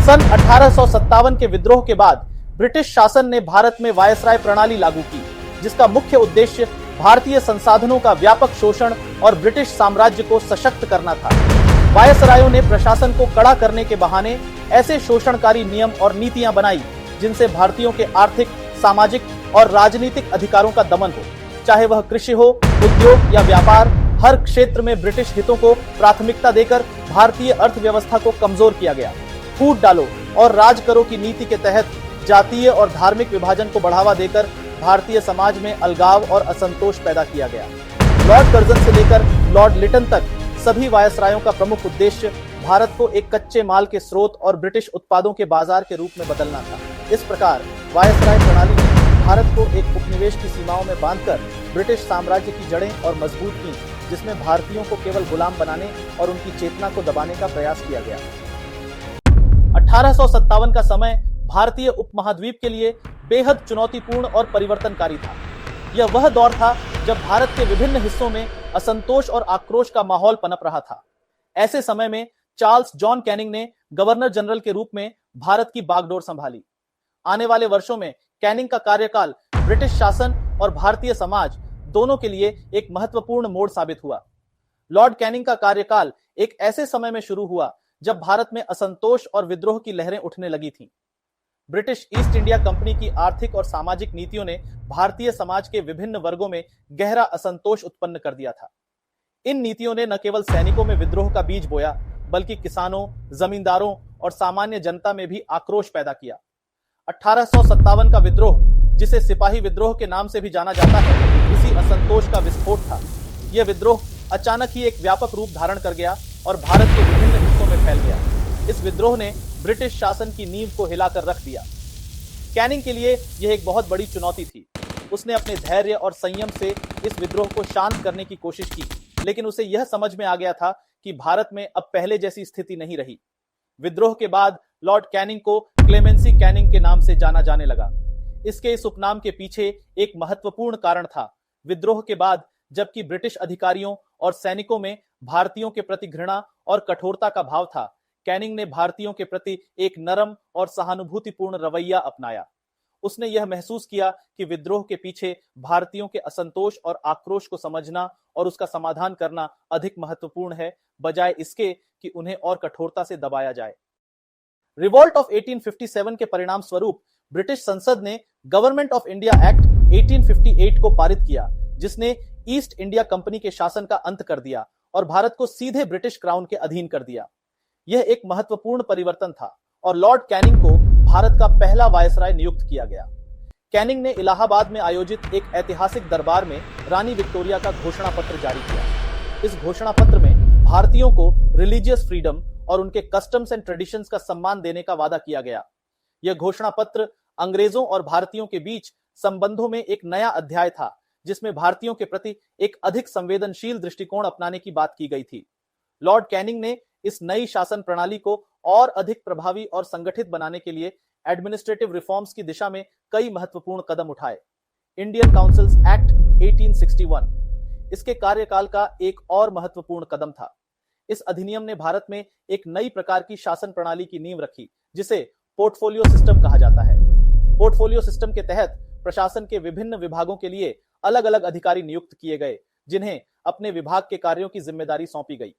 सन 1857 के विद्रोह के बाद ब्रिटिश शासन ने भारत में वायसराय प्रणाली लागू की, जिसका मुख्य उद्देश्य भारतीय संसाधनों का व्यापक शोषण और ब्रिटिश साम्राज्य को सशक्त करना था। वायसरायों ने प्रशासन को कड़ा करने के बहाने ऐसे शोषणकारी नियम और नीतियां बनाई जिनसे भारतीयों के आर्थिक, सामाजिक और राजनीतिक अधिकारों का दमन हो, चाहे वह कृषि हो, उद्योग या व्यापार। हर क्षेत्र में ब्रिटिश हितों को प्राथमिकता देकर भारतीय अर्थव्यवस्था को कमजोर किया गया। फूट डालो और राज करो की नीति के तहत जातीय और धार्मिक विभाजन को बढ़ावा देकर भारतीय समाज में अलगाव और असंतोष पैदा किया गया। लॉर्ड कर्जन से लेकर लॉर्ड लिटन तक सभी वायसरायों का प्रमुख उद्देश्य भारत को एक कच्चे माल के स्रोत और ब्रिटिश उत्पादों के बाजार के रूप में बदलना था। इस प्रकार वायसराय प्रणाली ने भारत को एक उपनिवेश की सीमाओं में बांधकर ब्रिटिश साम्राज्य की जड़ें और मजबूत की, जिसमें भारतीयों को केवल गुलाम बनाने और उनकी चेतना को दबाने का प्रयास किया गया। 1857 का समय भारतीय उपमहाद्वीप के लिए बेहद चुनौतीपूर्ण और परिवर्तनकारी था। यह वह दौर था जब भारत के विभिन्न हिस्सों में असंतोष और आक्रोश का माहौल पनप रहा था। ऐसे समय में चार्ल्स जॉन कैनिंग ने गवर्नर जनरल के रूप में भारत की बागडोर संभाली। आने वाले वर्षों में कैनिंग का कार्यकाल ब्रिटिश शासन और भारतीय समाज दोनों के लिए एक महत्वपूर्ण मोड़ साबित हुआ। लॉर्ड कैनिंग का कार्यकाल एक ऐसे समय में शुरू हुआ जब भारत में असंतोष और विद्रोह की लहरें उठने लगी थीं। ब्रिटिश ईस्ट इंडिया कंपनी की आर्थिक और सामाजिक नीतियों ने भारतीय समाज के विभिन्न वर्गों में गहरा असंतोष उत्पन्न कर दिया था। इन नीतियों ने न केवल सैनिकों में विद्रोह का बीज बोया, बल्कि किसानों, जमींदारों और सामान्य जनता में भी आक्रोश पैदा किया। 1857 का विद्रोह, जिसे सिपाही विद्रोह के नाम से भी जाना जाता है, इसी असंतोष का विस्फोट था। यह विद्रोह अचानक ही एक व्यापक रूप धारण कर गया और भारत के विभिन्न हिस्सों में फैल गया। इस विद्रोह ने ब्रिटिश शासन की नींव को हिलाकर रख दिया। कैनिंग के लिए यह एक बहुत बड़ी चुनौती थी। उसने अपने धैर्य और संयम से इस विद्रोह को शांत करने की कोशिश की, लेकिन उसे यह समझ में आ गया था कि भारत में अब पहले जैसी स्थिति नहीं रही। विद्रोह के बाद लॉर्ड कैनिंग को क्लेमेंसी कैनिंग के नाम से जाना जाने लगा। इसके इस उपनाम के पीछे एक महत्वपूर्ण कारण था। विद्रोह के बाद जबकि ब्रिटिश अधिकारियों और सैनिकों में भारतीयों के प्रति घृणा और कठोरता का भाव था, कैनिंग ने भारतीयों के प्रति एक नरम और सहानुभूतिपूर्ण रवैया अपनाया। उसने यह महसूस किया कि विद्रोह के पीछे भारतीयों के असंतोष और आक्रोश को समझना और उसका समाधान करना अधिक महत्वपूर्ण है, बजाय इसके कि उन्हें और कठोरता से दबाया जाए। रिवॉल्ट ऑफ 1857 के परिणाम स्वरूप ब्रिटिश संसद ने गवर्नमेंट ऑफ इंडिया एक्ट 1858 को पारित किया, जिसने ईस्ट इंडिया कंपनी के शासन का अंत कर दिया और भारत को सीधे ब्रिटिश क्राउन के अधीन कर दिया। यह एक महत्वपूर्ण परिवर्तन था और लॉर्ड कैनिंग को भारत का पहला वायसराय नियुक्त किया गया। कैनिंग ने इलाहाबाद में आयोजित एक ऐतिहासिक दरबार में रानी विक्टोरिया का घोषणा पत्र जारी किया। इस घोषणा पत्र में भारतीयों को रिलीजियस फ्रीडम और उनके कस्टम्स एंड ट्रेडिशंस का सम्मान देने का वादा किया गया। यह घोषणा पत्र अंग्रेजों और भारतीयों के बीच संबंधों में एक नया अध्याय था, जिसमें भारतीयों के प्रति एक अधिक संवेदनशील दृष्टिकोण अपनाने की बात की गई थी। लॉर्ड कैनिंग ने इस नई शासन प्रणाली को और अधिक प्रभावी और संगठित बनाने के लिए एडमिनिस्ट्रेटिव रिफॉर्म्स की दिशा में कई महत्वपूर्ण कदम उठाए। इंडियन काउंसिल्स एक्ट 1861 इसके कार्यकाल का एक और महत्वपूर्ण कदम था। इस अधिनियम ने भारत में एक नई प्रकार की शासन प्रणाली की नींव रखी, जिसे पोर्टफोलियो सिस्टम कहा जाता है। पोर्टफोलियो सिस्टम के तहत प्रशासन के विभिन्न विभागों के लिए अलग अलग अधिकारी नियुक्त किए गए, जिन्हें अपने विभाग के कार्यों की जिम्मेदारी सौंपी गई।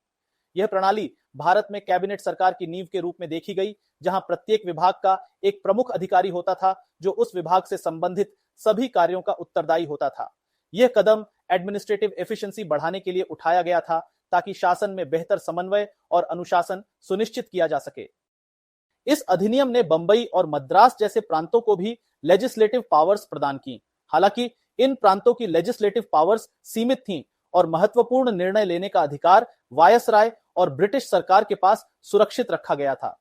यह प्रणाली भारत में कैबिनेट सरकार की नींव के रूप में देखी गई, जहां प्रत्येक विभाग का एक प्रमुख अधिकारी होता था, जो उस विभाग से संबंधित सभी कार्यों का उत्तरदायी होता था। यह कदम एडमिनिस्ट्रेटिव एफिशिएंसी बढ़ाने के लिए उठाया गया था, ताकि शासन में बेहतर समन्वय और अनुशासन सुनिश्चित किया जा सके। इस अधिनियम ने बंबई और मद्रास जैसे प्रांतों को भी लेजिस्लेटिव पावर्स प्रदान की। हालांकि इन प्रांतों की लेजिस्लेटिव पावर्स सीमित थीं और महत्वपूर्ण निर्णय लेने का अधिकार वायसराय और ब्रिटिश सरकार के पास सुरक्षित रखा गया था।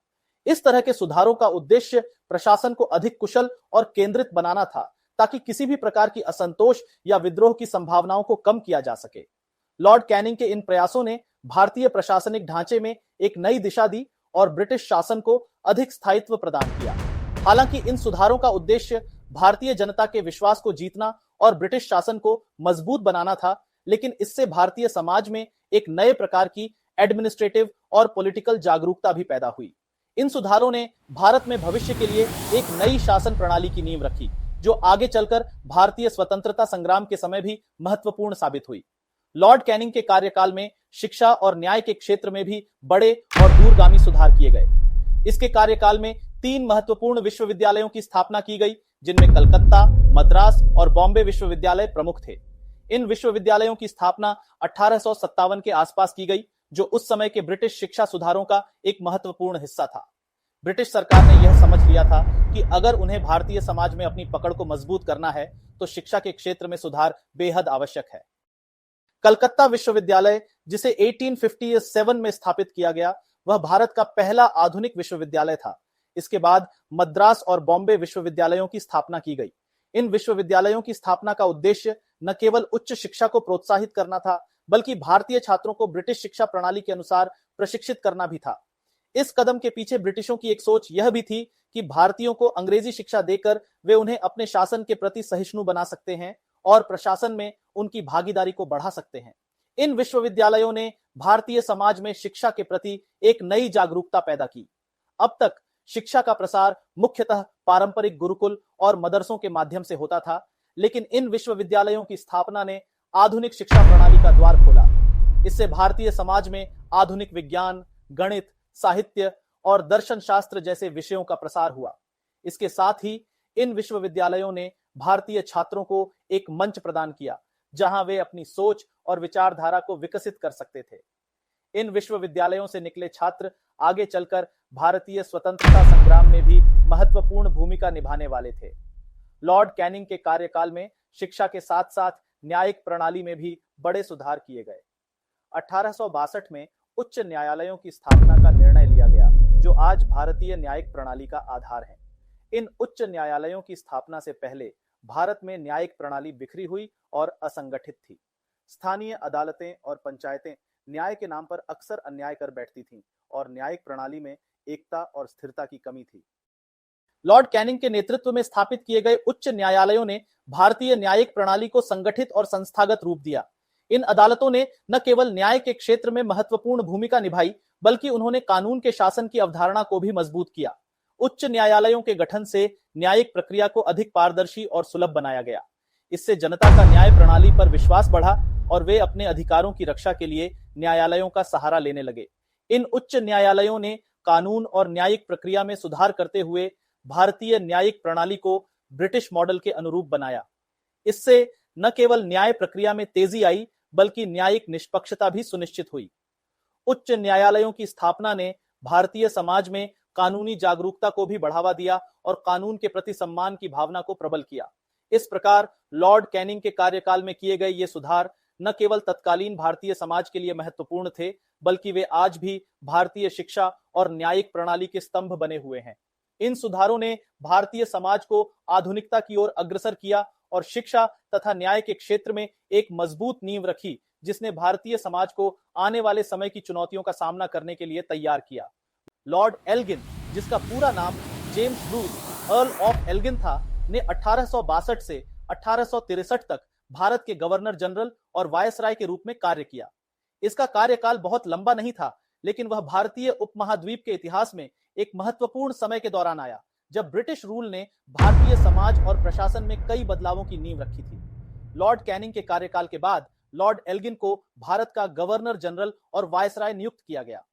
इस तरह के सुधारों का उद्देश्य प्रशासन को अधिक कुशल और केंद्रित बनाना था, ताकि किसी भी प्रकार की असंतोष या विद्रोह की संभावनाओं को कम किया जा सके। लॉर्ड कैनिंग के इन प्रयासों ने भारतीय प्रशासनिक ढांचे में एक नई दिशा दी और ब्रिटिश शासन को अधिक स्थायित्व प्रदान किया। हालांकि इन सुधारों का उद्देश्य भारतीय जनता के विश्वास को जीतना और ब्रिटिश शासन को मजबूत बनाना था, लेकिन इससे भारतीय समाज में एक नए प्रकार की एडमिनिस्ट्रेटिव और पॉलिटिकल जागरूकता भी पैदा हुई। इन सुधारों ने भारत में भविष्य के लिए एक नई शासन प्रणाली की नींव रखी, जो आगे चलकर भारतीय स्वतंत्रता संग्राम के समय भी महत्वपूर्ण साबित हुई। लॉर्ड कैनिंग के कार्यकाल में शिक्षा और न्याय के क्षेत्र में भी बड़े और दूरगामी सुधार किए गए। इसके कार्यकाल में 3 महत्वपूर्ण विश्वविद्यालयों की स्थापना की गई, जिनमें कलकत्ता, मद्रास और बॉम्बे विश्वविद्यालय प्रमुख थे। इन विश्वविद्यालयों की स्थापना 1857 के आसपास की गई, जो उस समय के ब्रिटिश शिक्षा सुधारों का एक महत्वपूर्ण हिस्सा था। ब्रिटिश सरकार ने यह समझ लिया था कि अगर उन्हें भारतीय समाज में अपनी पकड़ को मजबूत करना है, तो शिक्षा के क्षेत्र में सुधार बेहद आवश्यक है। कलकत्ता विश्वविद्यालय, जिसे 1857 में स्थापित किया गया, वह भारत का पहला आधुनिक विश्वविद्यालय था। इसके बाद मद्रास और बॉम्बे विश्वविद्यालयों की स्थापना की गई। इन विश्वविद्यालयों की स्थापना का उद्देश्य न केवल उच्च शिक्षा को प्रोत्साहित करना था, बल्कि भारतीय छात्रों को ब्रिटिश शिक्षा प्रणाली के अनुसार प्रशिक्षित करना भी था। इस कदम के पीछे ब्रिटिशों की एक सोच यह भी थी कि भारतीयों को अंग्रेजी शिक्षा देकर वे उन्हें अपने शासन के प्रति सहिष्णु बना सकते हैं और प्रशासन में उनकी भागीदारी को बढ़ा सकते हैं। इन विश्वविद्यालयों ने भारतीय समाज में शिक्षा के प्रति एक नई जागरूकता पैदा की। अब तक शिक्षा का प्रसार मुख्यतः पारंपरिक गुरुकुल और मदरसों के माध्यम से होता था, लेकिन इन विश्वविद्यालयों की स्थापना ने आधुनिक शिक्षा प्रणाली का द्वार खोला। इससे भारतीय समाज में आधुनिक विज्ञान, गणित, साहित्य और दर्शन शास्त्र जैसे विषयों का प्रसार हुआ। इसके साथ ही इन विश्वविद्यालयों ने भारतीय छात्रों को एक मंच प्रदान किया, जहां वे अपनी सोच और विचारधारा को विकसित कर सकते थे। इन विश्वविद्यालयों से निकले छात्र आगे चलकर भारतीय स्वतंत्रता संग्राम में भी महत्वपूर्ण भूमिका निभाने वाले थे। लॉर्ड कैनिंग के कार्यकाल में शिक्षा के साथ साथ न्यायिक प्रणाली में भी बड़े सुधार किए गए। 1862 में उच्च न्यायालयों की स्थापना का निर्णय लिया गया, जो आज भारतीय न्यायिक प्रणाली का आधार है। इन उच्च न्यायालयों की स्थापना से पहले भारत में न्यायिक प्रणाली बिखरी हुई और असंगठित थी। स्थानीय अदालतें और पंचायतें न्याय के नाम पर अक्सर अन्याय कर बैठती थीं और न्यायिक प्रणाली में एकता और स्थिरता की कमी थी। लॉर्ड कैनिंग के नेतृत्व में स्थापित किए गए उच्च न्यायालयों ने भारतीय न्यायिक प्रणाली को संगठित और संस्थागत रूप दिया। इन अदालतों ने न केवल न्याय के क्षेत्र में महत्वपूर्ण भूमिका निभाई, बल्कि उन्होंने कानून के शासन की अवधारणा को भी मजबूत किया। उच्च न्यायालयों के गठन से न्यायिक प्रक्रिया को अधिक पारदर्शी और सुलभ बनाया गया। इससे जनता का न्याय प्रणाली पर विश्वास बढ़ा और वे अपने अधिकारों की रक्षा के लिए न्यायालयों का सहारा लेने लगे। इन उच्च न्यायालयों ने कानून और न्यायिक प्रक्रिया में सुधार करते हुए भारतीय न्यायिक प्रणाली को ब्रिटिश मॉडल के अनुरूप बनाया। इससे न केवल न्याय प्रक्रिया में तेजी आई, बल्कि न्यायिक निष्पक्षता भी सुनिश्चित हुई। उच्च न्यायालयों की स्थापना ने भारतीय समाज में कानूनी जागरूकता को भी बढ़ावा दिया और कानून के प्रति सम्मान की भावना को प्रबल किया। इस प्रकार लॉर्ड कैनिंग के कार्यकाल में किए गए ये सुधार न केवल तत्कालीन भारतीय समाज के लिए महत्वपूर्ण थे, बल्कि वे आज भी भारतीय शिक्षा और न्यायिक प्रणाली के स्तंभ बने हुए हैं। इन सुधारों ने भारतीय समाज को आधुनिकता की ओर अग्रसर किया और शिक्षा तथा न्याय के क्षेत्र में एक मजबूत नींव रखी, जिसने भारतीय समाज को आने वाले समय की चुनौतियों का सामना करने के लिए तैयार किया। लॉर्ड एल्गिन, जिसका पूरा नाम James Bruce Earl of Elgin था, ने 1862 से 1863 तक भारत के गवर्नर जनरल और वायसराय के रूप में कार्य किया। इसका कार्यकाल बहुत लंबा नहीं था, लेकिन वह भारतीय उपमहाद्वीप के इतिहास में एक महत्वपूर्ण समय के दौरान आया, जब ब्रिटिश रूल ने भारतीय समाज और प्रशासन में कई बदलावों की नींव रखी थी। लॉर्ड कैनिंग के कार्यकाल के बाद लॉर्ड एल्गिन को भारत का गवर्नर जनरल और वायसराय नियुक्त किया गया।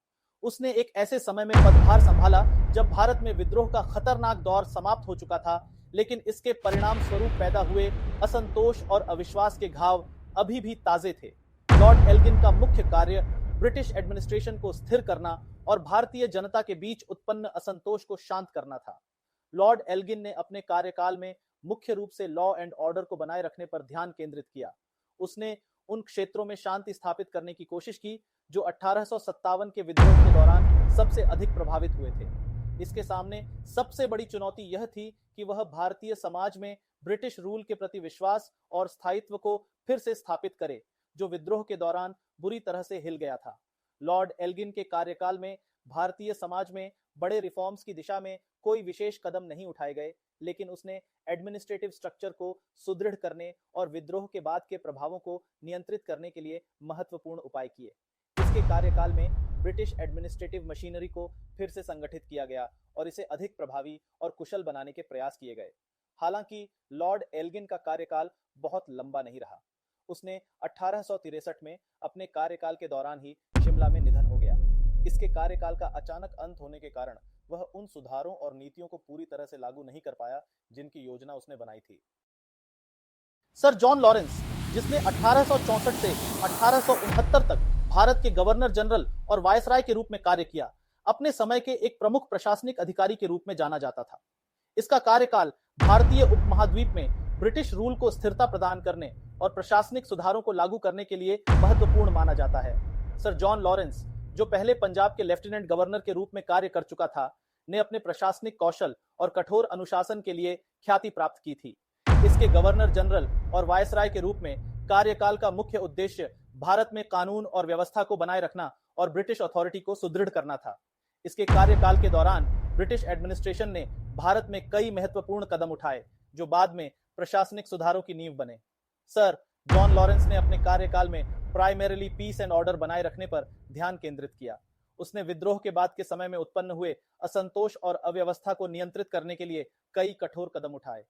उसने एक ऐसे समय में पदभार संभाला जब भारत में विद्रोह का खतरनाक दौर समाप्त हो चुका था, लेकिन इसके परिणाम स्वरूप पैदा हुए असंतोष और अविश्वास के घाव अभी भी ताजे थे। लॉर्ड एल्गिन का मुख्य कार्य ब्रिटिश एडमिनिस्ट्रेशन को स्थिर करना और भारतीय जनता के बीच उत्पन्न असंतोष को शांत करना था। लॉर्ड एल्गिन ने अपने कार्यकाल में मुख्य रूप से लॉ एंड ऑर्डर को बनाए रखने पर ध्यान केंद्रित किया। उसने उन क्षेत्रों में शांति स्थापित करने की कोशिश की जो 1857 के विद्रोह के दौरान सबसे अधिक प्रभावित हुए थे। इसके सामने सबसे बड़ी चुनौती यह थी कि वह भारतीय समाज में ब्रिटिश रूल के प्रति विश्वास और स्थायित्व को फिर से स्थापित करे, जो विद्रोह के दौरान बुरी तरह से हिल गया था। लॉर्ड एल्गिन के कार्यकाल में भारतीय समाज में बड़े रिफॉर्म्स की दिशा में कोई विशेष कदम नहीं उठाए गए, लेकिन उसने एडमिनिस्ट्रेटिव स्ट्रक्चर को सुदृढ़ करने और विद्रोह के बाद के प्रभावों को नियंत्रित करने के लिए महत्वपूर्ण उपाय किए। इसके कार्यकाल में ब्रिटिश एडमिनिस्ट्रेटिव मशीनरी को फिर से संगठित किया गया और इसे अधिक प्रभावी और कुशल बनाने के प्रयास किए गए। हालांकि लॉर्ड एल्गिन का कार्यकाल बहुत लंबा नहीं रहा। उसने 1863 में अपने कार्यकाल के दौरान ही शिमला में निधन हो गया। इसके कार्यकाल का अचानक अंत होने के कारण वह उन सुधारों और नीतियों को पूरी तरह से लागू नहीं कर पाया जिनकी योजना उसने बनाई थी। सर जॉन लॉरेंस, जिसने 1864 से 1869 तक भारत के गवर्नर जनरल और वायसराय के रूप में कार्य किया, अपने समय के एक प्रमुख प्रशासनिक अधिकारी के रूप में जाना जाता था। इसका कार्यकाल भारतीय उपमहाद्वीप में ब्रिटिश रूल को स्थिरता प्रदान करने और प्रशासनिक सुधारों को लागू करने के लिए महत्वपूर्ण माना जाता है। सर जॉन लॉरेंस, जो पहले पंजाब के लेफ्टिनेंट गवर्नर के रूप में कार्य कर चुका था, ने अपने प्रशासनिक कौशल और कठोर अनुशासन के लिए ख्याति प्राप्त की थी। इसके गवर्नर जनरल और वायसराय के रूप में कार्यकाल का मुख्य उद्देश्य भारत में कानून और व्यवस्था को बनाए रखना और ब्रिटिश अथॉरिटी को सुदृढ़ करना था। इसके कार्यकाल के दौरान ब्रिटिश एडमिनिस्ट्रेशन ने भारत में कई महत्वपूर्ण कदम उठाए जो बाद में प्रशासनिक सुधारों की नींव बने। सर जॉन लॉरेंस ने अपने कार्यकाल में प्राइमरीली पीस एंड ऑर्डर बनाए रखने पर ध्यान केंद्रित किया। उसने विद्रोह के बाद के समय में उत्पन्न हुए असंतोष और अव्यवस्था को नियंत्रित करने के लिए कई कठोर कदम उठाए।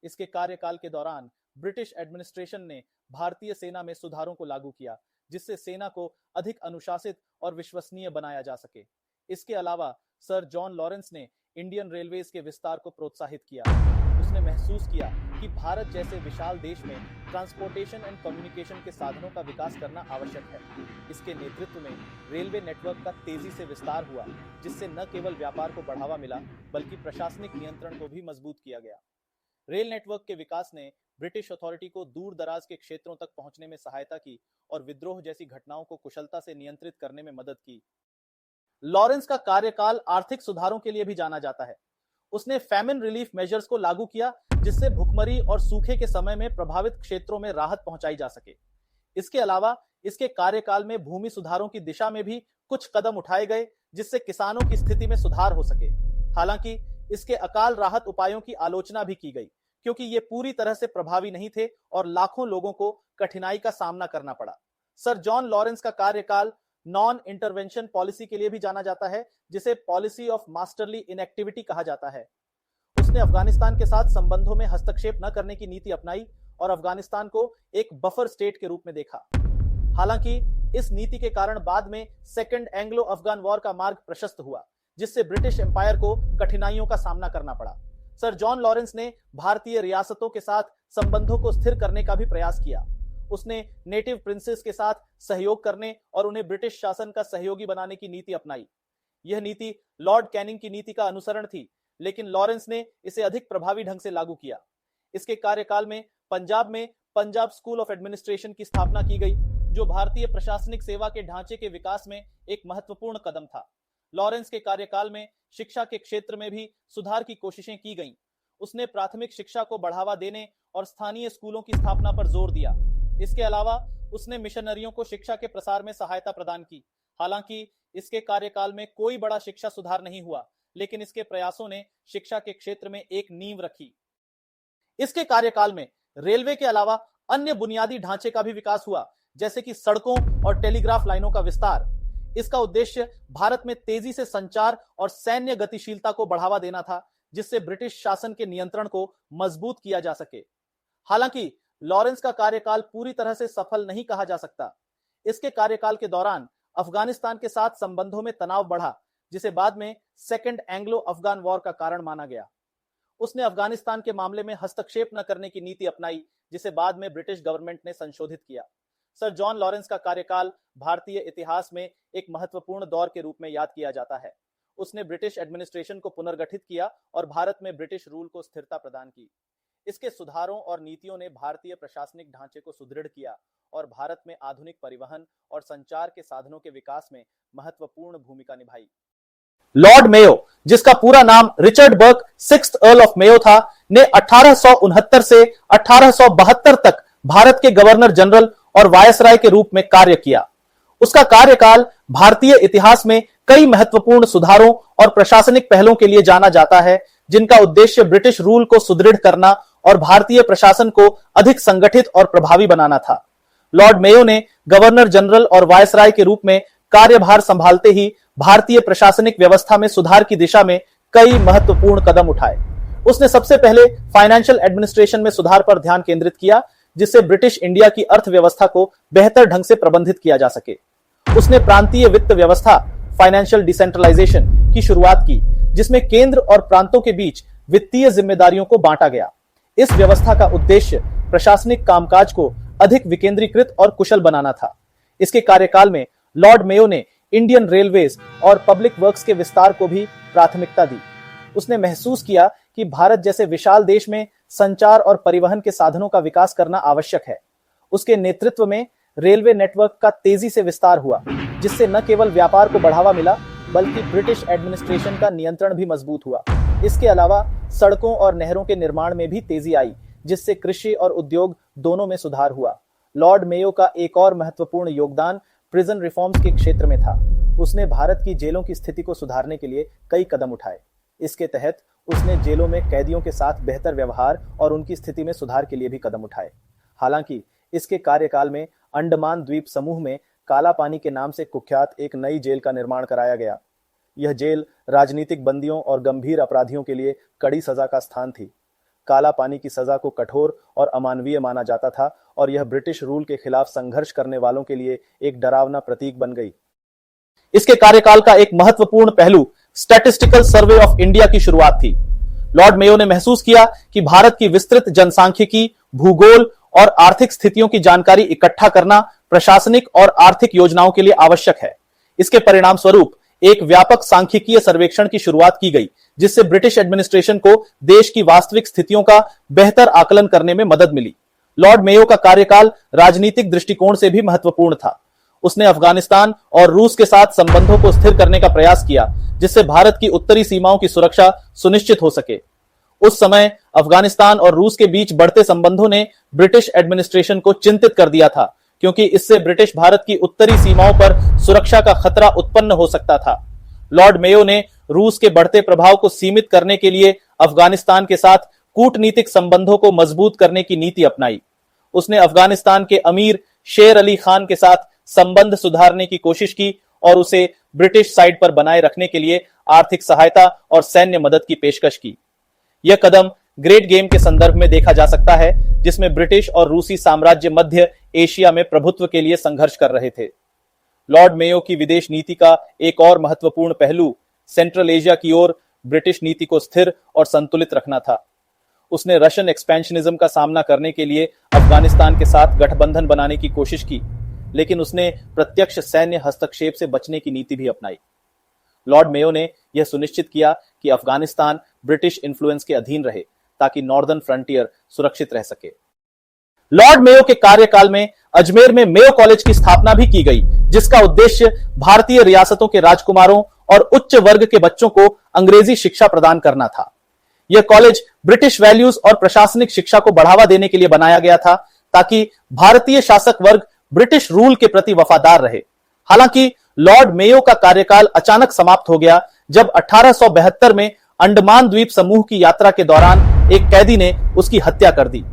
इसके कार्यकाल के दौरान ब्रिटिश एडमिनिस्ट्रेशन ने भारतीय सेना में सुधारों को लागू किया, जिससे सेना को अधिक अनुशासित और विश्वसनीय बनाया जा सके। इसके अलावा सर जॉन लॉरेंस ने इंडियन रेलवेज के विस्तार को प्रोत्साहित किया। उसने महसूस किया कि भारत जैसे विशाल देश में ट्रांसपोर्टेशन एंड कम्युनिकेशन के साधनों का विकास करना आवश्यक है। इसके नेतृत्व में रेलवे नेटवर्क का तेजी से विस्तार हुआ, जिससे न केवल व्यापार को बढ़ावा मिला बल्कि प्रशासनिक नियंत्रण को भी मजबूत किया गया। रेल नेटवर्क के विकास ने ब्रिटिश अथॉरिटी को दूर दराज के क्षेत्रों तक पहुंचने में सहायता की और विद्रोह जैसी घटनाओं को कुशलता से नियंत्रित करने में मदद की। लॉरेंस का कार्यकाल आर्थिक सुधारों के लिए भी जाना जाता है। उसने फैमिन रिलीफ मेजर्स को लागू किया, जिससे भुखमरी और सूखे के समय में प्रभावित क्षेत्रों में राहत पहुंचाई जा सके। इसके अलावा इसके कार्यकाल में भूमि सुधारों की दिशा में भी कुछ कदम उठाए गए, जिससे किसानों की स्थिति में सुधार हो सके। हालांकि इसके अकाल राहत उपायों की आलोचना भी की गई, क्योंकि ये पूरी तरह से प्रभावी नहीं थे और लाखों लोगों को कठिनाई का सामना करना पड़ा। सर जॉन लॉरेंस का कार्यकाल नॉन इंटरवेंशन पॉलिसी के लिए भी जाना जाता है, जिसे पॉलिसी ऑफ मास्टरली इनएक्टिविटी कहा जाता है। उसने अफगानिस्तान के साथ संबंधों में हस्तक्षेप न करने की नीति अपनाई और अफगानिस्तान को एक बफर स्टेट के रूप में देखा। हालांकि इस नीति के कारण बाद में सेकंड एंग्लो अफगान वॉर का मार्ग प्रशस्त हुआ, जिससे ब्रिटिश एम्पायर को कठिनाइयों का सामना करना पड़ा। सर जॉन लॉरेंस ने भारतीय रियासतों के साथ संबंधों को स्थिर करने का भी प्रयास किया। उसने नेटिव प्रिंसेस के साथ सहयोग करने और उन्हें ब्रिटिश शासन का सहयोगी बनाने की नीति अपनाई। यह नीति लॉर्ड कैनिंग की नीति का अनुसरण थी, लेकिन लॉरेंस ने इसे अधिक प्रभावी ढंग से लागू किया। इसके कार्यकाल में पंजाब स्कूल ऑफ एडमिनिस्ट्रेशन की स्थापना की गई, जो भारतीय प्रशासनिक सेवा के ढांचे के विकास में एक महत्वपूर्ण कदम था। लॉरेंस के कार्यकाल में शिक्षा के क्षेत्र में भी सुधार की कोशिशें की गईं। उसने प्राथमिक शिक्षा को बढ़ावा देने और स्थानीय स्कूलों की स्थापना पर जोर दिया। इसके अलावा उसने मिशनरियों को शिक्षा के प्रसार में सहायता प्रदान की। हालांकि इसके कार्यकाल में कोई बड़ा शिक्षा सुधार नहीं हुआ, लेकिन इसके प्रयासों ने शिक्षा के क्षेत्र में एक नींव रखी। इसके कार्यकाल में रेलवे के अलावा अन्य बुनियादी ढांचे का भी विकास हुआ, जैसे कि सड़कों और टेलीग्राफ लाइनों का विस्तार। इसका उद्देश्य भारत में तेजी से संचार और सैन्य गतिशीलता को बढ़ावा देना था, जिससे ब्रिटिश शासन के नियंत्रण को मजबूत किया जा सके। हालांकि लॉरेंस का कार्यकाल पूरी तरह से सफल नहीं कहा जा सकता। इसके कार्यकाल के दौरान अफगानिस्तान के साथ संबंधों में तनाव बढ़ा, जिसे बाद में सेकंड एंग्लो अफगान वॉर का कारण माना गया। उसने अफगानिस्तान के मामले में हस्तक्षेप न करने की नीति अपनाई, जिसे बाद में ब्रिटिश गवर्नमेंट ने संशोधित किया। सर जॉन लॉरेंस का कार्यकाल भारतीय इतिहास में एक महत्वपूर्ण दौर के रूप में याद किया जाता है। उसने ब्रिटिश एडमिनिस्ट्रेशन को पुनर्गठित किया और भारत में ब्रिटिश रूल को स्थिरता प्रदान की। इसके सुधारों और नीतियों ने भारतीय प्रशासनिक ढांचे को सुदृढ़ किया और भारत में आधुनिक परिवहन और संचार के साधनों के विकास में महत्वपूर्ण भूमिका निभाई। लॉर्ड मेयो, जिसका पूरा नाम Richard Burke 6th Earl of Mayo था, ने 1869 से 1872 तक भारत के गवर्नर जनरल और वायसराय के रूप में कार्य किया। उसका कार्यकाल भारतीय इतिहास में कई महत्वपूर्ण सुधारों और प्रशासनिक पहलों के लिए जाना जाता है, जिनका उद्देश्य ब्रिटिश रूल को सुदृढ़ करना और भारतीय प्रशासन को अधिक संगठित और प्रभावी बनाना था। लॉर्ड मेयो ने गवर्नर जनरल और वायसराय के रूप में कार्यभार संभालते ही भारतीय प्रशासनिक व्यवस्था में सुधार की दिशा में कई महत्वपूर्ण कदम उठाए। उसने सबसे पहले फाइनेंशियल एडमिनिस्ट्रेशन में सुधार पर ध्यान केंद्रित किया, जिससे ब्रिटिश इंडिया की अर्थव्यवस्था को बेहतर ढंग से प्रबंधित किया जा सके। उसने प्रांतीय वित्त व्यवस्था फाइनेंशियल डिसेंट्रलाइजेशन की शुरुआत की, जिसमें केंद्र और प्रांतों के बीच वित्तीय जिम्मेदारियों को बांटा गया। इस व्यवस्था का उद्देश्य प्रशासनिक कामकाज को अधिक विकेंद्रीकृत और कुशल बनाना था। इसके कार्यकाल में लॉर्ड मेयो ने इंडियन रेलवेज और पब्लिक वर्क्स के विस्तार को भी प्राथमिकता दी। उसने महसूस किया कि भारत जैसे विशाल देश में संचार और परिवहन के साधनों का विकास करना आवश्यक है। उसके नेतृत्व में रेलवे नेटवर्क का तेजी से विस्तार हुआ, जिससे न केवल व्यापार को बढ़ावा मिला बल्कि ब्रिटिश एडमिनिस्ट्रेशन का नियंत्रण भी मजबूत हुआ। इसके अलावा सड़कों और नहरों के निर्माण में भी तेजी आई, जिससे कृषि और उद्योग दोनों में सुधार हुआ। लॉर्ड मेयो का एक और महत्वपूर्ण योगदान प्रिजन रिफॉर्म्स के क्षेत्र में था। उसने भारत की जेलों की स्थिति को सुधारने के लिए कई कदम उठाए। इसके तहत उसने जेलों में कैदियों के साथ बेहतर व्यवहार और उनकी स्थिति में सुधार के लिए भी कदम उठाए। हालांकि इसके कार्यकाल में अंडमान द्वीप समूह में काला पानी के नाम से कुख्यात एक नई जेल का निर्माण कराया गया। यह जेल राजनीतिक बंदियों और गंभीर अपराधियों के लिए कड़ी सजा का स्थान थी। काला पानी की सजा को कठोर और अमानवीय माना जाता था और यह ब्रिटिश रूल के खिलाफ संघर्ष करने वालों के लिए एक डरावना प्रतीक बन गई। इसके कार्यकाल का एक महत्वपूर्ण पहलू स्टैटिस्टिकल सर्वे ऑफ इंडिया की शुरुआत थी। लॉर्ड मेयो ने महसूस किया कि भारत की विस्तृत जनसांख्यिकी, भूगोल और आर्थिक स्थितियों की जानकारी इकट्ठा करना प्रशासनिक और आर्थिक योजनाओं के लिए आवश्यक है। इसके परिणाम स्वरूप एक व्यापक सांख्यिकीय सर्वेक्षण की शुरुआत की गई, जिससे ब्रिटिश एडमिनिस्ट्रेशन को देश की वास्तविक स्थितियों का बेहतर आकलन करने में मदद मिली। लॉर्ड मेयो का कार्यकाल राजनीतिक दृष्टिकोण से भी महत्वपूर्ण था। उसने अफगानिस्तान और रूस के साथ संबंधों को स्थिर करने का प्रयास किया, जिससे भारत की उत्तरी सीमाओं की सुरक्षा सुनिश्चित हो सके। उस समय अफगानिस्तान और रूस के बीच बढ़ते संबंधों ने ब्रिटिश एडमिनिस्ट्रेशन को चिंतित कर दिया था, क्योंकि इससे ब्रिटिश भारत की उत्तरी सीमाओं पर सुरक्षा का खतरा उत्पन्न हो सकता था। लॉर्ड मेयो ने रूस के बढ़ते प्रभाव को सीमित करने के लिए अफगानिस्तान के साथ कूटनीतिक संबंधों को मजबूत करने की नीति अपनाई। उसने अफगानिस्तान के अमीर शेर अली खान के साथ संबंध सुधारने की कोशिश की और उसे ब्रिटिश साइड पर बनाए रखने के लिए आर्थिक सहायता और सैन्य मदद की पेशकश की। यह कदम ग्रेट गेम के संदर्भ में देखा जा सकता है, जिसमें ब्रिटिश और रूसी साम्राज्य मध्य एशिया में प्रभुत्व के लिए संघर्ष कर रहे थे। लॉर्ड मेयो की विदेश नीति का एक और महत्वपूर्ण पहलू सेंट्रल एशिया की ओर ब्रिटिश नीति को स्थिर और संतुलित रखना था। उसने रशियन एक्सपेंशनिज्म का सामना करने के लिए अफगानिस्तान के साथ गठबंधन बनाने की कोशिश की, लेकिन उसने प्रत्यक्ष सैन्य हस्तक्षेप से बचने की नीति भी अपनाई। लॉर्ड मेयो ने यह सुनिश्चित किया कि अफगानिस्तान ब्रिटिश इन्फ्लुएंस के अधीन रहे, ताकि नॉर्दर्न फ्रंटियर सुरक्षित रह सके। लॉर्ड मेयो के कार्यकाल में अजमेर में मेयो कॉलेज की स्थापना भी की गई, जिसका उद्देश्य भारतीय रियासतों के राजकुमारों और उच्च वर्ग के बच्चों को अंग्रेजी शिक्षा प्रदान करना था। यह कॉलेज ब्रिटिश वैल्यूज और प्रशासनिक शिक्षा को बढ़ावा देने के लिए बनाया गया था, ताकि भारतीय शासक वर्ग ब्रिटिश रूल के प्रति वफादार रहे। हालांकि लॉर्ड मेयो का कार्यकाल अचानक समाप्त हो गया, जब 1872 में अंडमान द्वीप समूह की यात्रा के दौरान एक कैदी ने उसकी हत्या कर दी।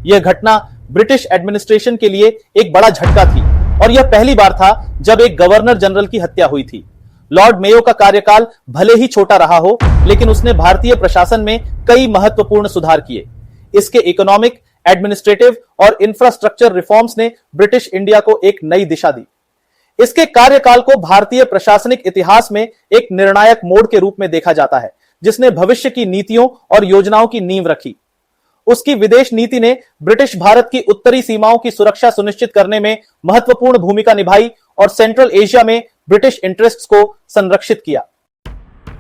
यह घटना ब्रिटिश एडमिनिस्ट्रेशन के लिए एक बड़ा झटका थी और यह पहली बार था जब एक गवर्नर जनरल की हत्या हुई थी। लॉर्ड मेयो का कार्यकाल भले ही छोटा रहा हो, लेकिन उसने भारतीय प्रशासन में कई महत्वपूर्ण सुधार किए। इसके इकोनॉमिक, एडमिनिस्ट्रेटिव और इंफ्रास्ट्रक्चर रिफॉर्म्स ने ब्रिटिश इंडिया को एक नई दिशा दी। इसके कार्यकाल को भारतीय प्रशासनिक इतिहास में एक निर्णायक मोड़ के रूप में देखा जाता है, जिसने भविष्य की नीतियों और योजनाओं की नींव रखी। उसकी विदेश नीति ने ब्रिटिश भारत की उत्तरी सीमाओं की सुरक्षा सुनिश्चित करने में महत्वपूर्ण भूमिका निभाई और सेंट्रल एशिया में ब्रिटिश इंटरेस्ट्स को संरक्षित किया।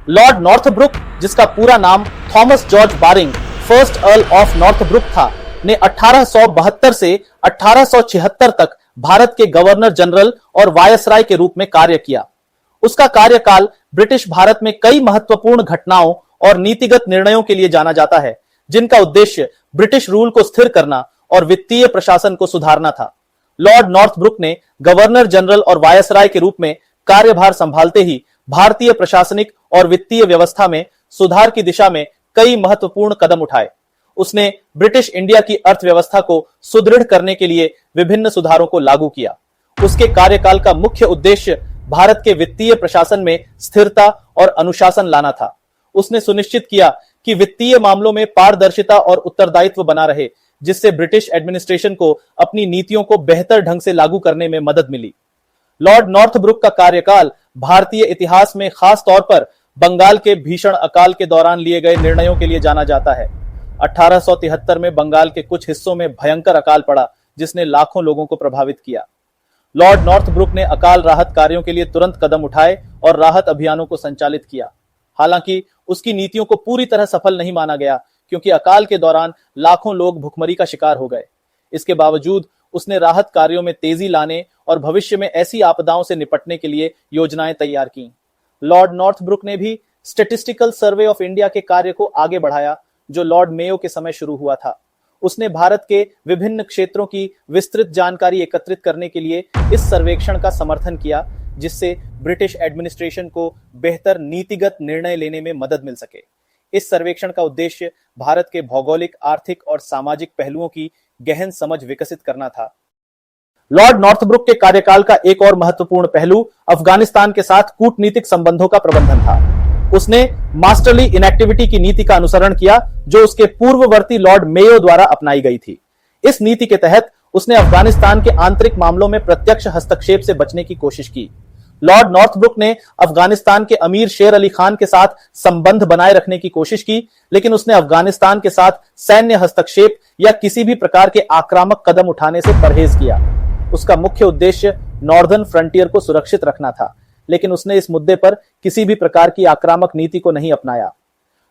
लॉर्ड नॉर्थब्रुक, जिसका पूरा नाम Thomas George Baring first Earl of Northbrook था, ने 1872 से 1876 तक भारत के गवर्नर जनरल और वायसराय के रूप में कार्य किया। उसका कार्यकाल ब्रिटिश भारत में कई महत्वपूर्ण घटनाओं और नीतिगत निर्णयों के लिए जाना जाता है, जिनका उद्देश्य ब्रिटिश रूल को स्थिर करना और वित्तीय प्रशासन को सुधारना था। लॉर्ड नॉर्थब्रुक ने गवर्नर जनरल और वायसराय के रूप में कार्यभार संभालते ही भारतीय प्रशासनिक और वित्तीय व्यवस्था में सुधार की दिशा में कई महत्वपूर्ण कदम उठाए। उसने ब्रिटिश इंडिया की अर्थव्यवस्था को सुदृढ़ करने के लिए विभिन्न सुधारों को लागू किया। उसके कार्यकाल का मुख्य उद्देश्य भारत के वित्तीय प्रशासन में स्थिरता और अनुशासन लाना था। उसने सुनिश्चित किया कि वित्तीय मामलों में पारदर्शिता और उत्तरदायित्व बना रहे, जिससे ब्रिटिश एडमिनिस्ट्रेशन को अपनी नीतियों को बेहतर ढंग से लागू करने में मदद मिली। लॉर्ड नॉर्थब्रुक का कार्यकाल भारतीय इतिहास में खास तौर पर बंगाल के भीषण अकाल के दौरान लिए गए निर्णयों के लिए जाना जाता है। 1873 में बंगाल के कुछ हिस्सों में भयंकर अकाल पड़ा, जिसने लाखों लोगों को प्रभावित किया। लॉर्ड नॉर्थब्रुक ने अकाल राहत कार्यों के लिए तुरंत कदम उठाए और राहत अभियानों को संचालित किया। हालांकि उसकी नीतियों को पूरी तरह सफल नहीं माना गया, क्योंकि अकाल के दौरान लाखों लोग भुखमरी का शिकार हो गए। इसके बावजूद उसने राहत कार्यों में तेजी लाने और भविष्य में ऐसी आपदाओं से निपटने के लिए योजनाएं तैयार की। लॉर्ड नॉर्थब्रुक ने भी स्टैटिस्टिकल सर्वे ऑफ इंडिया के कार्य को आगे बढ़ाया, जो लॉर्ड मेयो के समय शुरू हुआ था। उसने भारत के विभिन्न क्षेत्रों की विस्तृत जानकारी एकत्रित करने के लिए इस सर्वेक्षण का समर्थन किया, जिससे ब्रिटिश एडमिनिस्ट्रेशन को बेहतर नीतिगत निर्णय लेने में मदद मिल सके। इस सर्वेक्षण का उद्देश्य भारत के भौगोलिक, आर्थिक और सामाजिक पहलुओं की गहन समझ विकसित करना था। लॉर्ड नॉर्थब्रुक के कार्यकाल का एक और महत्वपूर्ण पहलू अफगानिस्तान के साथ कूटनीतिक संबंधों का प्रबंधन था। उसने मास्टरली इनएक्टिविटी की नीति का अनुसरण किया, जो उसके पूर्ववर्ती लॉर्ड मेयो द्वारा अपनाई गई थी। इस नीति के तहत उसने अफगानिस्तान के आंतरिक मामलों में प्रत्यक्ष हस्तक्षेप से बचने की कोशिश की। लॉर्ड नॉर्थब्रुक ने अफगानिस्तान के अमीर शेर अली खान के साथ संबंध बनाए रखने की कोशिश की, लेकिन उसने अफगानिस्तान के साथ सैन्य हस्तक्षेप या किसी भी प्रकार के आक्रामक कदम उठाने से परहेज किया। उसका मुख्य उद्देश्य नॉर्दर्न फ्रंटियर को सुरक्षित रखना था, लेकिन उसने इस मुद्दे पर किसी भी प्रकार की आक्रामक नीति को नहीं अपनाया।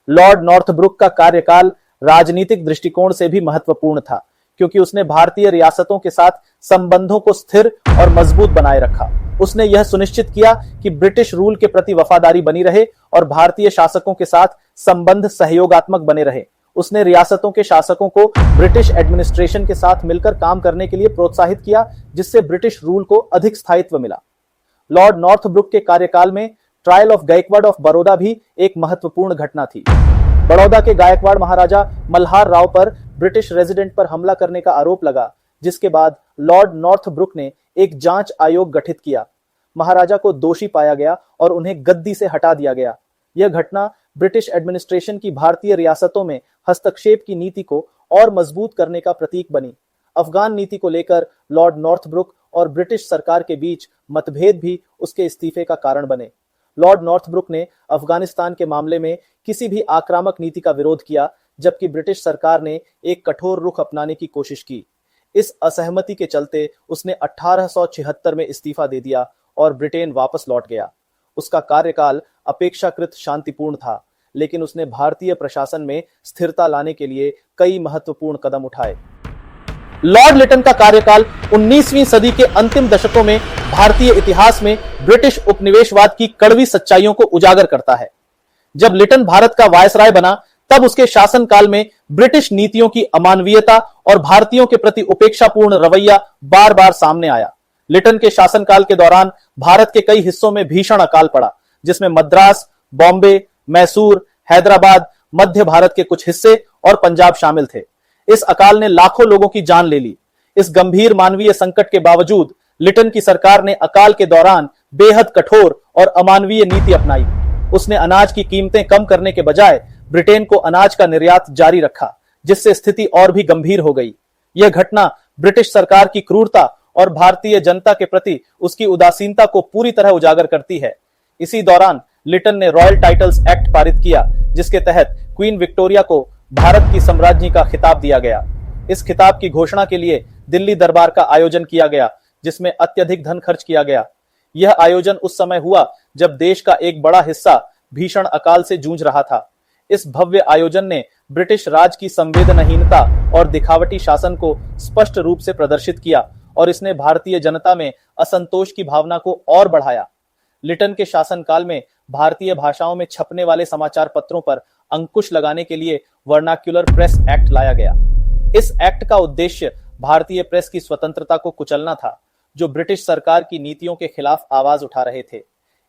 लॉर्ड नॉर्थब्रुक का कार्यकाल राजनीतिक दृष्टिकोण से भी महत्वपूर्ण था, क्योंकि उसने भारतीय रियासतों के साथ संबंधों को स्थिर और मजबूत बनाए रखा। उसने यह सुनिश्चित किया कि ब्रिटिश रूल के प्रति वफादारी बनी रहे और भारतीय शासकों के साथ संबंध सहयोगात्मक बने रहे। उसने रियासतों के शासकों को ब्रिटिश एडमिनिस्ट्रेशन के साथ मिलकर काम करने के लिए प्रोत्साहित किया, जिससे ब्रिटिश रूल को अधिक स्थायित्व मिला। लॉर्ड नॉर्थब्रुक के कार्यकाल में trial of Gaekwad of Baroda भी एक महत्वपूर्ण घटना थी। बड़ौदा के गायकवाड़ महाराजा मल्हार राव पर ब्रिटिश रेजिडेंट पर हमला करने का आरोप लगा, जिसके बाद लॉर्ड नॉर्थब्रुक ने एक जांच आयोग गठित किया। महाराजा को दोषी पाया गया और उन्हें गद्दी से हटा दिया गया। यह घटना ब्रिटिश एडमिनिस्ट्रेशन की भारतीय रियासतों में हस्तक्षेप की नीति को और मजबूत करने का प्रतीक बनी। अफगान नीति को लेकर लॉर्ड नॉर्थब्रुक और ब्रिटिश सरकार के बीच मतभेद भी उसके इस्तीफे का कारण बने। लॉर्ड नॉर्थब्रुक ने अफगानिस्तान के मामले में किसी भी आक्रामक नीति का विरोध किया, जबकि ब्रिटिश सरकार ने एक कठोर रुख अपनाने की कोशिश की। इस असहमति के चलते उसने 1876 में इस्तीफा दे दिया और ब्रिटेन वापस लौट गया। उसका कार्यकाल अपेक्षाकृत शांतिपूर्ण था, लेकिन उसने भारतीय प्रशासन में स्थिरता लाने के लिए कई महत्वपूर्ण कदम उठाए। लॉर्ड लिटन का कार्यकाल 19वीं सदी के अंतिम दशकों में भारतीय इतिहास में ब्रिटिश उपनिवेशवाद की कड़वी सच्चाइयों को उजागर करता है। जब लिटन भारत का वायसराय बना, तब उसके शासनकाल में ब्रिटिश नीतियों की अमानवीयता और भारतीयों के प्रति उपेक्षापूर्ण रवैया बार बार सामने आया। लिटन के शासनकाल के दौरान भारत के कई हिस्सों में भीषण अकाल पड़ा, जिसमें मद्रास, बॉम्बे, मैसूर, हैदराबाद, मध्य भारत के कुछ हिस्से और पंजाब शामिल थे। इस अकाल ने लाखों लोगों की जान ले ली। इस गंभीर मानवीय संकट के बावजूद लिटन की सरकार ने अकाल के दौरान बेहद कठोर और अमानवीय नीति अपनाई। उसने अनाज की कीमतें कम करने के बजाय ब्रिटेन को अनाज का निर्यात जारी रखा, जिससे स्थिति और भी गंभीर हो गई। यह घटना ब्रिटिश सरकार की क्रूरता और भारतीय जनता के प्रति उसकी उदासीनता को पूरी तरह उजागर करती है। इसी दौरान लिटन ने रॉयल टाइटल्स एक्ट पारित किया, जिसके तहत क्वीन विक्टोरिया को भारत की सम्राज्ञी का खिताब दिया गया। इस खिताब की घोषणा के लिए दिल्ली दरबार का आयोजन किया गया, जिसमें अत्यधिक धन खर्च किया गया। यह आयोजन उस समय हुआ जब देश का एक बड़ा हिस्सा भीषण अकाल से जूझ रहा था। इस भव्य आयोजन ने ब्रिटिश राज की संवेदनहीनता और दिखावटी शासन को स्पष्ट रूप से प्रदर्शित किया और इसने भारतीय जनता में असंतोष की भावना को और बढ़ाया। लिटन के शासनकाल में भारतीय भाषाओं में छपने वाले समाचार पत्रों पर अंकुश लगाने के लिए वर्नाक्युलर प्रेस एक्ट लाया गया। इस एक्ट का उद्देश्य भारतीय प्रेस की स्वतंत्रता को कुचलना था, जो ब्रिटिश सरकार की नीतियों के खिलाफ आवाज उठा रहे थे।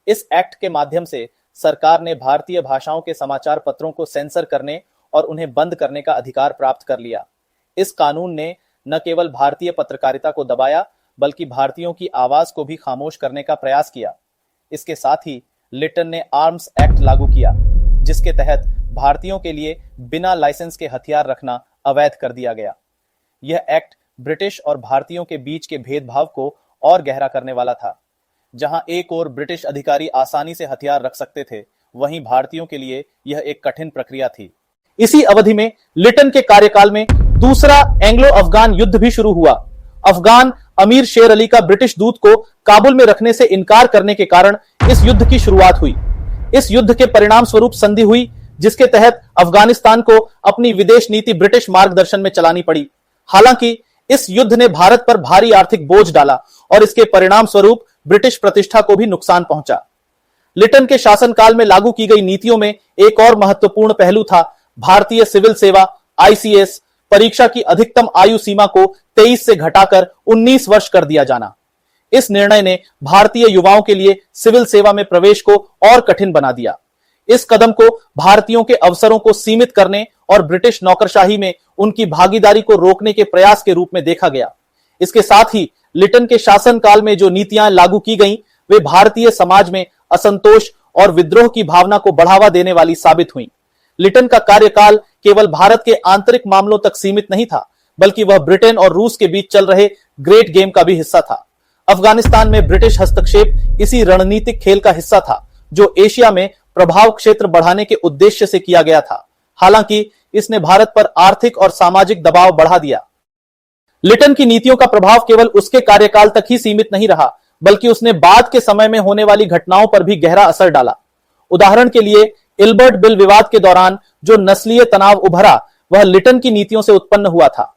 इस एक्ट के माध्यम से सरकार ने भारतीय भाषाओं के समाचार पत्रों को सेंसर करने और उन्हें बंद करने का अधिकार प्राप्त कर लिया। इस कानून ने न केवल भारतीय पत्रकारिता को दबाया, बल्कि भारतीयों की आवाज को भी खामोश करने का प्रयास किया। इसके साथ ही लिटन ने आर्म्स एक्ट लागू किया, जिसके तहत भारतीयों के लिए बिना लाइसेंस के हथियार रखना अवैध कर दिया गया। यह एक्ट ब्रिटिश और भारतीयों के बीच के भेदभाव को और गहरा करने वाला था। जहां एक ओर ब्रिटिश अधिकारी आसानी से हथियार रख सकते थे, वहीं भारतीयों के लिए यह एक कठिन प्रक्रिया थी। इसी अवधि में लिटन के कार्यकाल में दूसरा एंग्लो अफगान युद्ध भी शुरू हुआ। अफगान अमीर शेर अली का ब्रिटिश दूत को काबुल में रखने से इनकार करने के कारण इस युद्ध की शुरुआत हुई। इस युद्ध के परिणाम स्वरूप संधि हुई, जिसके तहत अफगानिस्तान को अपनी विदेश नीति ब्रिटिश मार्गदर्शन में चलानी पड़ी। हालांकि इस युद्ध ने भारत पर भारी आर्थिक बोझ डाला और इसके परिणाम स्वरूप ब्रिटिश प्रतिष्ठा को भी नुकसान पहुंचा। लिटन के शासनकाल में लागू की गई नीतियों में एक और महत्वपूर्ण पहलू था भारतीय सिविल सेवा आईसीएस परीक्षा की अधिकतम आयु सीमा को 23 से घटाकर 19 वर्ष कर दिया जाना। इस निर्णय ने भारतीय युवाओं के लिए सिविल सेवा में प्रवेश को और कठिन बना दिया। इस कदम को भारतीयों के अवसरों को सीमित करने और ब्रिटिश नौकरशाही में उनकी भागीदारी को रोकने के प्रयास के रूप में देखा गया। इसके साथ ही लिटन के शासनकाल में जो नीतियां लागू की गईं, वे भारतीय समाज में असंतोष और विद्रोह की भावना को बढ़ावा देने वाली साबित हुई। लिटन का कार्यकाल केवल भारत के आंतरिक मामलों तक सीमित नहीं था, बल्कि वह ब्रिटेन और रूस के बीच चल रहे ग्रेट गेम का भी हिस्सा था। अफगानिस्तान में ब्रिटिश हस्तक्षेप इसी रणनीतिक खेल का हिस्सा था, जो एशिया में प्रभाव क्षेत्र बढ़ाने के उद्देश्य से किया गया था। हालांकि इसने भारत पर आर्थिक और सामाजिक दबाव बढ़ा दिया। लिटन की नीतियों का प्रभाव केवल उसके कार्यकाल तक ही सीमित नहीं रहा, बल्कि उसने बाद के समय में होने वाली घटनाओं पर भी गहरा असर डाला। उदाहरण के लिए इल्बर्ट बिल विवाद के दौरान जो नस्लीय तनाव उभरा, वह लिटन की नीतियों से उत्पन्न हुआ था।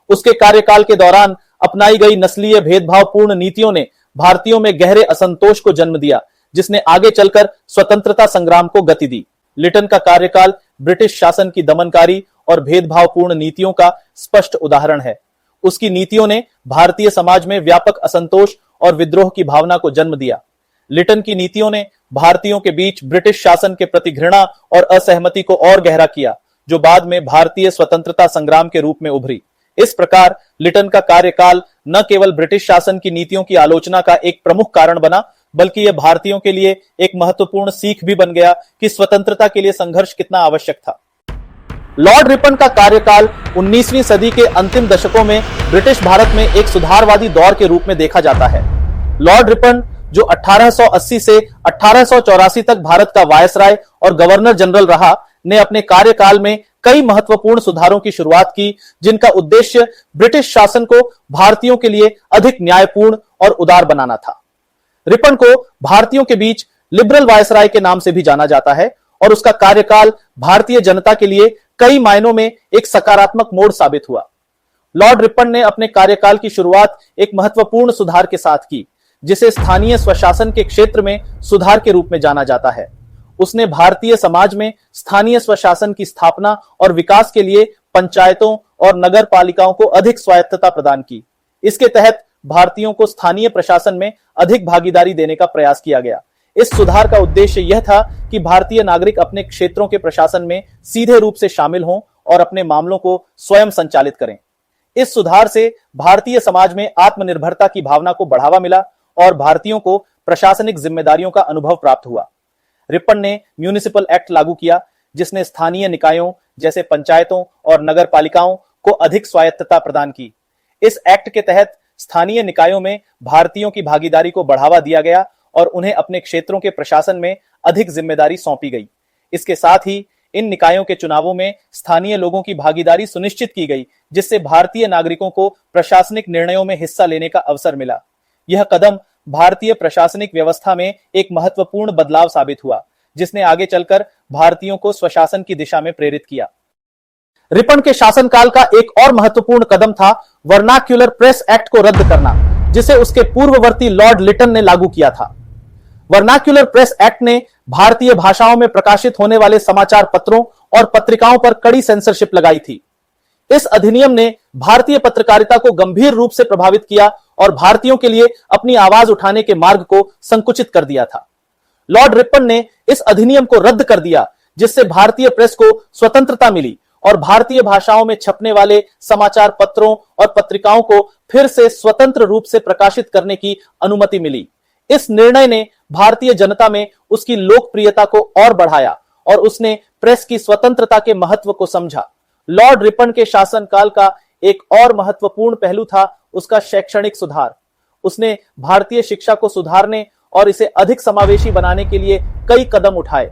उसके कार्यकाल के दौरान अपनाई गई नस्लीय भेदभावपूर्ण नीतियों ने भारतीयों में गहरे असंतोष को जन्म दिया, जिसने आगे चलकर स्वतंत्रता संग्राम को गति दी। लिटन का कार्यकाल ब्रिटिश शासन की दमनकारी और भेदभावपूर्ण नीतियों का स्पष्ट उदाहरण है। उसकी नीतियों ने भारतीय समाज में व्यापक असंतोष और विद्रोह की भावना को जन्म दिया। लिटन की नीतियों ने भारतीयों के बीच ब्रिटिश शासन के प्रति घृणा और असहमति को और गहरा किया, जो बाद में भारतीय स्वतंत्रता संग्राम के रूप में उभरी। इस प्रकार लिटन का कार्यकाल न केवल ब्रिटिश शासन की नीतियों की आलोचना का एक प्रमुख कारण बना, बल्कि यह भारतीयों के लिए एक महत्वपूर्ण सीख भी बन गया कि स्वतंत्रता के लिए संघर्ष कितना आवश्यक था। लॉर्ड रिपन का कार्यकाल 19वीं सदी के अंतिम दशकों में ब्रिटिश भारत में एक सुधारवादी दौर के रूप में देखा जाता है। लॉर्ड रिपन, जो 1880 से 1884 तक भारत का वायसराय और गवर्नर जनरल रहा, ने अपने कार्यकाल में कई महत्वपूर्ण सुधारों की शुरुआत की, जिनका उद्देश्य ब्रिटिश शासन को भारतीयों के लिए अधिक न्यायपूर्ण और उदार बनाना था। रिपन को भारतीयों के बीच लिबरल वायसराय के नाम से भी जाना जाता है और उसका कार्यकाल भारतीय जनता के लिए कई मायनों में एक सकारात्मक मोड़ साबित हुआ। लॉर्ड रिपन ने अपने कार्यकाल की शुरुआत एक महत्वपूर्ण सुधार के साथ की, जिसे स्थानीय स्वशासन के क्षेत्र में सुधार के रूप में जाना जाता है। उसने भारतीय समाज में स्थानीय स्वशासन की स्थापना और विकास के लिए पंचायतों और नगर पालिकाओं को अधिक स्वायत्तता प्रदान की। इसके तहत भारतीयों को स्थानीय प्रशासन में अधिक भागीदारी देने का प्रयास किया गया। इस सुधार का उद्देश्य यह था कि भारतीय नागरिक अपने क्षेत्रों के प्रशासन में सीधे रूप से शामिल हों और अपने मामलों को स्वयं संचालित करें। इस सुधार से भारतीय समाज में आत्मनिर्भरता की भावना को बढ़ावा मिला और भारतीयों को प्रशासनिक जिम्मेदारियों का अनुभव प्राप्त हुआ। रिपन ने म्यूनिसिपल एक्ट लागू किया, जिसने स्थानीय निकायों जैसे पंचायतों और नगर पालिकाओं को अधिक स्वायत्तता प्रदान की। इस एक्ट के तहत स्थानीय निकायों में भारतीयों की भागीदारी को बढ़ावा दिया गया और उन्हें अपने क्षेत्रों के प्रशासन में अधिक जिम्मेदारी सौंपी गई। इसके साथ ही इन निकायों के चुनावों में स्थानीय लोगों की भागीदारी सुनिश्चित की गई, जिससे भारतीय नागरिकों को प्रशासनिक निर्णयों में हिस्सा लेने का अवसर मिला। यह कदम भारतीय प्रशासनिक व्यवस्था में एक महत्वपूर्ण बदलाव साबित हुआ, जिसने आगे चलकर भारतीयों को स्वशासन की दिशा में प्रेरित किया। रिपन के शासनकाल का एक और महत्वपूर्ण कदम था वर्नाक्युलर प्रेस एक्ट को रद्द करना, जिसे उसके पूर्ववर्ती लॉर्ड लिटन ने लागू किया था। वर्नाक्युलर प्रेस एक्ट ने भारतीय भाषाओं में प्रकाशित होने वाले समाचार पत्रों और पत्रिकाओं पर कड़ी सेंसरशिप लगाई थी। इस अधिनियम ने भारतीय पत्रकारिता को गंभीर रूप से प्रभावित किया और भारतीयों के लिए अपनी आवाज उठाने के मार्ग को संकुचित कर दिया था। लॉर्ड रिपन ने इस अधिनियम को रद्द कर दिया, जिससे भारतीय प्रेस को स्वतंत्रता मिली और भारतीय भाषाओं में छपने वाले समाचार पत्रों और पत्रिकाओं को फिर से स्वतंत्र रूप से प्रकाशित करने की अनुमति मिली। इस निर्णय ने भारतीय जनता में उसकी लोकप्रियता को और बढ़ाया और उसने प्रेस की स्वतंत्रता के महत्व को समझा। लॉर्ड रिपन के शासनकाल का एक और महत्वपूर्ण पहलू था उसका शैक्षणिक सुधार। उसने भारतीय शिक्षा को सुधारने और इसे अधिक समावेशी बनाने के लिए कई कदम उठाए।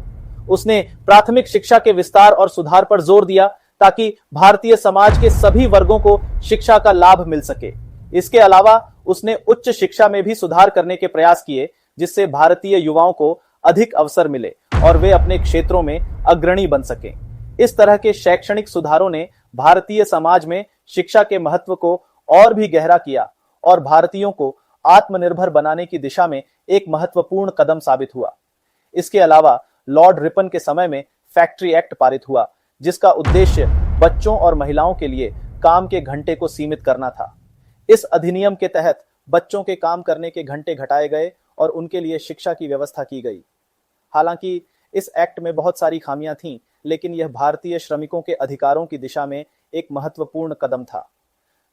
उसने प्राथमिक शिक्षा के विस्तार और सुधार पर जोर दिया ताकि भारतीय समाज के सभी वर्गों को शिक्षा का लाभ मिल सके। इसके अलावा उसने उच्च शिक्षा में भी सुधार करने के प्रयास किए जिससे भारतीय युवाओं को अधिक अवसर मिले और वे अपने क्षेत्रों में अग्रणी बन सकें। इस तरह के शैक्षणिक सुधारों ने भारतीय समाज में शिक्षा के महत्व को और भी गहरा किया और भारतीयों को आत्मनिर्भर बनाने की दिशा में एक महत्वपूर्ण कदम साबित हुआ। इसके अलावा लॉर्ड रिपन के समय में फैक्ट्री एक्ट पारित हुआ जिसका उद्देश्य बच्चों और महिलाओं के लिए काम के घंटे को सीमित करना था। इस अधिनियम के तहत बच्चों के काम करने के घंटे घटाए गए और उनके लिए शिक्षा की व्यवस्था की गई। हालांकि इस एक्ट में बहुत सारी खामियां थीं, लेकिन यह भारतीय श्रमिकों के अधिकारों की दिशा में एक महत्वपूर्ण कदम था।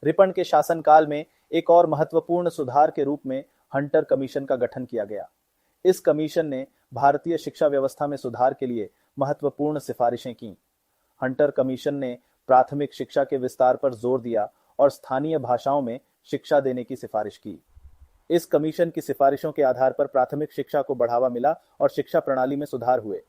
रिपन के शासनकाल में एक और महत्वपूर्ण सुधार के रूप में हंटर कमीशन का गठन किया गया। इस कमीशन ने भारतीय शिक्षा व्यवस्था में सुधार के लिए महत्वपूर्ण सिफारिशें की। हंटर कमीशन ने प्राथमिक शिक्षा के विस्तार पर जोर दिया और स्थानीय भाषाओं में शिक्षा देने की सिफारिश की। इस कमीशन की सिफारिशों के आधार पर प्राथमिक शिक्षा को बढ़ावा मिला और शिक्षा प्रणाली में सुधार हुए।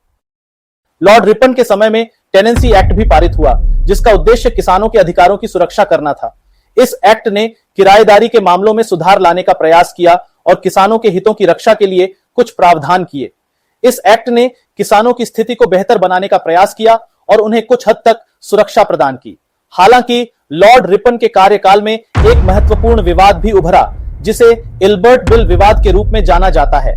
लॉर्ड रिपन के समय में टेनेंसी एक्ट भी पारित हुआ जिसका उद्देश्य किसानों के अधिकारों की सुरक्षा करना था। इस एक्ट ने किराएदारी के मामलों में सुधार लाने का प्रयास किया और किसानों के हितों की रक्षा के लिए कुछ प्रावधान किए। इस एक्ट ने किसानों की स्थिति को बेहतर बनाने का प्रयास किया और उन्हें कुछ हद तक सुरक्षा प्रदान की। हालांकि लॉर्ड रिपन के कार्यकाल में एक महत्वपूर्ण विवाद भी उभरा जिसे इल्बर्ट बिल विवाद के रूप में जाना जाता है।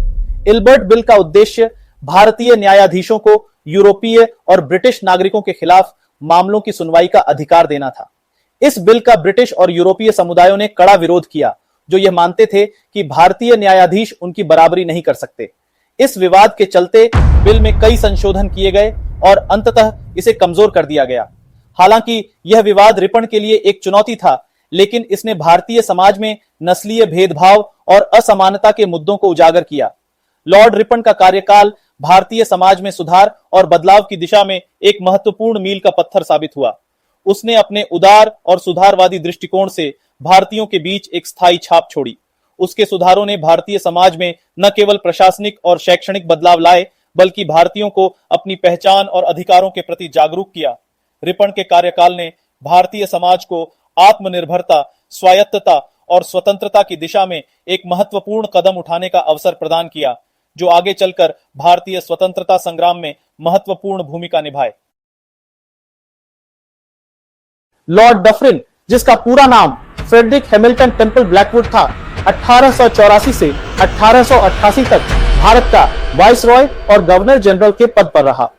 इल्बर्ट बिल का उद्देश्य भारतीय न्यायाधीशों को यूरोपीय और ब्रिटिश नागरिकों के खिलाफ मामलों की सुनवाई का अधिकार देना था। इस बिल का ब्रिटिश और यूरोपीय समुदायों ने कड़ा विरोध किया, जो यह मानते थे कि भारतीय न्यायाधीश उनकी बराबरी नहीं कर सकते। इस विवाद के चलते बिल में कई संशोधन किए गए और अंततः इसे कमजोर कर दिया गया। हालांकि यह विवाद रिपन के लिए एक चुनौती था, लेकिन इसने भारतीय समाज में नस्लीय भेदभाव और असमानता के मुद्दों को उजागर किया। लॉर्ड रिपन का कार्यकाल भारतीय समाज में सुधार और बदलाव की दिशा में एक महत्वपूर्ण मील का पत्थर साबित हुआ। उसने अपने उदार और सुधारवादी दृष्टिकोण से भारतीयों के बीच एक स्थायी छाप छोड़ी। उसके सुधारों ने भारतीय समाज में न केवल प्रशासनिक और शैक्षणिक बदलाव लाए, बल्कि भारतीयों को अपनी पहचान और अधिकारों के प्रति जागरूक किया। रिपन के कार्यकाल ने भारतीय समाज को आत्मनिर्भरता, स्वायत्तता और स्वतंत्रता की दिशा में एक महत्वपूर्ण कदम उठाने का अवसर प्रदान किया, जो आगे चलकर भारतीय स्वतंत्रता संग्राम में महत्वपूर्ण भूमिका निभाए। लॉर्ड डफरिन, जिसका पूरा नाम फ्रेडरिक हैमिल्टन टेम्पल ब्लैकवुड था, 1884 से 1888 तक भारत का वाइसरॉय और गवर्नर जनरल के पद पर रहा।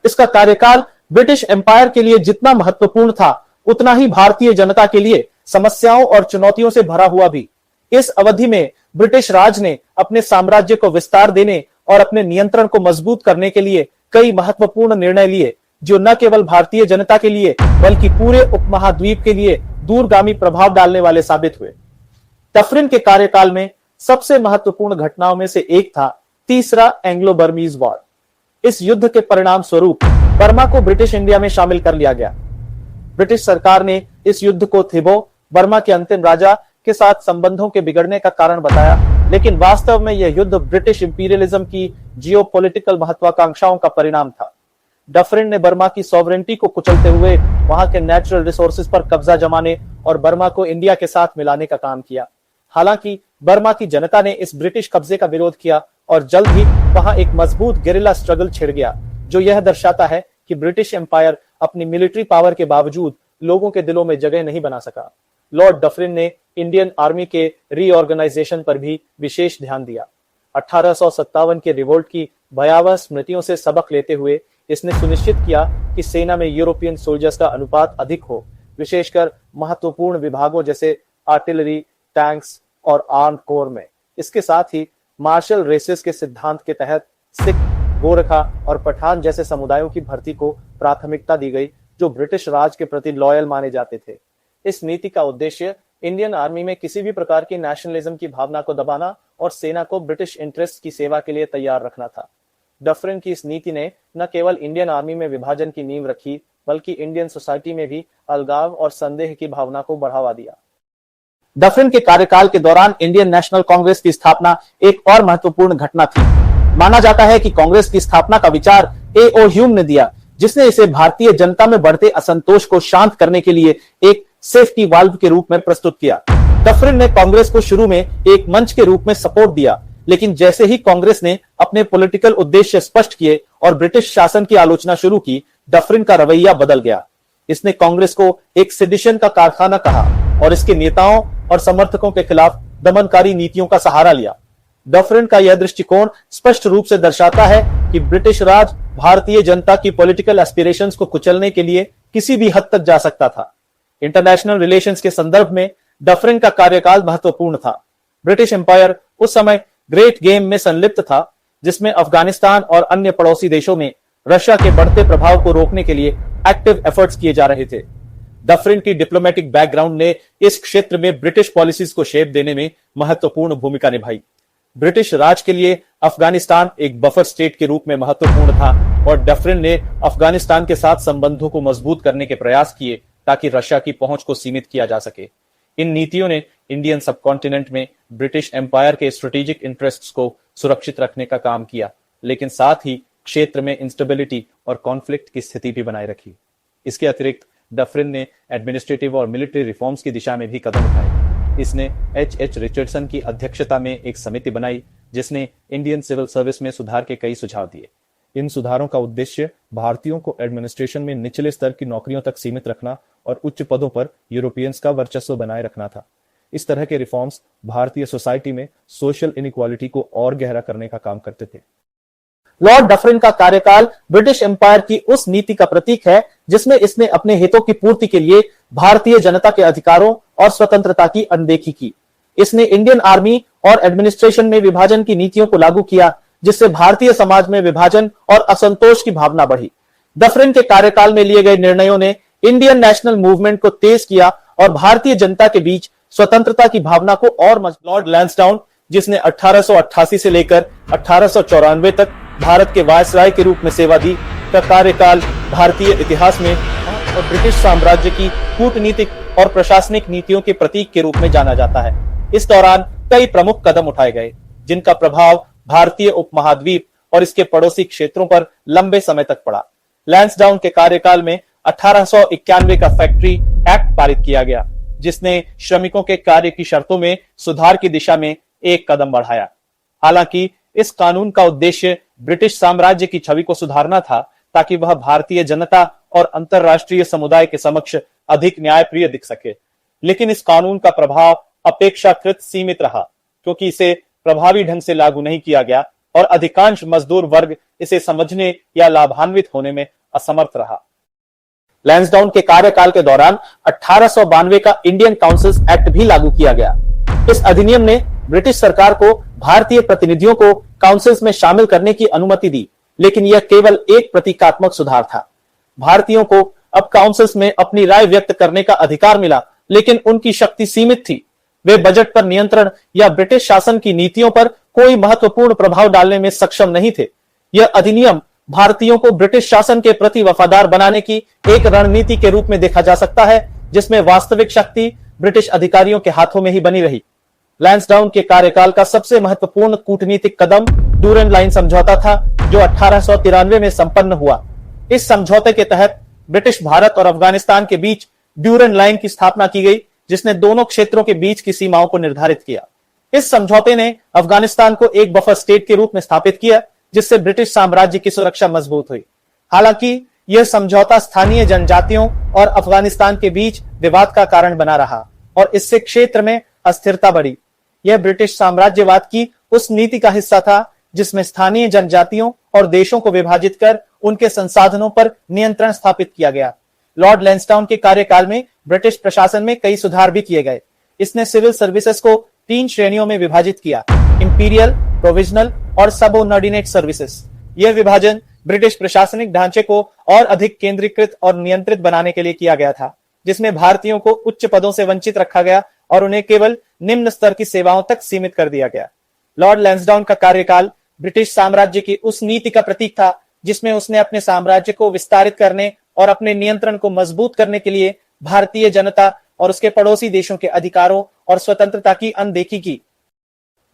इसका कार्यकाल ब्रिटिश एम्पायर के लिए जितना महत्वपूर्ण था, उतना ही भारतीय जनता के लिए समस्याओं और चुनौतियों से भरा हुआ भी। इस अवधि में ब्रिटिश राज ने अपने साम्राज्य को विस्तार देने और अपने नियंत्रण को मजबूत करने के लिए कई महत्वपूर्ण निर्णय लिए, जो न केवल भारतीय जनता के लिए बल्कि पूरे उपमहाद्वीप के लिए दूरगामी प्रभाव डालने वाले साबित हुए। डफरिन के कार्यकाल में सबसे महत्वपूर्ण घटनाओं में से एक था तीसरा एंग्लो बर्मीज वॉर। इस युद्ध के परिणाम स्वरूप बर्मा को ब्रिटिश इंडिया में शामिल कर लिया गया। ब्रिटिश सरकार ने इस युद्ध को थिबो, बर्मा के अंतिम राजा के साथ संबंधों के बिगड़ने का कारण बताया, लेकिन वास्तव में यह युद्ध ब्रिटिश इंपीरियलिज्म की जियोपॉलिटिकल महत्वाकांक्षाओं का परिणाम था। डफरिन ने बर्मा की सॉवरेनिटी को कुचलते हुए वहां के नेचुरल रिसोर्सेज पर कब्जा जमाने और बर्मा को इंडिया के साथ मिलाने का काम किया। हालांकि बर्मा की जनता ने इस ब्रिटिश कब्जे का विरोध किया और जल्द ही वहां एक मजबूत गेरिल्ला स्ट्रगल छिड़ गया, जो यह दर्शाता है कि ब्रिटिश एम्पायर अपनी मिलिट्री पावर के बावजूद लोगों के दिलों में जगह नहीं बना सका। लॉर्ड डफरिन ने इंडियन आर्मी के रीऑर्गेनाइजेशन पर भी विशेष ध्यान दिया। 1857 के रिवोल्ट की भयावह स्मृतियों से सबक लेते हुए इसने सुनिश्चित किया कि सेना में यूरोपियन सोल्जर्स का अनुपात अधिक हो, विशेषकर महत्वपूर्ण विभागों जैसे आर्टिलरी, टैंक्स और आर्म्ड कोर में। इसके साथ ही मार्शल रेसेस के सिद्धांत के तहत सिख, गोरखा और पठान जैसे समुदायों की भर्ती को प्राथमिकता दी गई, जो ब्रिटिश राज के प्रति लॉयल माने जाते थे। इस नीति का उद्देश्य इंडियन आर्मी में किसी भी प्रकार की नेशनलिज्म की भावना को दबाना और सेना को ब्रिटिश इंटरेस्ट की सेवा के लिए तैयार रखना था। डफरिन की इस नीति ने न केवल इंडियन आर्मी में विभाजन की नींव रखी, बल्कि इंडियन सोसाइटी में भी अलगाव और संदेह की भावना को बढ़ावा दिया। डफरिन के कार्यकाल के दौरान इंडियन नेशनल कांग्रेस की स्थापना एक और महत्वपूर्ण घटना थी। माना जाता है कि कांग्रेस की स्थापना का विचार ए.ओ. ह्यूम ने दिया, जिसने इसे भारतीय जनता में बढ़ते असंतोष को शांत करने के लिए एक सेफ्टी वाल्व के रूप में प्रस्तुत किया। डफरिन ने कांग्रेस को शुरू में एक मंच के रूप में सपोर्ट दिया, लेकिन जैसे ही कांग्रेस ने अपने पॉलिटिकल उद्देश्य स्पष्ट किए और ब्रिटिश शासन की आलोचना शुरू की, डफरिन का रवैया बदल गया। इसने कांग्रेस को एक सेडिशन का कारखाना कहा और इसके नेताओं और समर्थकों के खिलाफ दमनकारी नीतियों का सहारा लिया। डफरिन का यह दृष्टिकोण स्पष्ट रूप से दर्शाता है कि ब्रिटिश राज भारतीय जनता की पॉलिटिकल एस्पिरेशंस को कुचलने के लिए किसी भी हद तक जा सकता था। इंटरनेशनल रिलेशंस के संदर्भ में डफरिन का कार्यकाल महत्वपूर्ण था। ब्रिटिश एम्पायर उस समय ग्रेट गेम में संलिप्त था, जिसमें अफगानिस्तान और अन्य पड़ोसी देशों में रशिया के बढ़ते प्रभाव को रोकने के लिए एक्टिव एफर्ट्स किए जा रहे थे। डफरिन की डिप्लोमेटिक बैकग्राउंड ने इस क्षेत्र में ब्रिटिश पॉलिसीज को शेप देने में महत्वपूर्ण भूमिका निभाई। ब्रिटिश राज के लिए अफगानिस्तान एक बफर स्टेट के रूप में महत्वपूर्ण था और डफरिन ने अफगानिस्तान के साथ संबंधों को मजबूत करने के प्रयास किए ताकि रशिया की पहुंच को सीमित किया जा सके। इन नीतियों ने इंडियन सबकॉन्टिनेंट में ब्रिटिश एम्पायर के स्ट्रेटेजिक इंटरेस्ट्स को सुरक्षित रखने का काम किया, लेकिन साथ ही क्षेत्र में इंस्टेबिलिटी और कॉन्फ्लिक्ट की स्थिति भी बनाए रखी। इसके अतिरिक्त डफरिन ने एडमिनिस्ट्रेटिव और मिलिट्री रिफॉर्म्स की दिशा में भी कदम उठाए। इसने एच रिचर्डसन की अध्यक्षता में एक समिति बनाई, जिसने इंडियन सिविल सर्विस में सुधार के कई सुझाव दिए। इन सुधारों का उद्देश्य भारतीयों को एडमिनिस्ट्रेशन में निचले स्तर की नौकरियों तक सीमित रखना और उच्च पदों पर यूरोपियंस का वर्चस्व बनाए रखना था। इस तरह के रिफॉर्म्स भारतीय सोसाइटी में सोशल इनइक्वालिटी को और गहरा करने का काम करते थे। लॉर्ड डफरिन का कार्यकाल ब्रिटिश एम्पायर की उस नीति का प्रतीक है जिसमें इसने अपने हितों की पूर्ति के लिए भारतीय जनता के अधिकारों और स्वतंत्रता की अनदेखी की। इसने इंडियन आर्मी और एडमिनिस्ट्रेशन में विभाजन की नीतियों को लागू किया, जिससे भारतीय समाज में विभाजन और असंतोष की भावना बढ़ी। डफरिन के कार्यकाल में लिए गए निर्णयों ने इंडियन नेशनल मूवमेंट को तेज किया और भारतीय जनता के बीच स्वतंत्रता की भावना को और लॉर्ड लैंसडाउन, जिसने 1888 से लेकर 1894 तक भारत के वायसराय के रूप में सेवा दी, का कार्यकाल भारतीय इतिहास में और ब्रिटिश साम्राज्य की कूटनीतिक और प्रशासनिक नीतियों के प्रतीक के रूप में जाना जाता है। इस दौरान कई प्रमुख कदम उठाए गए, जिनका प्रभाव भारतीय उपमहाद्वीप और इसके पड़ोसी क्षेत्रों पर लंबे समय तक पड़ा। लैंसडाउन के कार्यकाल में 1891 का फैक्ट्री एक्ट पारित किया गया, जिसने श्रमिकों के कार्य की शर्तों में सुधार की दिशा में एक कदम बढ़ाया। हालांकि इस कानून का उद्देश्य ब्रिटिश साम्राज्य की छवि को सुधारना था, ताकि वह भारतीय जनता और अंतरराष्ट्रीय समुदाय के समक्ष अधिक न्यायप्रिय दिख सके। लेकिन इस कानून का प्रभाव अपेक्षाकृत सीमित रहा, क्योंकि इसे प्रभावी ढंग से लागू नहीं किया गया और अधिकांश मजदूर वर्ग इसे समझने या लाभान्वित होने में असमर्थ रहा। लैंसडाउन के कार्यकाल के दौरान 1892 का इंडियन काउंसिल्स एक्ट भी लागू किया गया। इस अधिनियम ने ब्रिटिश सरकार को भारतीय प्रतिनिधियों को काउंसिल्स में शामिल करने की अनुमति दी, लेकिन यह केवल एक प्रतीकात्मक सुधार था। भारतीयों को अब काउंसिल्स में अपनी राय व्यक्त करने का अधिकार मिला, लेकिन उनकी शक्ति सीमित थी। वे बजट पर नियंत्रण या ब्रिटिश शासन की नीतियों पर कोई महत्वपूर्ण प्रभाव डालने में सक्षम नहीं थे। यह अधिनियम भारतीयों को ब्रिटिश शासन के प्रति वफादार बनाने की एक रणनीति के रूप में देखा जा सकता है, जिसमें वास्तविक शक्ति ब्रिटिश अधिकारियों के हाथों में ही बनी रही। लैंसडाउन के कार्यकाल का सबसे महत्वपूर्ण कूटनीतिक कदम ड्यूरेंट लाइन समझौता था, जो 1893 में संपन्न हुआ। इस समझौते के तहत ब्रिटिश भारत और अफगानिस्तान के बीच ड्यूरेंट लाइन की स्थापना की गई, जिसने दोनों क्षेत्रों के बीच की सीमाओं को निर्धारित किया। इस समझौते ने अफगानिस्तान को एक बफर स्टेट के रूप में स्थापित किया, जिससे ब्रिटिश साम्राज्य की सुरक्षा मजबूत हुई। हालांकि यह समझौता स्थानीय जनजातियों और अफगानिस्तान के बीच विवाद का कारण बना रहा और इससे क्षेत्र में अस्थिरता बढ़ी। यह ब्रिटिश साम्राज्यवाद की उस नीति का हिस्सा था जिसमें स्थानीय जनजातियों और देशों को विभाजित कर उनके संसाधनों पर नियंत्रण स्थापित किया गया। लॉर्ड लैंसडाउन के कार्यकाल में ब्रिटिश प्रशासन में कई सुधार भी किए गए। इसने सिविल सर्विसेज को 3 श्रेणियों में विभाजित किया: इंपीरियल, प्रोविजनल और सबऑर्डिनेट सर्विसेज। यह विभाजन ब्रिटिश प्रशासनिक ढांचे को और अधिक केंद्रीकृत और नियंत्रित बनाने के लिए किया गया था, जिसमें भारतीयों को उच्च पदों से वंचित रखा गया और उन्हें केवल निम्न स्तर की सेवाओं तक सीमित कर दिया गया। लॉर्ड लैंसडाउन का कार्यकाल ब्रिटिश साम्राज्य की उस नीति का प्रतीक था जिसमें उसने अपने साम्राज्य को विस्तारित करने और अपने नियंत्रण को मजबूत करने के लिए भारतीय जनता और उसके पड़ोसी देशों के अधिकारों और स्वतंत्रता की अनदेखी की।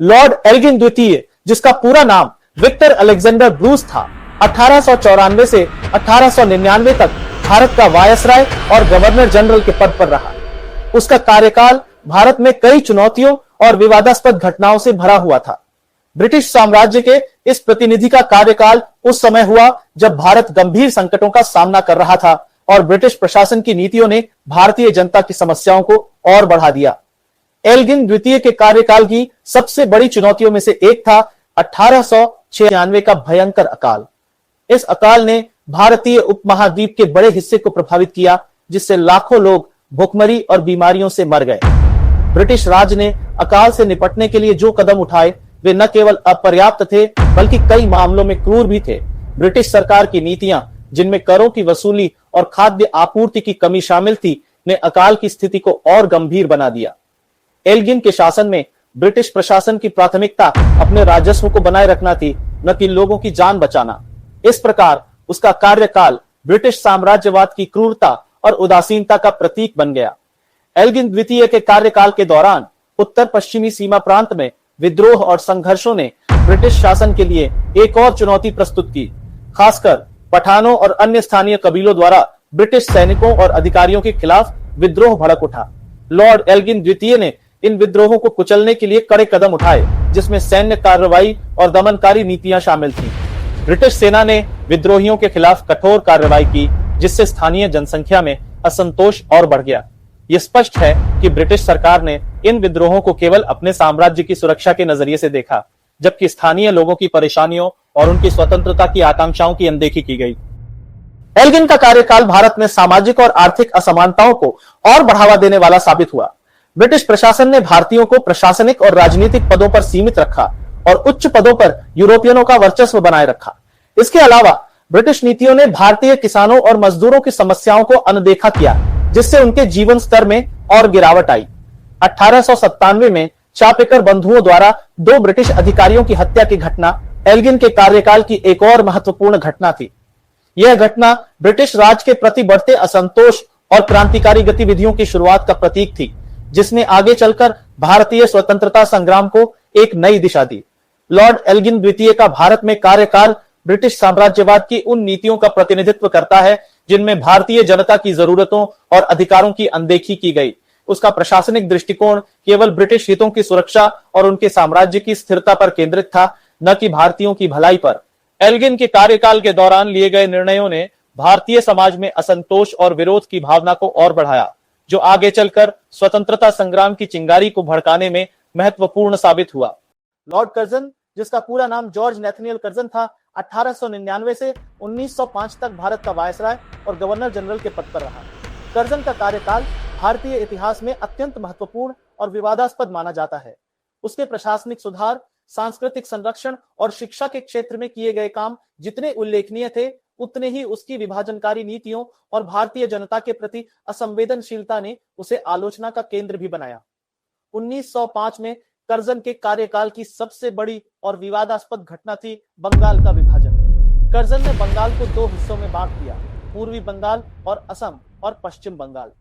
लॉर्ड एल्गिन द्वितीय, जिसका पूरा नाम विक्टर अलेक्जेंडर ब्रूस था, 1894 से 1899 तक भारत का वायसराय और गवर्नर जनरल के पद पर रहा। उसका कार्यकाल भारत में कई चुनौतियों और विवादास्पद घटनाओं से भरा हुआ था। ब्रिटिश साम्राज्य के इस प्रतिनिधि का कार्यकाल उस समय हुआ जब भारत गंभीर संकटों का सामना कर रहा था और ब्रिटिश प्रशासन की नीतियों ने भारतीय जनता की समस्याओं को और बढ़ा दिया। एल्गिन द्वितीय के कार्यकाल की सबसे बड़ी चुनौतियों में से एक था 1896 का भयंकर अकाल। इस अकाल ने भारतीय उपमहाद्वीप के बड़े हिस्से को प्रभावित किया, जिससे लाखों लोग भूखमरी और बीमारियों से मर गए। ब्रिटिश राज ने अकाल से निपटने के लिए जो कदम उठाए वे न केवल अपर्याप्त थे बल्कि कई मामलों में क्रूर भी थे। ब्रिटिश सरकार की नीतियां, जिनमें करों की वसूली और खाद्य आपूर्ति की कमी शामिल थी, ने अकाल की स्थिति को और गंभीर बना दिया। एल्गिन के शासन में ब्रिटिश प्रशासन की प्राथमिकता अपने राजस्व को बनाए रखना थी, न कि लोगों की जान बचाना। इस प्रकार उसका कार्यकाल ब्रिटिश साम्राज्यवाद की क्रूरता और उदासीनता का प्रतीक बन गया। एल्गिन द्वितीय के कार्यकाल के दौरान उत्तर पश्चिमी सीमा प्रांत में विद्रोह और संघर्षों ने ब्रिटिश शासन के लिए एक और चुनौती प्रस्तुत की। खासकर पठानों और अन्य स्थानीय कबीलों द्वारा ब्रिटिश सैनिकों और अधिकारियों के खिलाफ विद्रोह भड़क उठा। लॉर्ड एल्गिन द्वितीय ने इन विद्रोहों को कुचलने के लिए कड़े कदम उठाए, जिसमें सैन्य कार्रवाई और दमनकारी नीतियां शामिल थीं। ब्रिटिश सेना ने विद्रोहियों के खिलाफ कठोर कार्रवाई की, जिससे स्थानीय जनसंख्या में असंतोष और बढ़ गया। यह स्पष्ट है कि ब्रिटिश सरकार ने इन विद्रोहों को केवल अपने साम्राज्य की सुरक्षा के नजरिए से देखा, जबकि स्थानीय लोगों की परेशानियों और उनकी स्वतंत्रता की आकांक्षाओं की अनदेखी की गई। एल्गिन का कार्यकाल भारत में सामाजिक और आर्थिक असमानताओं को और बढ़ावा देने वाला साबित हुआ। ब्रिटिश प्रशासन ने भारतीयों को प्रशासनिक और राजनीतिक पदों पर सीमित रखा और उच्च पदों पर यूरोपियनों का वर्चस्व बनाए रखा। इसके अलावा ब्रिटिश नीतियों ने भारतीय किसानों और मजदूरों की समस्याओं को अनदेखा किया, जिससे उनके जीवन स्तर में और गिरावट आई। 1897 में चापेकर बंधुओं द्वारा 2 ब्रिटिश अधिकारियों की हत्या की घटना एल्गिन के कार्यकाल की एक और महत्वपूर्ण घटना थी। यह घटना ब्रिटिश राज के प्रति बढ़ते असंतोष और क्रांतिकारी गतिविधियों की शुरुआत का प्रतीक थी, जिसने आगे चलकर भारतीय स्वतंत्रता संग्राम को एक नई दिशा दी। लॉर्ड एल्गिन द्वितीय का भारत में कार्यकाल ब्रिटिश साम्राज्यवाद की उन नीतियों का प्रतिनिधित्व करता है जिनमें भारतीय जनता की जरूरतों और अधिकारों की अनदेखी की गई। उसका प्रशासनिक दृष्टिकोण केवल ब्रिटिश हितों की सुरक्षा और उनके साम्राज्य की स्थिरता पर केंद्रित था, न कि भारतीयों की भलाई पर। एल्गिन के कार्यकाल के दौरान लिए गए निर्णयों ने भारतीय समाज में असंतोष और विरोध की भावना को और बढ़ाया, जो आगे चलकर स्वतंत्रता संग्राम की चिंगारी को भड़काने में महत्वपूर्ण साबित हुआ। लॉर्ड कर्जन, जिसका पूरा नाम जॉर्ज नेथनियल कर्जन था, 1899 से 1905 तक भारत का वायसराय और गवर्नर जनरल के पद पर रहा। कर्जन का कार्यकाल भारतीय इतिहास में अत्यंत महत्वपूर्ण और विवादास्पद माना जाता है। उसके प्रशासनिक सुधार, सांस्कृतिक संरक्षण और शिक्षा के क्षेत्र में किए गए काम जितने उल्लेखनीय थे, उतने ही उसकी विभाजनकारी नीतियों और भारतीय जनता के प्रति असंवेदनशीलता ने उसे आलोचना का केंद्र भी बनाया। 1905 में कर्जन के कार्यकाल की सबसे बड़ी और विवादास्पद घटना थी बंगाल का विभाजन। कर्जन ने बंगाल को 2 हिस्सों में बांट दिया, पूर्वी बंगाल और असम और पश्चिम बंगाल।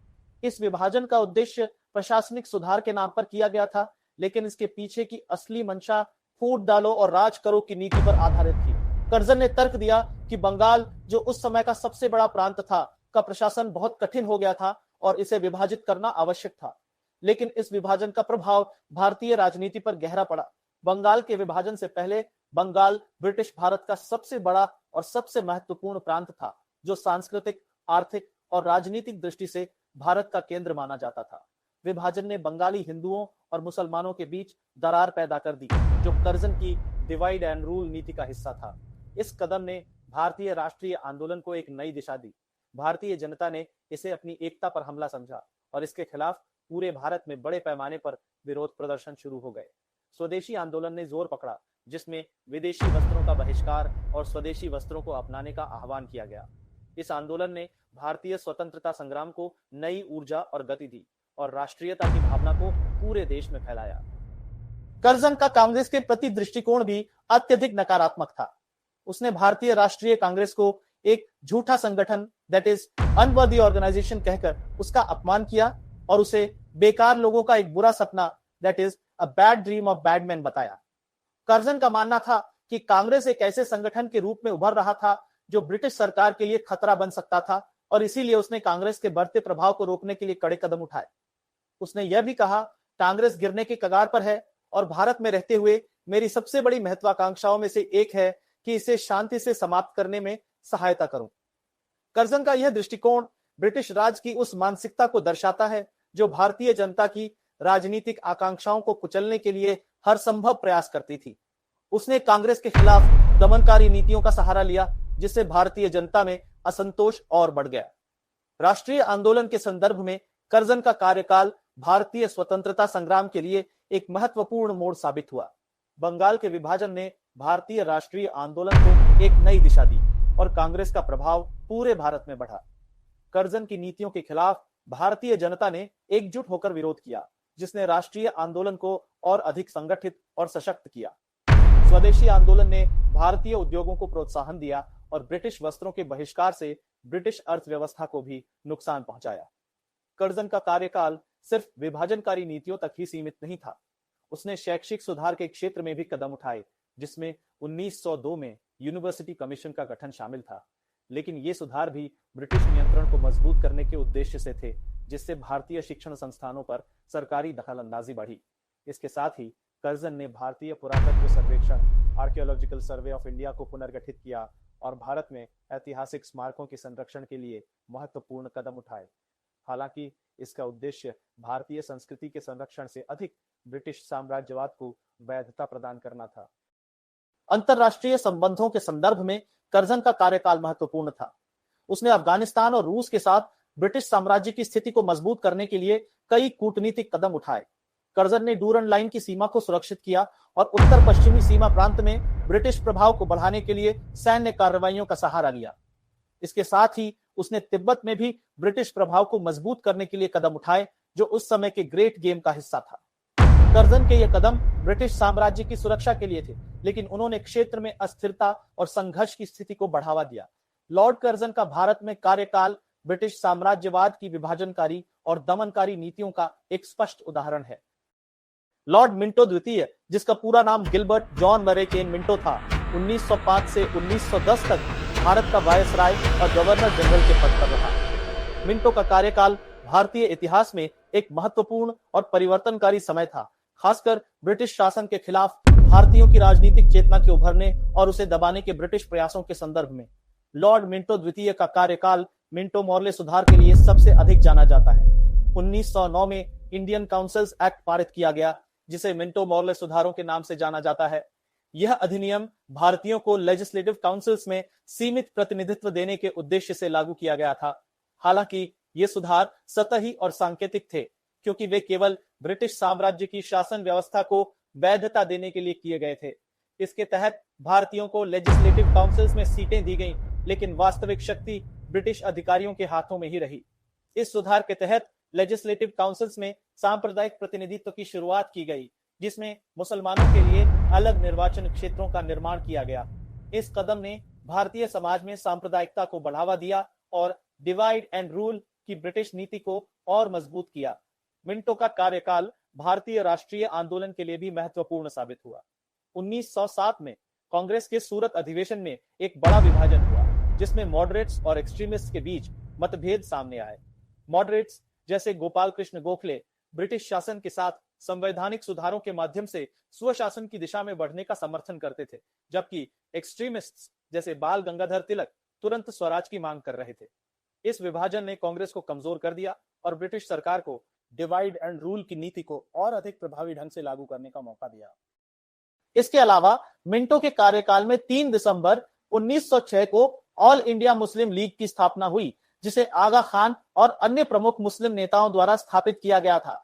इस विभाजन का उद्देश्य प्रशासनिक सुधार के नाम पर किया गया था, लेकिन इसके पीछे की असली मंशा फूट डालो और राज करो की नीति पर आधारित थी। कर्जन ने तर्क दिया कि बंगाल, जो उस समय का सबसे बड़ा प्रांत था, का प्रशासन बहुत कठिन हो गया था और इसे विभाजित करना आवश्यक था। लेकिन इस विभाजन का प्रभाव भारतीय राजनीति पर गहरा पड़ा। बंगाल के विभाजन से पहले बंगाल ब्रिटिश भारत का सबसे बड़ा और सबसे महत्वपूर्ण प्रांत था, जो सांस्कृतिक, आर्थिक और राजनीतिक दृष्टि से भारत का केंद्र माना जाता था। विभाजन ने बंगाली हिंदुओं और मुसलमानों के बीच दरार पैदा कर दी, जो कर्जन की डिवाइड एंड रूल नीति का हिस्सा था। इस कदम ने भारतीय राष्ट्रीय आंदोलन को एक नई दिशा दी। भारतीय जनता ने इसे अपनी एकता पर हमला समझा और इसके खिलाफ पूरे भारत में बड़े पैमाने पर विरोध प्रदर्शन शुरू हो गए। स्वदेशी आंदोलन ने जोर पकड़ा, जिसमें विदेशी वस्त्रों का बहिष्कार और स्वदेशी वस्त्रों को अपनाने का आह्वान किया गया। इस आंदोलन ने भारतीय स्वतंत्रता संग्राम को नई ऊर्जा और गति दी और राष्ट्रीयता की भावना को पूरे देश में फैलाया। करजन का कांग्रेस के प्रति दृष्टिकोण भी अत्यधिक नकारात्मक था। उसने भारतीय राष्ट्रीय कांग्रेस को एक झूठा संगठन दैट इज अनवर्दी ऑर्गेनाइजेशन कहकर उसका अपमान किया और उसे बेकार लोगों का एक बुरा सपना that is a bad dream of bad man बताया। करजन का मानना था कि कांग्रेस एक ऐसे संगठन के रूप में उभर रहा था जो ब्रिटिश सरकार के लिए खतरा बन सकता था और इसीलिए उसने कांग्रेस के बढ़ते प्रभाव को रोकने के लिए कड़े कदम उठाए। उसने यह भी कहा, कांग्रेस गिरने के कगार पर है और भारत में रहते हुए मेरी सबसे बड़ी महत्वाकांक्षाओं में से एक है कि इसे शांति से समाप्त करने में सहायता करूं। करजन का यह दृष्टिकोण ब्रिटिश राज की उस मानसिकता को दर्शाता है जो भारतीय जनता की राजनीतिक आकांक्षाओं को कुचलने के लिए हर संभव प्रयास करती थी। उसने कांग्रेस के खिलाफ दमनकारी नीतियों का सहारा लिया जिससे भारतीय जनता में असंतोष और बढ़ गया। राष्ट्रीय आंदोलन के संदर्भ में करजन का कार्यकाल भारतीय स्वतंत्रता संग्राम के लिए एक महत्वपूर्ण मोड़ साबित हुआ। बंगाल के विभाजन ने भारतीय राष्ट्रीय आंदोलन को एक नई दिशा दी और कांग्रेस का प्रभाव पूरे भारत में बढ़ा। करजन की नीतियों के खिलाफ भारतीय जनता ने एकजुट होकर विरोध किया, जिसने राष्ट्रीय आंदोलन को और अधिक संगठित और सशक्त किया। स्वदेशी आंदोलन ने भारतीय उद्योगों को प्रोत्साहन दिया और ब्रिटिश वस्त्रों के बहिष्कार से ब्रिटिश अर्थव्यवस्था को भी नुकसान पहुंचाया। करजन का कार्यकाल सिर्फ विभाजनकारी नीतियों तक ही सीमित नहीं था। उसने शैक्षिक सुधार के क्षेत्र में भी कदम उठाए, जिसमें 1902 में यूनिवर्सिटी कमीशन का गठन शामिल था। लेकिन ये सुधार भी ब्रिटिश नियंत्रण को मजबूत करने के उद्देश्य से थे, जिससे भारतीय शिक्षण संस्थानों पर सरकारी दखलंदाजी बढ़ी। इसके साथ ही करजन ने भारतीय पुरातत्व सर्वेक्षण आर्कियोलॉजिकल सर्वे ऑफ इंडिया को पुनर्गठित किया और भारत में ऐतिहासिक स्मारकों के संरक्षण के लिए महत्वपूर्ण कदम उठाए। हालांकि इसका उद्देश्य भारतीय संस्कृति के संरक्षण से अधिक ब्रिटिश साम्राज्यवाद को वैधता प्रदान करना था। अंतरराष्ट्रीय संबंधों के संदर्भ में करजन का कार्यकाल महत्वपूर्ण था। उसने अफगानिस्तान और रूस के साथ ब्रिटिश साम्राज्य की स्थिति को मजबूत करने के लिए कई कूटनीतिक कदम उठाए। करजन ने डूरन लाइन की सीमा को सुरक्षित किया और उत्तर पश्चिमी सीमा प्रांत में ब्रिटिश प्रभाव को बढ़ाने के लिए सैन्य कार्रवाइयों का सहारा लिया। इसके साथ ही उसने तिब्बत में भी ब्रिटिश प्रभाव को मजबूत करने के लिए कदम उठाए, जो उस समय के ग्रेट गेम का हिस्सा था। करजन के ये कदम ब्रिटिश साम्राज्य की सुरक्षा के लिए थे, लेकिन उन्होंने क्षेत्र में अस्थिरता और संघर्ष की स्थिति को बढ़ावा दिया। लॉर्ड कर्जन का भारत में कार्यकाल ब्रिटिश साम्राज्यवाद की विभाजनकारी और दमनकारी नीतियों का एक स्पष्ट उदाहरण है। लॉर्ड मिंटो द्वितीय, जिसका पूरा नाम गिलबर्ट जॉन मरे केन मिंटो था, 1905 से 1910 तक भारत का वायसराय और गवर्नर जनरल के पद पर रहा। मिंटो का कार्यकाल भारतीय इतिहास में एक महत्वपूर्ण और परिवर्तनकारी समय था, खासकर ब्रिटिश शासन के खिलाफ भारतीयों की राजनीतिक चेतना के उभरने और उसे दबाने के ब्रिटिश प्रयासों के संदर्भ में। लॉर्ड मिंटो द्वितीय का कार्यकाल मिंटो मॉर्ले सुधार के लिए सबसे अधिक जाना जाता है। 1909 में इंडियन काउंसिल्स एक्ट पारित किया गया, जिसे मिंटो मॉर्ले सुधारों के नाम से जाना जाता है। यह अधिनियम भारतीयों को लेजिस्लेटिव काउंसिल्स में सीमित प्रतिनिधित्व देने के उद्देश्य से लागू किया गया था। हालांकि ये सुधार सतही और सांकेतिक थे, क्योंकि वे केवल ब्रिटिश साम्राज्य की शासन व्यवस्था को वैधता देने के लिए किए गए थे। इसके तहत भारतीयों को लेजिस्लेटिव काउंसिल्स में सीटें दी गईं, लेकिन वास्तविक शक्ति ब्रिटिश अधिकारियों के हाथों में ही रही। इस सुधार के तहत लेजिस्लेटिव काउंसिल्स में सांप्रदायिक प्रतिनिधित्व की शुरुआत की गई, जिसमें मुसलमानों के लिए अलग निर्वाचन क्षेत्रों का निर्माण किया गया। इस कदम ने भारतीय समाज में सांप्रदायिकता को बढ़ावा दिया और डिवाइड एंड रूल की ब्रिटिश नीति को और मजबूत किया। मिंटो का कार्यकाल भारतीय राष्ट्रीय आंदोलन के लिए भी महत्वपूर्ण साबित हुआ। 1907 में कांग्रेस के सूरत अधिवेशन में एक बड़ा विभाजन हुआ, जिसमें मॉडरेट्स और एक्सट्रीमिस्ट के बीच मतभेद सामने आए। मॉडरेट्स जैसे गोपाल कृष्ण गोखले ब्रिटिश शासन के साथ संवैधानिक सुधारों के माध्यम से स्वशासन की दिशा में बढ़ने का समर्थन करते थे, जबकि एक्सट्रीमिस्ट्स जैसे बाल गंगाधर तिलक तुरंत स्वराज की मांग कर रहे थे। इस विभाजन ने कांग्रेस को कमजोर कर दिया और ब्रिटिश सरकार को डिवाइड एंड रूल की नीति को और अधिक प्रभावी ढंग से लागू करने का मौका दिया। इसके अलावा मिंटो के कार्यकाल में 3 दिसंबर 1906 को ऑल इंडिया मुस्लिम लीग की स्थापना हुई, जिसे आगा खान और अन्य प्रमुख मुस्लिम नेताओं द्वारा स्थापित किया गया था।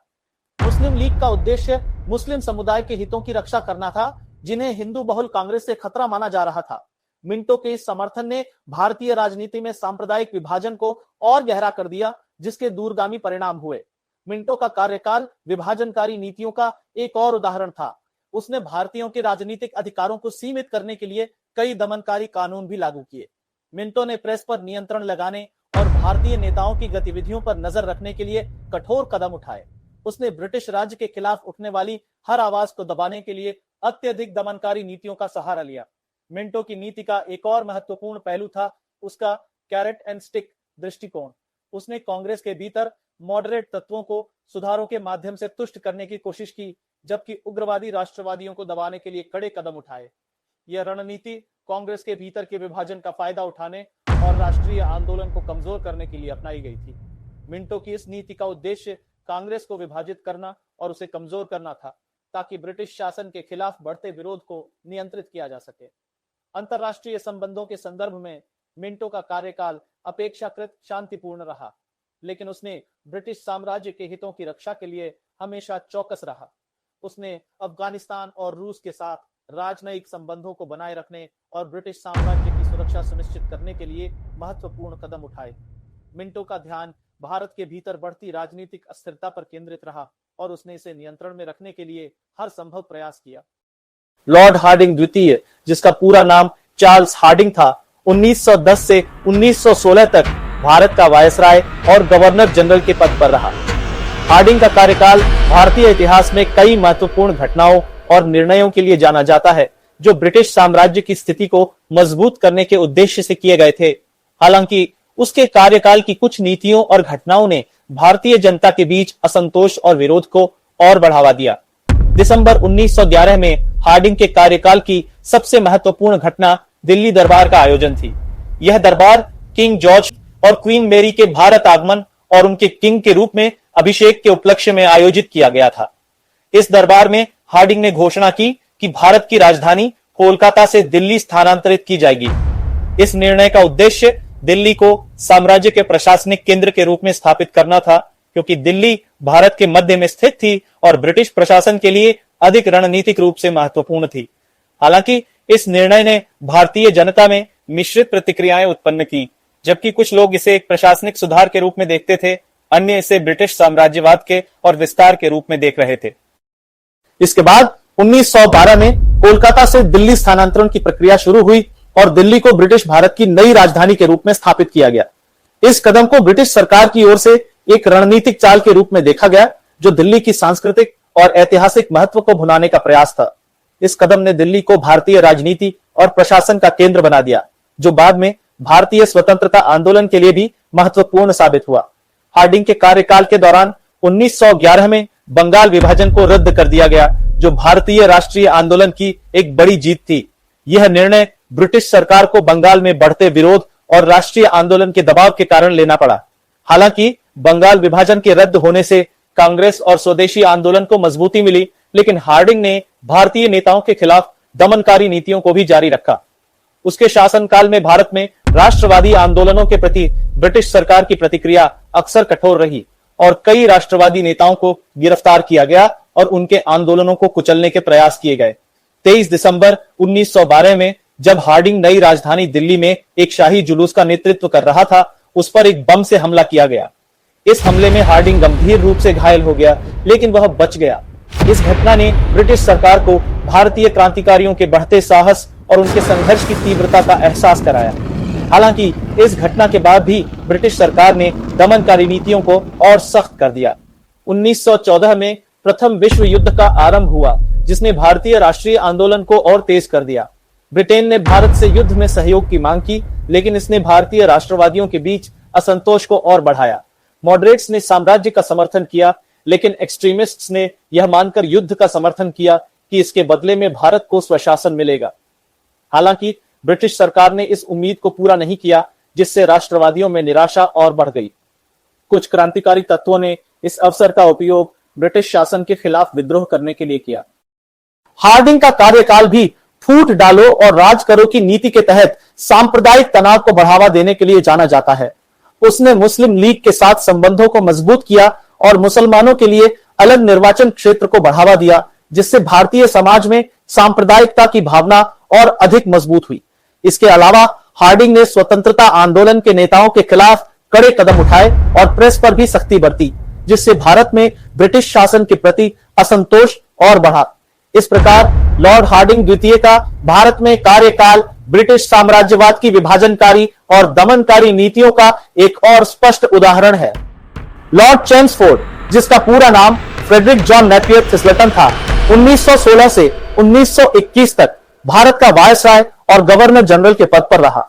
मुस्लिम लीग का उद्देश्य मुस्लिम समुदाय के हितों की रक्षा करना था, जिन्हें हिंदू बहुल कांग्रेस से खतरा माना जा रहा था। मिंटो के इस समर्थन ने भारतीय राजनीति में सांप्रदायिक विभाजन को और गहरा कर दिया, जिसके दूरगामी परिणाम हुए। मिंटो का कार्यकाल विभाजनकारी नीतियों का एक और उदाहरण था। उसने भारतीयों के राजनीतिक अधिकारों को सीमित करने के लिए कई दमनकारी कानून भी लागू किए। मिंटो ने प्रेस पर नियंत्रण लगाने और भारतीय नेताओं की गतिविधियों पर नजर रखने के लिए कठोर कदम उठाए। उसने ब्रिटिश राज्य के खिलाफ उठने वाली हर आवाज को दबाने के लिए अत्यधिक दमनकारी नीतियों का सहारा लिया। मिंटो की नीति का एक और महत्वपूर्ण पहलू था उसका कैरेट एंड स्टिक दृष्टिकोण। उसने कांग्रेस के भीतर मॉडरेट तत्वों को सुधारों के माध्यम से तुष्ट करने की कोशिश की, जबकि उग्रवादी राष्ट्रवादियों को दबाने के लिए कड़े कदम उठाए। यह रणनीति कांग्रेस के भीतर के विभाजन का फायदा उठाने और राष्ट्रीय आंदोलन को कमजोर करने के लिए अपनाई गई थी। मिंटो की इस नीति का उद्देश्य कांग्रेस को विभाजित करना और उसे कमजोर करना था, ताकि ब्रिटिश शासन के खिलाफ बढ़ते विरोध को नियंत्रित किया जा सके। अंतरराष्ट्रीय संबंधों के संदर्भ में मिंटो का कार्यकाल अपेक्षाकृत शांतिपूर्ण रहा, लेकिन उसने ब्रिटिश साम्राज्य के हितों की रक्षा के लिए हमेशा चौकस रहा। उसने अफगानिस्तान और रूस के साथ राजनयिक संबंधों को बनाए रखने और ब्रिटिश साम्राज्य की सुरक्षा सुनिश्चित करने के लिए महत्वपूर्ण कदम उठाए। मिंटो का ध्यान भारत के भीतर बढ़ती राजनीतिक अस्थिरता पर केंद्रित रहा और उसने इसे नियंत्रण में रखने के लिए हर संभव प्रयास किया। लॉर्ड हार्डिंग द्वितीय, जिसका पूरा नाम चार्ल्स हार्डिंग था, 1910 से 1916 तक भारत का वायसराय और गवर्नर जनरल के पद पर रहा। हार्डिंग का कार्यकाल भारतीय इतिहास में कई महत्वपूर्ण घटनाओं और निर्णयों के लिए जाना जाता है, जो ब्रिटिश साम्राज्य की स्थिति को मजबूत करने के उद्देश्य से किए गए थे। हालांकि उसके कार्यकाल की कुछ नीतियों और घटनाओं ने भारतीय जनता के बीच असंतोष और विरोध को और बढ़ावा दिया। दिसंबर 1911 में हार्डिंग के कार्यकाल की सबसे महत्वपूर्ण घटना दिल्ली दरबार का आयोजन थी। यह दरबार किंग जॉर्ज और क्वीन मेरी के भारत आगमन और उनके किंग के रूप में अभिषेक के उपलक्ष्य में आयोजित किया गया था। इस दरबार में हार्डिंग ने घोषणा की कि भारत की राजधानी कोलकाता से दिल्ली स्थानांतरित की जाएगी। इस निर्णय का उद्देश्य दिल्ली को साम्राज्य के प्रशासनिक केंद्र के रूप में स्थापित करना था, क्योंकि दिल्ली भारत के मध्य में स्थित थी और ब्रिटिश प्रशासन के लिए अधिक रणनीतिक रूप से महत्वपूर्ण थी। हालांकि इस निर्णय ने भारतीय जनता में मिश्रित प्रतिक्रियाएं उत्पन्न की। जबकि कुछ लोग इसे एक प्रशासनिक सुधार के रूप में देखते थे, अन्य इसे ब्रिटिश साम्राज्यवाद के और विस्तार के रूप में देख रहे थे। इसके बाद 1912 में कोलकाता से दिल्ली स्थानांतरण की प्रक्रिया शुरू हुई और दिल्ली को ब्रिटिश भारत की नई राजधानी के रूप में स्थापित किया गया। इस कदम को ब्रिटिश सरकार की ओर से एक रणनीतिक चाल के रूप में देखा गया, जो दिल्ली की सांस्कृतिक और ऐतिहासिक महत्व को भुनाने का प्रयास था। इस कदम ने दिल्ली को भारतीय राजनीति और प्रशासन का केंद्र बना दिया, जो बाद में भारतीय स्वतंत्रता आंदोलन के लिए भी महत्वपूर्ण साबित हुआ। हार्डिंग के कार्यकाल के दौरान 1911 में बंगाल विभाजन को रद्द कर दिया गया, जो भारतीय राष्ट्रीय आंदोलन की एक बड़ी जीत थी। यह निर्णय ब्रिटिश सरकार को बंगाल में बढ़ते विरोध और राष्ट्रीय आंदोलन के दबाव के कारण लेना पड़ा। हालांकि बंगाल विभाजन के रद्द होने से कांग्रेस और स्वदेशी आंदोलन को मजबूती मिली, लेकिन हार्डिंग ने भारतीय नेताओं के खिलाफ दमनकारी नीतियों को भी जारी रखा। उसके शासनकाल में भारत में राष्ट्रवादी आंदोलनों के प्रति ब्रिटिश सरकार की प्रतिक्रिया अक्सर कठोर रही और कई राष्ट्रवादी नेताओं को गिरफ्तार किया गया और उनके आंदोलनों को कुचलने के प्रयास किए गए। 23 दिसंबर 1912 में जब हार्डिंग नई राजधानी दिल्ली में एक शाही जुलूस का नेतृत्व कर रहा था, उस पर एक बम से हमला किया गया। इस हमले में हार्डिंग गंभीर रूप से घायल हो गया, लेकिन वह बच गया। इस घटना ने ब्रिटिश सरकार को भारतीय क्रांतिकारियों के बढ़ते साहस और उनके संघर्ष की तीव्रता का एहसास कराया। हालांकि इस घटना के बाद भी ब्रिटिश सरकार ने दमनकारी नीतियों को और सख्त कर दिया। 1914 में प्रथम विश्व युद्ध का आरंभ हुआ, जिसने भारतीय राष्ट्रीय आंदोलन को और तेज कर दिया। ब्रिटेन ने भारत से युद्ध में सहयोग की मांग की, लेकिन इसने भारतीय राष्ट्रवादियों के बीच असंतोष को और बढ़ाया। मॉडरेट्स ने साम्राज्य का समर्थन किया, लेकिन एक्सट्रीमिस्ट्स ने यह मानकर युद्ध का समर्थन किया कि इसके बदले में भारत को स्वशासन मिलेगा। हालांकि ब्रिटिश सरकार ने इस उम्मीद को पूरा नहीं किया, जिससे राष्ट्रवादियों में निराशा और बढ़ गई। कुछ क्रांतिकारी तत्वों ने इस अवसर का उपयोग ब्रिटिश शासन के खिलाफ विद्रोह करने के लिए किया। हार्डिंग का कार्यकाल भी फूट डालो और राज करो की नीति के तहत सांप्रदायिक तनाव को बढ़ावा देने के लिए जाना जाता है। उसने मुस्लिम लीग के साथ संबंधों को मजबूत किया और मुसलमानों के लिए अलग निर्वाचन क्षेत्र को बढ़ावा दिया, जिससे भारतीय समाज में सांप्रदायिकता की भावना और अधिक मजबूत हुई। इसके अलावा हार्डिंग ने स्वतंत्रता आंदोलन के नेताओं के खिलाफ कड़े कदम उठाए और प्रेस पर भी सख्ती बरती, जिससे भारत में ब्रिटिश शासन के प्रति असंतोष और बढ़ा। इस प्रकार लॉर्ड हार्डिंग द्वितीय का भारत में कार्यकाल ब्रिटिश साम्राज्यवाद की विभाजनकारी और दमनकारी नीतियों का एक और स्पष्ट उदाहरण है। लॉर्ड चेम्सफोर्ड, जिसका पूरा नाम फ्रेडरिक जॉन नेपियर थिस्लटन था, 1916 से 1921 तक भारत का वायसराय और गवर्नर जनरल के पद पर रहा।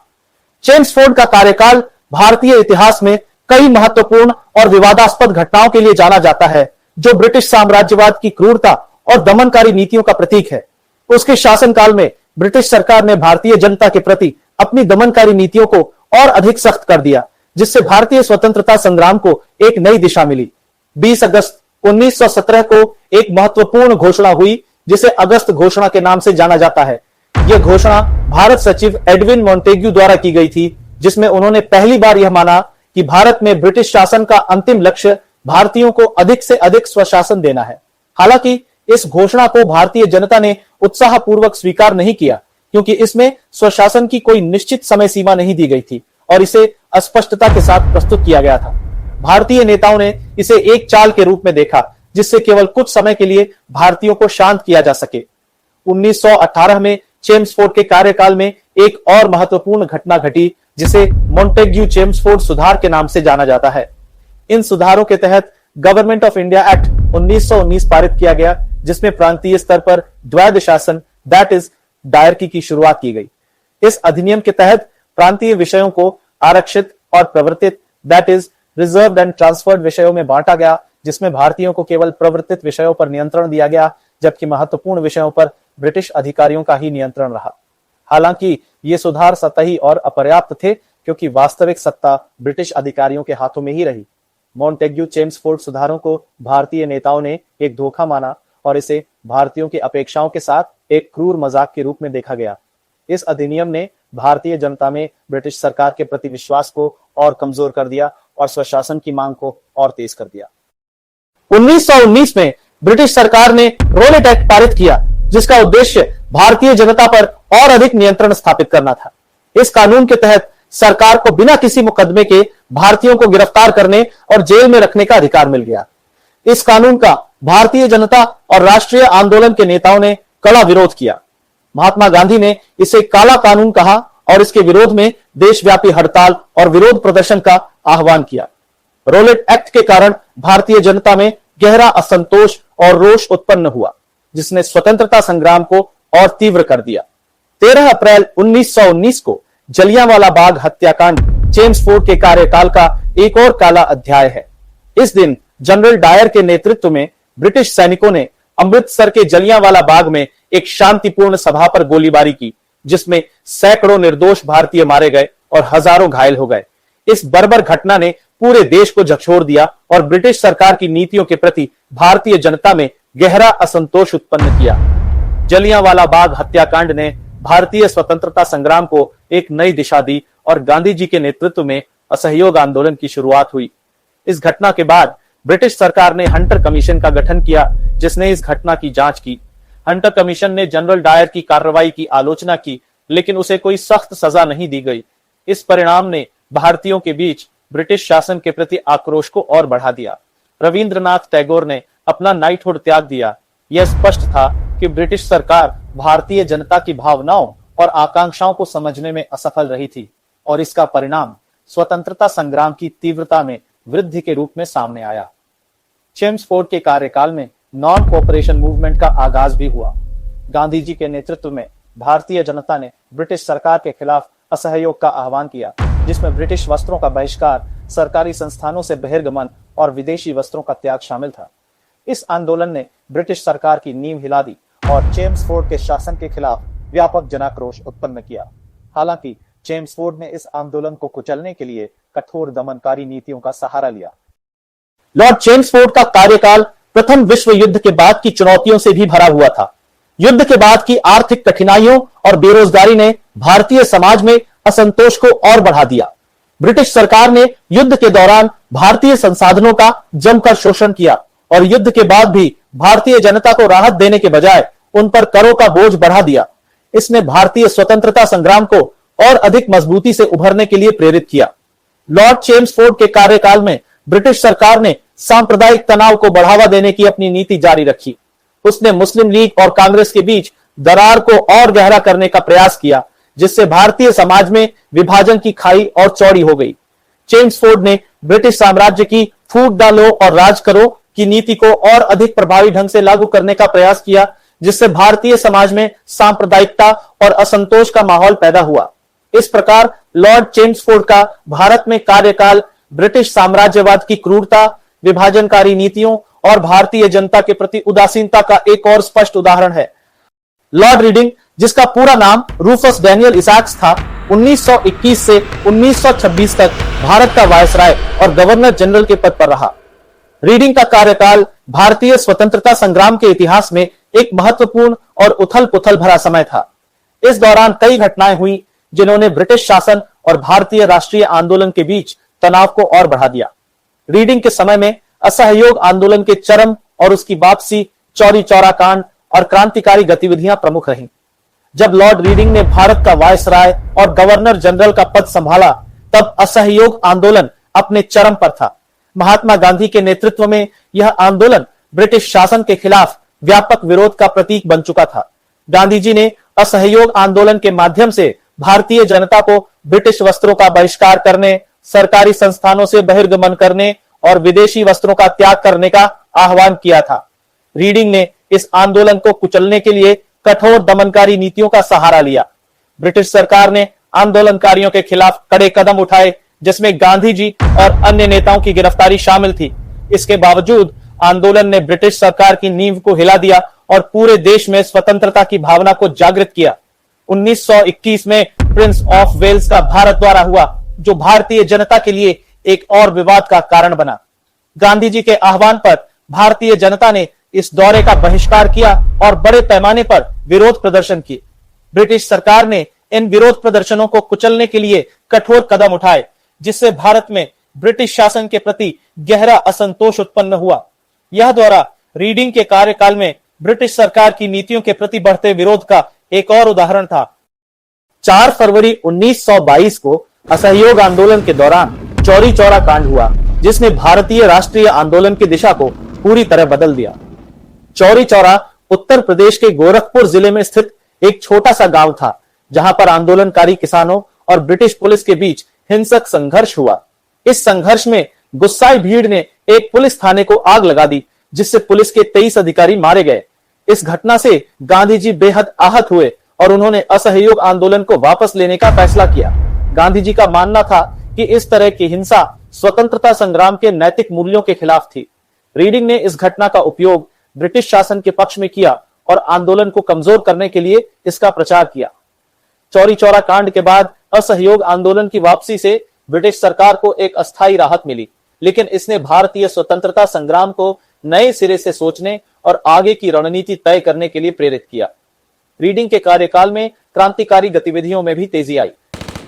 चेम्सफोर्ड का कार्यकाल भारतीय इतिहास में कई महत्वपूर्ण और विवादास्पद घटनाओं के लिए जाना जाता है, जो ब्रिटिश साम्राज्यवाद की क्रूरता और दमनकारी नीतियों का प्रतीक है। उसके शासनकाल में ब्रिटिश सरकार ने भारतीय जनता के प्रति अपनी दमनकारी नीतियों को और अधिक सख्त कर दिया, जिससे भारतीय स्वतंत्रता संग्राम को एक नई दिशा मिली। 20 अगस्त 1917 को एक महत्वपूर्ण घोषणा हुई, जिसे अगस्त घोषणा के नाम से जाना जाता है। यह घोषणा भारत सचिव एडविन मॉन्टेग्यू द्वारा की गई थी, जिसमें उन्होंने पहली बार यह माना कि भारत में ब्रिटिश शासन का अंतिम लक्ष्य भारतीयों को अधिक से अधिक स्वशासन देना है। हालांकि इस घोषणा को भारतीय जनता ने उत्साहपूर्वक स्वीकार नहीं किया, क्योंकि इसमें स्वशासन की कोई निश्चित समय सीमा नहीं दी गई थी और इसे अस्पष्टता के साथ प्रस्तुत किया गया था। भारतीय नेताओं ने इसे एक चाल के रूप में देखा, जिससे केवल कुछ समय के लिए भारतीयों को शांत किया जा सके। 1918 में चेम्सफोर्ड के कार्यकाल में एक और महत्वपूर्ण घटना घटी, जिसे मॉन्टेग्यू चेम्सफोर्ड सुधार के नाम से जाना जाता है। इन सुधारों के तहत गवर्नमेंट ऑफ इंडिया एक्ट 1919 पारित किया गया, जिसमें प्रांतीय स्तर पर द्वैध शासन दैट इज डायरकी की शुरुआत की गई। इस अधिनियम के तहत प्रांतीय विषयों को आरक्षित और प्रवर्तित that is reserved and transferred विषयों में बांटा गया, जिसमें भारतीयों को केवल प्रवर्तित विषयों पर नियंत्रण दिया गया, जबकि महत्वपूर्ण विषयों पर ब्रिटिश अधिकारियों का ही नियंत्रण रहा। हालांकि ये सुधार सतही और अपर्याप्त थे, क्योंकि वास्तविक सत्ता ब्रिटिश अधिकारियों के हाथों में ही रही। मॉन्टेग्यू चेम्सफोर्ड सुधारों को भारतीय नेताओं ने एक धोखा माना और इसे भारतीयों की अपेक्षाओं के साथ एक क्रूर मजाक के रूप में देखा गया। इस अधिनियम ने भारतीय जनता में ब्रिटिश सरकार के प्रति विश्वास को और कमजोर कर दिया और स्वशासन की मांग को और तेज कर दिया। 1919 में ब्रिटिश सरकार ने रोलेट एक्ट पारित किया, जिसका उद्देश्य भारतीय जनता पर और अधिक नियंत्रण स्थापित करना था। इस कानून के तहत सरकार को बिना किसी मुकदमे के भारतीयों को गिरफ्तार करने और जेल में रखने का अधिकार मिल गया। इस कानून का भारतीय जनता और राष्ट्रीय आंदोलन के नेताओं ने कड़ा विरोध किया। महात्मा गांधी ने इसे काला कानून कहा और इसके विरोध में देशव्यापी हड़ताल और विरोध प्रदर्शन का आह्वान किया। रोलेट एक्ट के कारण भारतीय जनता में गहरा असंतोष और रोष उत्पन्न हुआ, जिसने स्वतंत्रता संग्राम को और तीव्र कर दिया। 13 अप्रैल 1919 को जलियांवाला बाग हत्याकांड चेम्सफोर्ड के कार्यकाल का एक और काला अध्याय है। इस दिन जनरल डायर के नेतृत्व में ब्रिटिश सैनिकों ने अमृतसर के जलियांवाला बाग में एक शांतिपूर्ण सभा पर गोलीबारी की, जिसमें सैकड़ों निर्दोष भारतीय मारे गए और हजारों घायल हो गए। इस बर्बर घटना ने पूरे देश को झकझोर दिया और ब्रिटिश सरकार की नीतियों के प्रति भारतीय जनता में गहरा असंतोष उत्पन्न किया। जलियांवाला बाग हत्याकांड ने भारतीय स्वतंत्रता संग्राम को एक नई दिशा दी और गांधी जी के नेतृत्व में असहयोग आंदोलन की शुरुआत हुई। इस घटना के बाद ब्रिटिश सरकार ने हंटर कमीशन का गठन किया, जिसने इस घटना की जांच की। हंटर कमीशन ने जनरल डायर की कार्रवाई की आलोचना की, लेकिन उसे कोई सख्त सजा नहीं दी गई। इस परिणाम ने भारतीयों के बीच ब्रिटिश शासन के प्रति आक्रोश को और बढ़ा दिया। रविंद्रनाथ टैगोर ने अपना नाइटहुड त्याग दिया। यह स्पष्ट था कि ब्रिटिश सरकार भारतीय जनता की भावनाओं और आकांक्षाओं को समझने में असफल रही थी और इसका परिणाम स्वतंत्रता संग्राम की तीव्रता में वृद्धि के रूप में सामने आया। चेम्सफोर्ड के कार्यकाल में नॉन कोऑपरेशन मूवमेंट का आगाज भी हुआ। गांधी जी के नेतृत्व में भारतीय जनता ने ब्रिटिश सरकार के खिलाफ असहयोग का आह्वान किया, जिसमें ब्रिटिश वस्त्रों का बहिष्कार, सरकारी संस्थानों से बहिर्गमन और विदेशी वस्त्रों का त्याग शामिल था। इस आंदोलन ने ब्रिटिश सरकार की नींव हिला दी और चेम्सफोर्ड के शासन के खिलाफ व्यापक जनाक्रोश उत्पन्न किया। हालांकि चेम्सफोर्ड ने इस आंदोलन को कुचलने के लिए कठोर दमनकारी नीतियों का सहारा लिया। लॉर्ड चेम्सफोर्ड का कार्यकाल प्रथम विश्व युद्ध के बाद की चुनौतियों से भी भरा हुआ था। युद्ध के बाद की आर्थिक कठिनाइयों और बेरोजगारी ने भारतीय समाज में असंतोष को और बढ़ा दिया। ब्रिटिश सरकार ने युद्ध के दौरान भारतीय संसाधनों का जमकर शोषण किया और युद्ध के बाद भी भारतीय जनता को राहत देने के बजाय उन पर करों का बोझ बढ़ा दिया। इसने भारतीय स्वतंत्रता संग्राम को और अधिक मजबूती से उभरने के लिए प्रेरित किया। लॉर्ड चेम्सफोर्ड के कार्यकाल में ब्रिटिश सरकार ने सांप्रदायिक तनाव को बढ़ावा देने की अपनी नीति जारी रखी। उसने मुस्लिम लीग और कांग्रेस के बीच दरार को और गहरा करने का प्रयास किया, जिससे भारतीय समाज में विभाजन की खाई और चौड़ी हो गई। चेम्सफोर्ड ने ब्रिटिश साम्राज्य की फूट डालो और राज करो की नीति को और अधिक प्रभावी ढंग से लागू करने का प्रयास किया, जिससे भारतीय समाज में सांप्रदायिकता और असंतोष का माहौल पैदा हुआ। इस प्रकार लॉर्ड चेम्सफोर्ड का भारत में कार्यकाल ब्रिटिश साम्राज्यवाद की क्रूरता, विभाजनकारी नीतियों और भारतीय जनता के प्रति उदासीनता का एक और स्पष्ट उदाहरण है। लॉर्ड रीडिंग, जिसका पूरा नाम रूफस डैनियल इसाक्स था, 1921 से 1926 तक भारत का वायसराय और गवर्नर जनरल के पद पर रहा। रीडिंग का कार्यकाल भारतीय स्वतंत्रता संग्राम के इतिहास में एक महत्वपूर्ण और उथल-पुथल भरा समय था। इस दौरान कई घटनाएं हुई जिन्होंने ब्रिटिश शासन और भारतीय राष्ट्रीय आंदोलन के बीच तनाव को और बढ़ा दिया। रीडिंग के समय में असहयोग आंदोलन के चरम और उसकी वापसी, चौरी चौरा कांड और क्रांतिकारी गतिविधियां प्रमुख रहीं। जब लॉर्ड रीडिंग ने भारत का वायसराय और गवर्नर जनरल का पद संभाला, तब असहयोग आंदोलन अपने चरम पर था। महात्मा गांधी के नेतृत्व में यह आंदोलन ब्रिटिश शासन के खिलाफ व्यापक विरोध का प्रतीक बन चुका था। गांधी जी ने असहयोग आंदोलन के माध्यम से भारतीय जनता को ब्रिटिश वस्त्रों का बहिष्कार करने, सरकारी संस्थानों से बहिर्गमन करने और विदेशी वस्त्रों का त्याग करने का आह्वान किया था। रीडिंग ने इस आंदोलन को कुचलने के लिए कठोर दमनकारी नीतियों का सहारा लिया। ब्रिटिश सरकार ने आंदोलनकारियों के खिलाफ कड़े कदम उठाए, जिसमें गांधी जी और अन्य नेताओं की गिरफ्तारी शामिल थी। इसके बावजूद आंदोलन ने ब्रिटिश सरकार की नींव को हिला दिया और पूरे देश में स्वतंत्रता की भावना को जागृत किया। 1921 में प्रिंस ऑफ वेल्स का भारत दौरा हुआ, जो भारतीय जनता के लिए एक और विवाद का कारण बना। गांधी जी के आह्वान पर भारतीय जनता ने इस दौरे का बहिष्कार किया और बड़े पैमाने पर विरोध प्रदर्शन किए। ब्रिटिश सरकार ने इन विरोध प्रदर्शनों को कुचलने के लिए कठोर कदम उठाए, जिससे भारत में ब्रिटिश शासन के प्रति गहरा असंतोष उत्पन्न हुआ। यह दौरा रीडिंग के कार्यकाल में ब्रिटिश सरकार की नीतियों के प्रति बढ़ते विरोध का एक और उदाहरण था। 4 फरवरी 1922 को असहयोग आंदोलन के दौरान चौरी चौरा कांड हुआ, जिसने भारतीय राष्ट्रीय आंदोलन की दिशा को पूरी तरह बदल दिया। चौरी चौरा उत्तर प्रदेश के गोरखपुर जिले में स्थित एक छोटा सा गांव था, जहां पर आंदोलनकारी किसानों और ब्रिटिश पुलिस के बीच हिंसक संघर्ष हुआ। इस संघर्ष में गुस्साई भीड़ ने एक पुलिस थाने को आग लगा दी, जिससे पुलिस के 23 अधिकारी मारे गए। इस घटना से गांधी जी बेहद आहत हुए और उन्होंने असहयोग आंदोलन को वापस लेने का फैसला किया। गांधी जी का मानना था कि इस तरह की हिंसा स्वतंत्रता संग्राम के नैतिक मूल्यों के खिलाफ थी। रीडिंग ने इस घटना का उपयोग ब्रिटिश शासन के पक्ष में किया और आंदोलन को कमजोर करने के लिए इसका प्रचार किया। चौरी चौरा कांड के बाद असहयोग आंदोलन की वापसी से ब्रिटिश सरकार को एक अस्थायी राहत मिली, लेकिन इसने भारतीय स्वतंत्रता संग्राम को नए सिरे से सोचने और आगे की रणनीति तय करने के लिए प्रेरित किया। रीडिंग के कार्यकाल में क्रांतिकारी गतिविधियों में भी तेजी आई।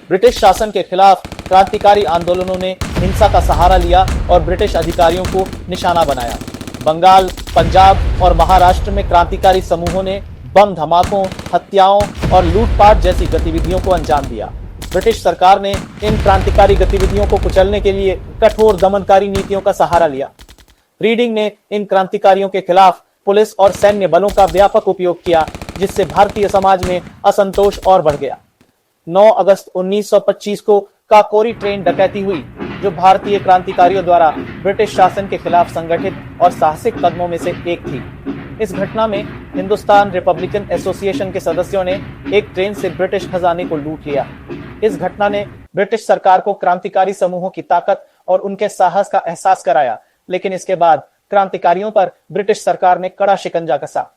ब्रिटिश शासन के खिलाफ क्रांतिकारी आंदोलनों ने हिंसा का सहारा लिया और ब्रिटिश अधिकारियों को निशाना बनाया। बंगाल, पंजाब और महाराष्ट्र में क्रांतिकारी समूहों ने बम धमाकों, हत्याओं और लूटपाट जैसी गतिविधियों को अंजाम दिया। ब्रिटिश सरकार ने इन क्रांतिकारी गतिविधियों को कुचलने के लिए कठोर दमनकारी नीतियों का सहारा लिया। रीडिंग ने इन क्रांतिकारियों के खिलाफ पुलिस और सैन्य बलों का व्यापक उपयोग किया, जिससे भारतीय समाज में असंतोष और बढ़ गया। 9 अगस्त 1925 को काकोरी ट्रेन डकैती हुई, जो भारतीय क्रांतिकारियों द्वारा ब्रिटिश शासन के खिलाफ संगठित और साहसिक कदमों में से एक थी। इस घटना में हिंदुस्तान रिपब्लिकन एसोसिएशन के सदस्यों ने एक ट्रेन से ब्रिटिश खजाने को लूट लिया। इस घटना ने ब्रिटिश सरकार को क्रांतिकारी समूहों की ताकत और उनके साहस का एहसास कराया, लेकिन इसके बाद क्रांतिकारियों पर ब्रिटिश सरकार ने कड़ा शिकंजा कसा।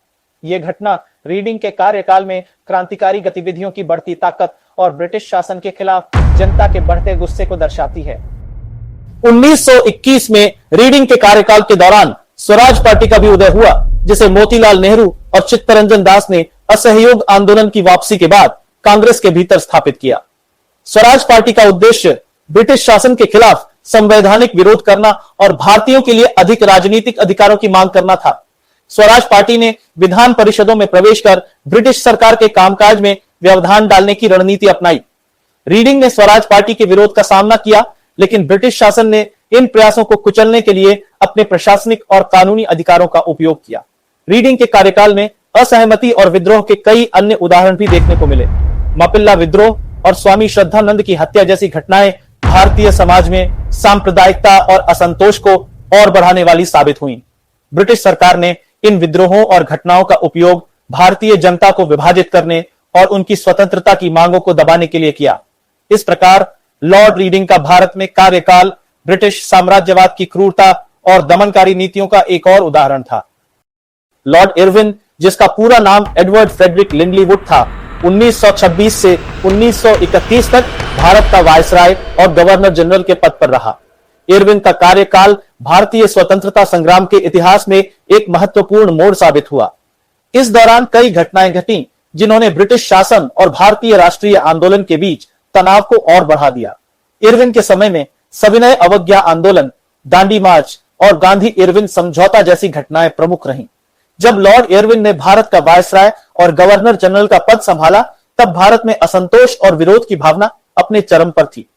यह घटना रीडिंग के कार्यकाल में क्रांतिकारी गतिविधियों की बढ़ती ताकत और ब्रिटिश शासन के खिलाफ जनता के बढ़ते गुस्से को दर्शाती है। 1921 में रीडिंग के कार्यकाल के दौरान स्वराज पार्टी का भी उदय हुआ, जिसे मोतीलाल नेहरू और चित्तरंजन दास ने असहयोग आंदोलन की वापसी के बाद कांग्रेस के भीतर स्थापित किया। स्वराज पार्टी का उद्देश्य ब्रिटिश शासन के खिलाफ संवैधानिक विरोध करना और भारतीयों के लिए अधिक राजनीतिक अधिकारों की मांग करना था। स्वराज पार्टी ने विधान परिषदों में प्रवेश कर ब्रिटिश सरकार के कामकाज में व्यवधान डालने की रणनीति अपनाई। रीडिंग ने स्वराज पार्टी के विरोध का सामना किया, लेकिन ब्रिटिश शासन ने इन प्रयासों को कुचलने के लिए अपने प्रशासनिक और कानूनी अधिकारों का उपयोग किया। रीडिंग के कार्यकाल में असहमति और विद्रोह के कई अन्य उदाहरण भी देखने को मिले। मापिल्ला विद्रोह और स्वामी श्रद्धानंद की हत्या जैसी घटनाएं भारतीय समाज में सांप्रदायिकता और असंतोष को और बढ़ाने वाली साबित हुई। ब्रिटिश सरकार ने इन विद्रोहों और घटनाओं का उपयोग भारतीय जनता को विभाजित करने और उनकी स्वतंत्रता की मांगों को दबाने के लिए किया। इस प्रकार लॉर्ड रीडिंग का भारत में कार्यकाल ब्रिटिश साम्राज्यवाद की क्रूरता और दमनकारी नीतियों का एक और उदाहरण था। लॉर्ड इरविन, जिसका पूरा नाम एडवर्ड फ्रेडरिक लिंडलीवुड था, 1926 से 1931 तक भारत का वायसराय और गवर्नर जनरल के पद पर रहा। इरविन का कार्यकाल भारतीय स्वतंत्रता संग्राम के इतिहास में एक महत्वपूर्ण मोड़ साबित हुआ। इस दौरान कई घटनाएं घटी जिन्होंने ब्रिटिश शासन और भारतीय राष्ट्रीय आंदोलन के बीच तनाव को और बढ़ा दिया। इरविन के समय में सविनय अवज्ञा आंदोलन, दांडी मार्च और गांधी इरविन समझौता जैसी घटनाएं प्रमुख रहीं। जब लॉर्ड इरविन ने भारत का वायसराय और गवर्नर जनरल का पद संभाला, तब भारत में असंतोष और विरोध की भावना अपने चरम पर थी।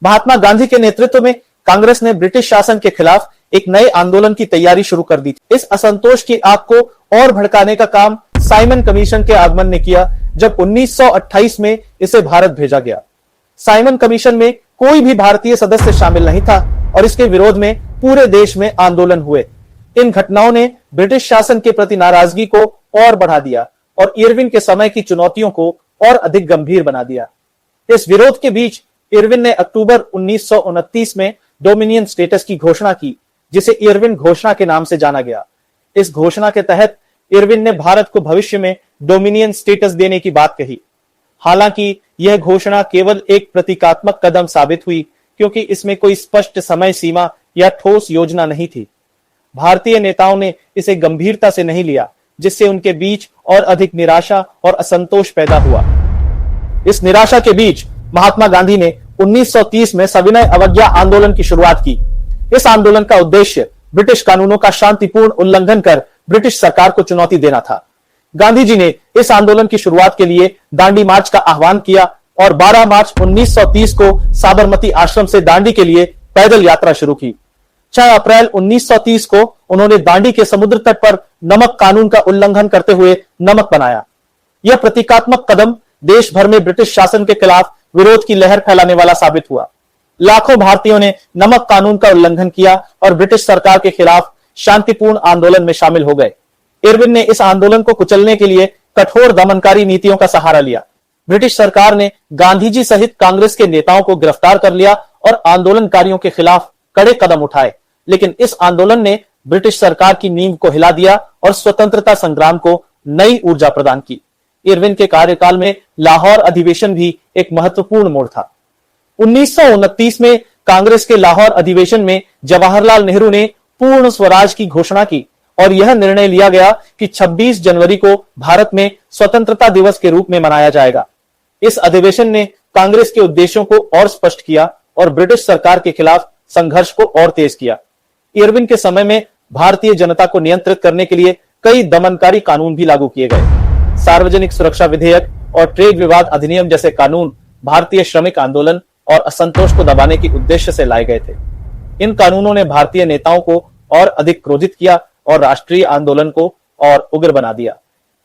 महात्मा गांधी के नेतृत्व में कांग्रेस ने ब्रिटिश शासन के खिलाफ एक नए आंदोलन की तैयारी शुरू कर दी थी। इस असंतोष की आग को और भड़काने का काम साइमन कमीशन के आगमन ने किया, जब 1928 में इसे भारत भेजा गया। साइमन कमीशन में कोई भी भारतीय सदस्य शामिल नहीं था और इसके विरोध में पूरे देश में आंदोलन हुए। इन घटनाओं ने ब्रिटिश शासन के प्रति नाराजगी को और बढ़ा दिया और इरविन के समय की चुनौतियों को और अधिक गंभीर बना दिया। इस विरोध के बीच इरविन ने अक्टूबर 1929 में डोमिनियन स्टेटस की घोषणा की, जिसे इरविन घोषणा के नाम से जाना गया। इस घोषणा के तहत इरविन ने भारत को भविष्य में डोमिनियन स्टेटस देने की बात कही। हालांकि यह घोषणा केवल एक प्रतीकात्मक कदम साबित हुई, क्योंकि इसमें कोई स्पष्ट समय सीमा या ठोस योजना नहीं थी। भारतीय नेताओं ने इसे गंभीरता से नहीं लिया, जिससे उनके बीच और अधिक निराशा और असंतोष पैदा हुआ। इस निराशा के बीच महात्मा गांधी ने 1930 में सविनय अवज्ञा आंदोलन की शुरुआत की। इस आंदोलन का उद्देश्य ब्रिटिश कानूनों का शांतिपूर्ण उल्लंघन कर ब्रिटिश सरकार को चुनौती देना था। गांधी जी ने इस आंदोलन की शुरुआत के लिए दांडी मार्च का आह्वान किया और 12 मार्च 1930 को साबरमती आश्रम से दांडी के लिए पैदल यात्रा शुरू की। 6 अप्रैल 1930 को उन्होंने दांडी के समुद्र तट पर नमक कानून का उल्लंघन करते हुए नमक बनाया। यह प्रतीकात्मक कदम देश भर में ब्रिटिश शासन के खिलाफ विरोध की लहर फैलाने वाला साबित हुआ। लाखों भारतीयों ने नमक कानून का उल्लंघन किया और ब्रिटिश सरकार के खिलाफ शांतिपूर्ण आंदोलन में शामिल हो गए। इरविन ने इस आंदोलन को कुचलने के लिए कठोर दमनकारी नीतियों का सहारा लिया। ब्रिटिश सरकार ने गांधी जी सहित कांग्रेस के नेताओं को गिरफ्तार कर लिया और आंदोलनकारियों के खिलाफ कड़े कदम उठाए, लेकिन इस आंदोलन ने ब्रिटिश सरकार की नींव को हिला दिया और स्वतंत्रता संग्राम को नई ऊर्जा प्रदान की। इरविन के कार्यकाल में लाहौर अधिवेशन भी एक महत्वपूर्ण मोड़ था। 1929 में कांग्रेस के लाहौर अधिवेशन में जवाहरलाल नेहरू ने पूर्ण स्वराज की घोषणा की और यह निर्णय लिया गया कि 26 जनवरी को भारत में स्वतंत्रता दिवस के रूप में मनाया जाएगा। इस अधिवेशन ने कांग्रेस के उद्देश्यों को और स्पष्ट किया और ब्रिटिश सरकार के खिलाफ संघर्ष को और तेज किया। इरविन के समय में भारतीय जनता को नियंत्रित करने के लिए कई दमनकारी कानून भी लागू किए गए। सार्वजनिक सुरक्षा विधेयक और ट्रेड विवाद अधिनियम जैसे कानून भारतीय श्रमिक आंदोलन और असंतोष को दबाने के उद्देश्य से लाए गए थे। इन कानूनों ने भारतीय नेताओं को और अधिक क्रोधित किया और राष्ट्रीय आंदोलन को और उग्र बना दिया।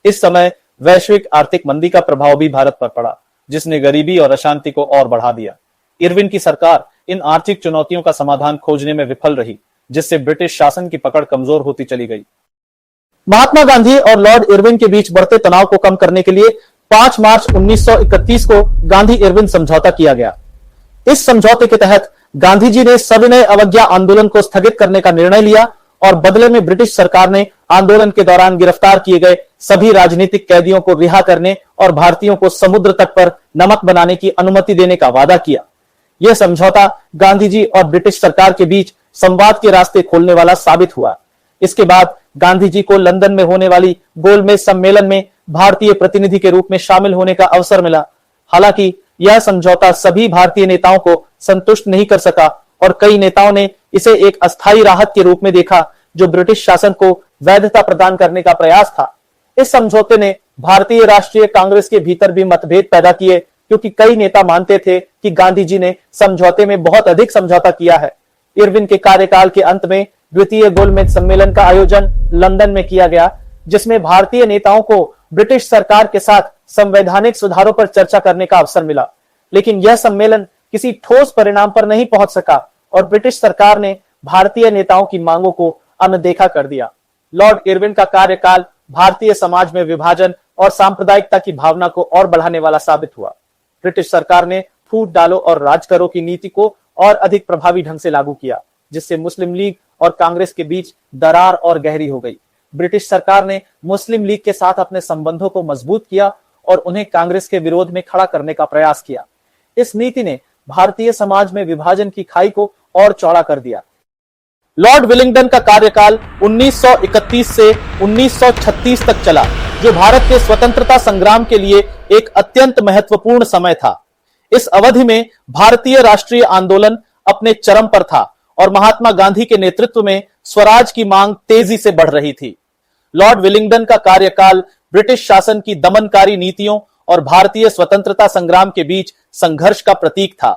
इस समय वैश्विक आर्थिक मंदी का प्रभाव भी भारत पर पड़ा, जिसने गरीबी और अशांति को और बढ़ा दिया। इरविन की सरकार इन आर्थिक चुनौतियों का समाधान खोजने में विफल रही, जिससे ब्रिटिश शासन की पकड़ कमजोर होती चली गई। महात्मा गांधी और लॉर्ड इरविन के बीच बढ़ते तनाव को कम करने के लिए 5 मार्च 1931 को गांधी इरविन समझौता किया गया। इस समझौते के तहत गांधी जी ने सविनय अवज्ञा आंदोलन को स्थगित करने का निर्णय लिया और बदले में ब्रिटिश सरकार ने आंदोलन के दौरान गिरफ्तार किए गए सभी राजनीतिक कैदियों को रिहा करने और भारतीयों को समुद्र तट पर नमक बनाने की अनुमति देने का वादा किया। यह समझौता गांधी जी और ब्रिटिश सरकार के बीच संवाद के रास्ते खोलने वाला साबित हुआ। इसके बाद गांधी जी को लंदन में होने वाली गोलमेज सम्मेलन में भारतीय प्रतिनिधि के रूप में शामिल होने का अवसर मिला। हालांकि यह समझौता सभी भारतीय नेताओं को संतुष्ट नहीं कर सका और कई नेताओं ने इसे एक अस्थायी राहत के रूप में देखा, जो ब्रिटिश शासन को वैधता प्रदान करने का प्रयास था। इस समझौते ने भारतीय राष्ट्रीय कांग्रेस के भीतर भी मतभेद पैदा किए, क्योंकि कई नेता मानते थे कि गांधी जी ने समझौते में बहुत अधिक समझौता किया है। इरविन के कार्यकाल के अंत में द्वितीय गोलमेज सम्मेलन का आयोजन लंदन में किया गया, जिसमें भारतीय नेताओं को ब्रिटिश सरकार के साथ संवैधानिक सुधारों पर चर्चा करने का अवसर मिला। लेकिन यह सम्मेलन किसी ठोस परिणाम पर नहीं पहुंच सका और ब्रिटिश सरकार ने भारतीय नेताओं की मांगों को अनदेखा कर दिया। लॉर्ड इरविन का कार्यकाल भारतीय समाज में विभाजन और सांप्रदायिकता की भावना को और बढ़ाने वाला साबित हुआ। ब्रिटिश सरकार ने फूट डालो और राज करो की नीति को और अधिक प्रभावी ढंग से लागू किया, जिससे मुस्लिम लीग और कांग्रेस के बीच दरार और गहरी हो गई। ब्रिटिश सरकार ने मुस्लिम लीग के साथ अपने संबंधों को मजबूत किया और उन्हें कांग्रेस के विरोध में खड़ा करने का प्रयास किया। इस नीति ने भारतीय समाज में विभाजन की खाई को और चौड़ा कर दिया। लॉर्ड विलिंगडन का कार्यकाल 1931 से 1936 तक चला, जो भारत के स्वतंत्रता संग्राम के लिए एक अत्यंत महत्वपूर्ण समय था। इस अवधि में भारतीय राष्ट्रीय आंदोलन अपने चरम पर था और महात्मा गांधी के नेतृत्व में स्वराज की मांग तेजी से बढ़ रही थी। लॉर्ड विलिंगडन का कार्यकाल ब्रिटिश शासन की दमनकारी नीतियों और भारतीय स्वतंत्रता संग्राम के बीच संघर्ष का प्रतीक था।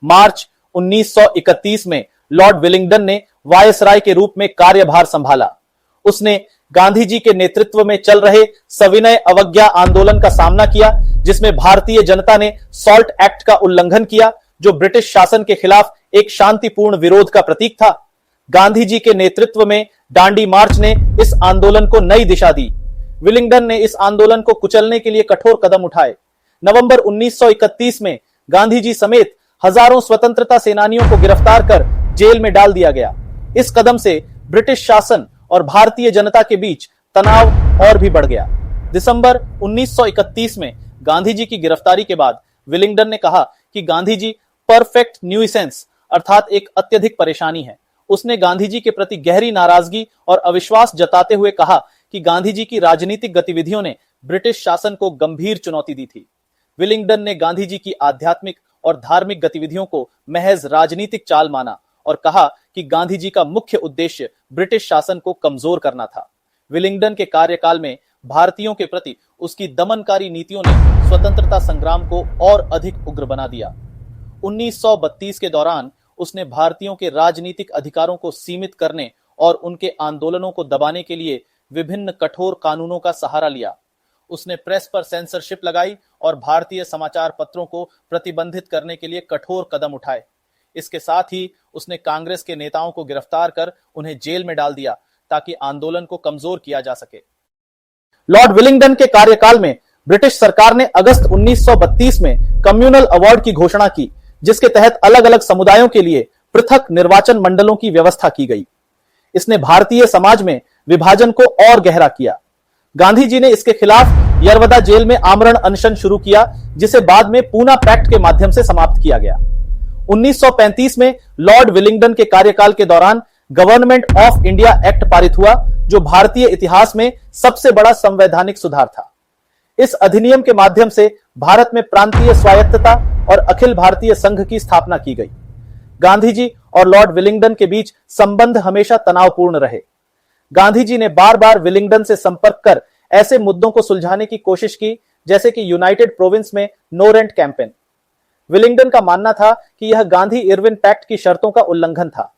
मार्च 1931 में लॉर्ड विलिंगडन ने वायसराय के रूप में कार्यभार संभाला। उसने गांधी जी के नेतृत्व में चल रहे सविनय अवज्ञा आंदोलन का सामना किया, जिसमें भारतीय जनता ने सॉल्ट एक्ट का उल्लंघन किया, जो ब्रिटिश शासन के खिलाफ एक शांतिपूर्ण विरोध का प्रतीक था। गांधी जी के नेतृत्व में दांडी मार्च ने इस आंदोलन को नई दिशा दी। विलिंगडन ने इस आंदोलन को कुचलने के लिए कठोर कदम उठाए। नवंबर 1931 में गांधी जी समेत हजारों स्वतंत्रता सेनानियों को गिरफ्तार कर जेल में डाल दिया गया। इस कदम से ब्रिटिश शासन और भारतीय जनता के बीच तनाव और भी बढ़ गया। दिसंबर 1931 में गांधी जी की गिरफ्तारी के बाद विलिंगडन ने कहा कि गांधी जी परफेक्ट न्यूइसेंस अर्थात एक अत्यधिक परेशानी है। उसने गांधी जी के प्रति गहरी नाराजगी और अविश्वास जताते हुए कहा कि गांधी जी की राजनीतिक गतिविधियों ने ब्रिटिश शासन को गंभीर चुनौती दी थी। विलिंगडन ने गांधी जी की आध्यात्मिक और धार्मिक गतिविधियों को महज राजनीतिक चाल माना और कहा कि गांधी जी का मुख्य उद्देश्य ब्रिटिश शासन को कमजोर करना था। विलिंगडन के कार्यकाल में भारतीयों के प्रति उसकी दमनकारी नीतियों ने स्वतंत्रता संग्राम को और अधिक उग्र बना दिया। 1932 के दौरान उसने भारतीयों के राजनीतिक अधिकारों को सीमित करने और उनके आंदोलनों को दबाने के लिए विभिन्न कठोर कानूनों का सहारा लिया। उसने प्रेस पर सेंसरशिप लगाई और भारतीय समाचार पत्रों को प्रतिबंधित करने के लिए कठोर कदम उठाए। इसके साथ ही उसने कांग्रेस के नेताओं को गिरफ्तार कर उन्हें जेल में डाल दिया ताकि आंदोलन को कमजोर किया जा सके। लॉर्ड विलिंगडन के कार्यकाल में ब्रिटिश सरकार ने अगस्त 1932 में कम्युनल अवार्ड की घोषणा की, जिसके तहत अलग अलग समुदायों के लिए पृथक निर्वाचन मंडलों की व्यवस्था की गई। इसने भारतीय समाज में विभाजन को और गहरा किया। गांधी जी ने इसके खिलाफ यरवदा जेल में आमरण अनशन शुरू किया, जिसे बाद में पूना पैक्ट के माध्यम से समाप्त किया गया। 1935 में लॉर्ड विलिंगडन के कार्यकाल के दौरान गवर्नमेंट ऑफ इंडिया एक्ट पारित हुआ, जो भारतीय इतिहास में सबसे बड़ा संवैधानिक सुधार था। इस अधिनियम के माध्यम से भारत में प्रांतीय स्वायत्तता और अखिल भारतीय संघ की स्थापना की गई। गांधी जी और लॉर्ड विलिंगडन के बीच संबंध हमेशा तनावपूर्ण रहे। गांधी जी ने बार बार विलिंगडन से संपर्क कर ऐसे मुद्दों को सुलझाने की कोशिश की, जैसे कि यूनाइटेड प्रोविंस में नो रेंट कैंपेन। विलिंगडन का मानना था कि यह गांधी इरविन पैक्ट की शर्तों का उल्लंघन था।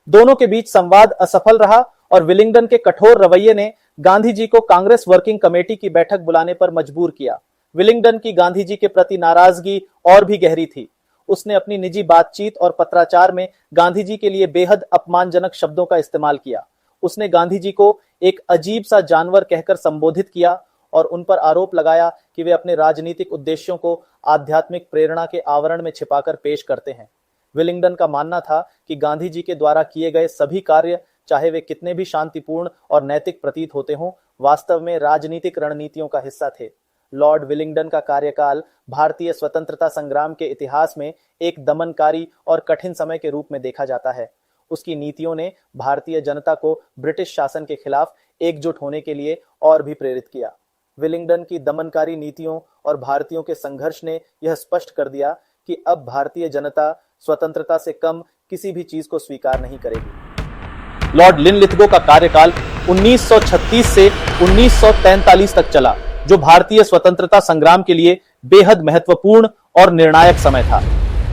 दोनों के बीच संवाद असफल रहा और विलिंगडन के कठोर रवैये ने गांधी जी को कांग्रेस वर्किंग कमेटी की बैठक बुलाने पर मजबूर किया। विलिंगडन की गांधी जी के प्रति नाराजगी और भी गहरी थी। उसने अपनी निजी बातचीत और पत्राचार में गांधी जी के लिए बेहद अपमानजनक शब्दों का इस्तेमाल किया। उसने गांधी जी को एक अजीब सा जानवर कहकर संबोधित किया और उन पर आरोप लगाया कि वे अपने राजनीतिक उद्देश्यों को आध्यात्मिक प्रेरणा के आवरण में छिपाकर पेश करते हैं। विलिंगडन का मानना था कि गांधी जी के द्वारा किए गए सभी कार्य, चाहे वे कितने भी शांतिपूर्ण और नैतिक प्रतीत होते हों, वास्तव में राजनीतिक रणनीतियों का हिस्सा थे। लॉर्ड विलिंगडन का कार्यकाल भारतीय स्वतंत्रता संग्राम के इतिहास में एक दमनकारी और कठिन समय के रूप में देखा जाता है। उसकी नीतियों ने भारतीय जनता को ब्रिटिश शासन के खिलाफ एकजुट होने के लिए और भी प्रेरित किया। विलिंगडन की दमनकारी नीतियों और भारतीयों के संघर्ष ने यह स्पष्ट कर दिया कि अब भारतीय जनता स्वतंत्रता से कम किसी भी चीज को स्वीकार नहीं करेगी। लॉर्ड लिनलिथगो का कार्यकाल 1936 से 1943 तक चला, जो भारतीय स्वतंत्रता संग्राम के लिए बेहद महत्वपूर्ण और निर्णायक समय था।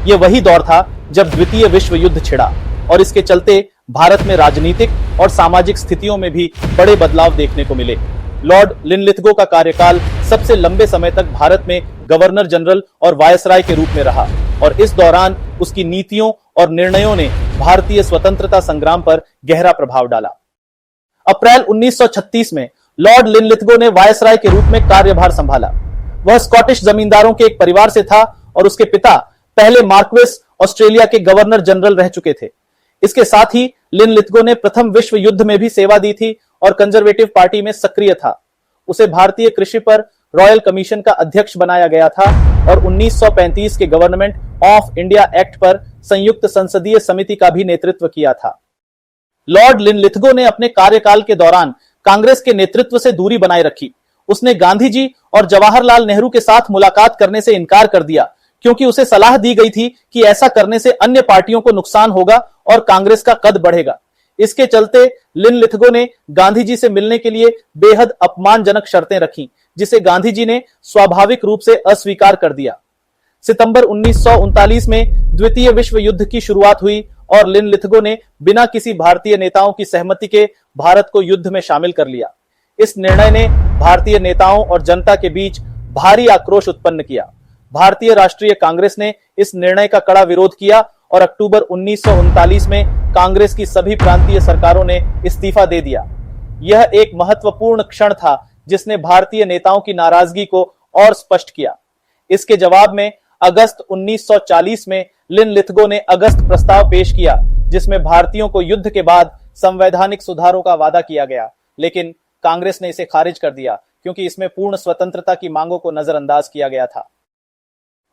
यह वही दौर था जब द्वितीय विश्व युद्ध छिड़ा और इसके चलते भारत में राजनीतिक और सामाजिक स्थितियों में भी बड़े बदलाव देखने को मिले। लॉर्ड लिनलिथगो का कार्यकाल सबसे लंबे समय तक भारत में गवर्नर जनरल और वायसराय के रूप में रहा और इस दौरान उसकी नीतियों और निर्णयों ने भारतीय स्वतंत्रता संग्राम पर गहरा प्रभाव डाला। अप्रैल 1936 में लॉर्ड लिनलिथगो ने वायसराय के रूप में कार्यभार संभाला। वह स्कॉटिश जमींदारों के एक परिवार से था और उसके पिता पहले मार्क्वेस ऑस्ट्रेलिया के गवर्नर जनरल रह चुके थे। इसके साथ ही लिनलिथगो ने प्रथम विश्व युद्ध में भी सेवा दी थी और कंजर्वेटिव पार्टी में सक्रिय था। उसे भारतीय कृषि पर रॉयल कमीशन का अध्यक्ष बनाया गया था और 1935 के गवर्नमेंट ऑफ इंडिया एक्ट पर संयुक्त संसदीय समिति का भी नेतृत्व किया था। लॉर्ड लिनलिथगो ने अपने कार्यकाल के दौरान कांग्रेस के नेतृत्व से दूरी बनाए रखी। उसने गांधी जी और जवाहरलाल नेहरू के साथ मुलाकात करने से इनकार कर दिया क्योंकि उसे सलाह दी गई थी कि ऐसा करने से अन्य पार्टियों को नुकसान होगा और कांग्रेस का कद बढ़ेगा। इसके चलते लिनलिथगो ने गांधी जी से मिलने के लिए बेहद अपमानजनक शर्तें रखी, जिसे गांधी जी ने स्वाभाविक रूप से अस्वीकार कर दिया। सितंबर 1939 में द्वितीय विश्व युद्ध की शुरुआत हुई और लिनलिथगो ने बिना किसी भारतीय नेताओं की सहमति के भारत को युद्ध में शामिल कर लिया। इस निर्णय ने भारतीय नेताओं और जनता के बीच भारी आक्रोश उत्पन्न किया। भारतीय राष्ट्रीय कांग्रेस ने इस निर्णय का कड़ा विरोध किया और अक्टूबर 1939 में कांग्रेस की सभी प्रांतीय सरकारों ने इस्तीफा दे दिया। यह एक महत्वपूर्ण क्षण था जिसने भारतीय नेताओं की नाराजगी को और स्पष्ट किया। इसके जवाब में अगस्त 1940 में लिनलिथगो ने अगस्त प्रस्ताव पेश किया, जिसमें भारतीयों को युद्ध के बाद संवैधानिक सुधारों का वादा किया गया, लेकिन कांग्रेस ने इसे खारिज कर दिया क्योंकि इसमें पूर्ण स्वतंत्रता की मांगों को नजरअंदाज किया गया था।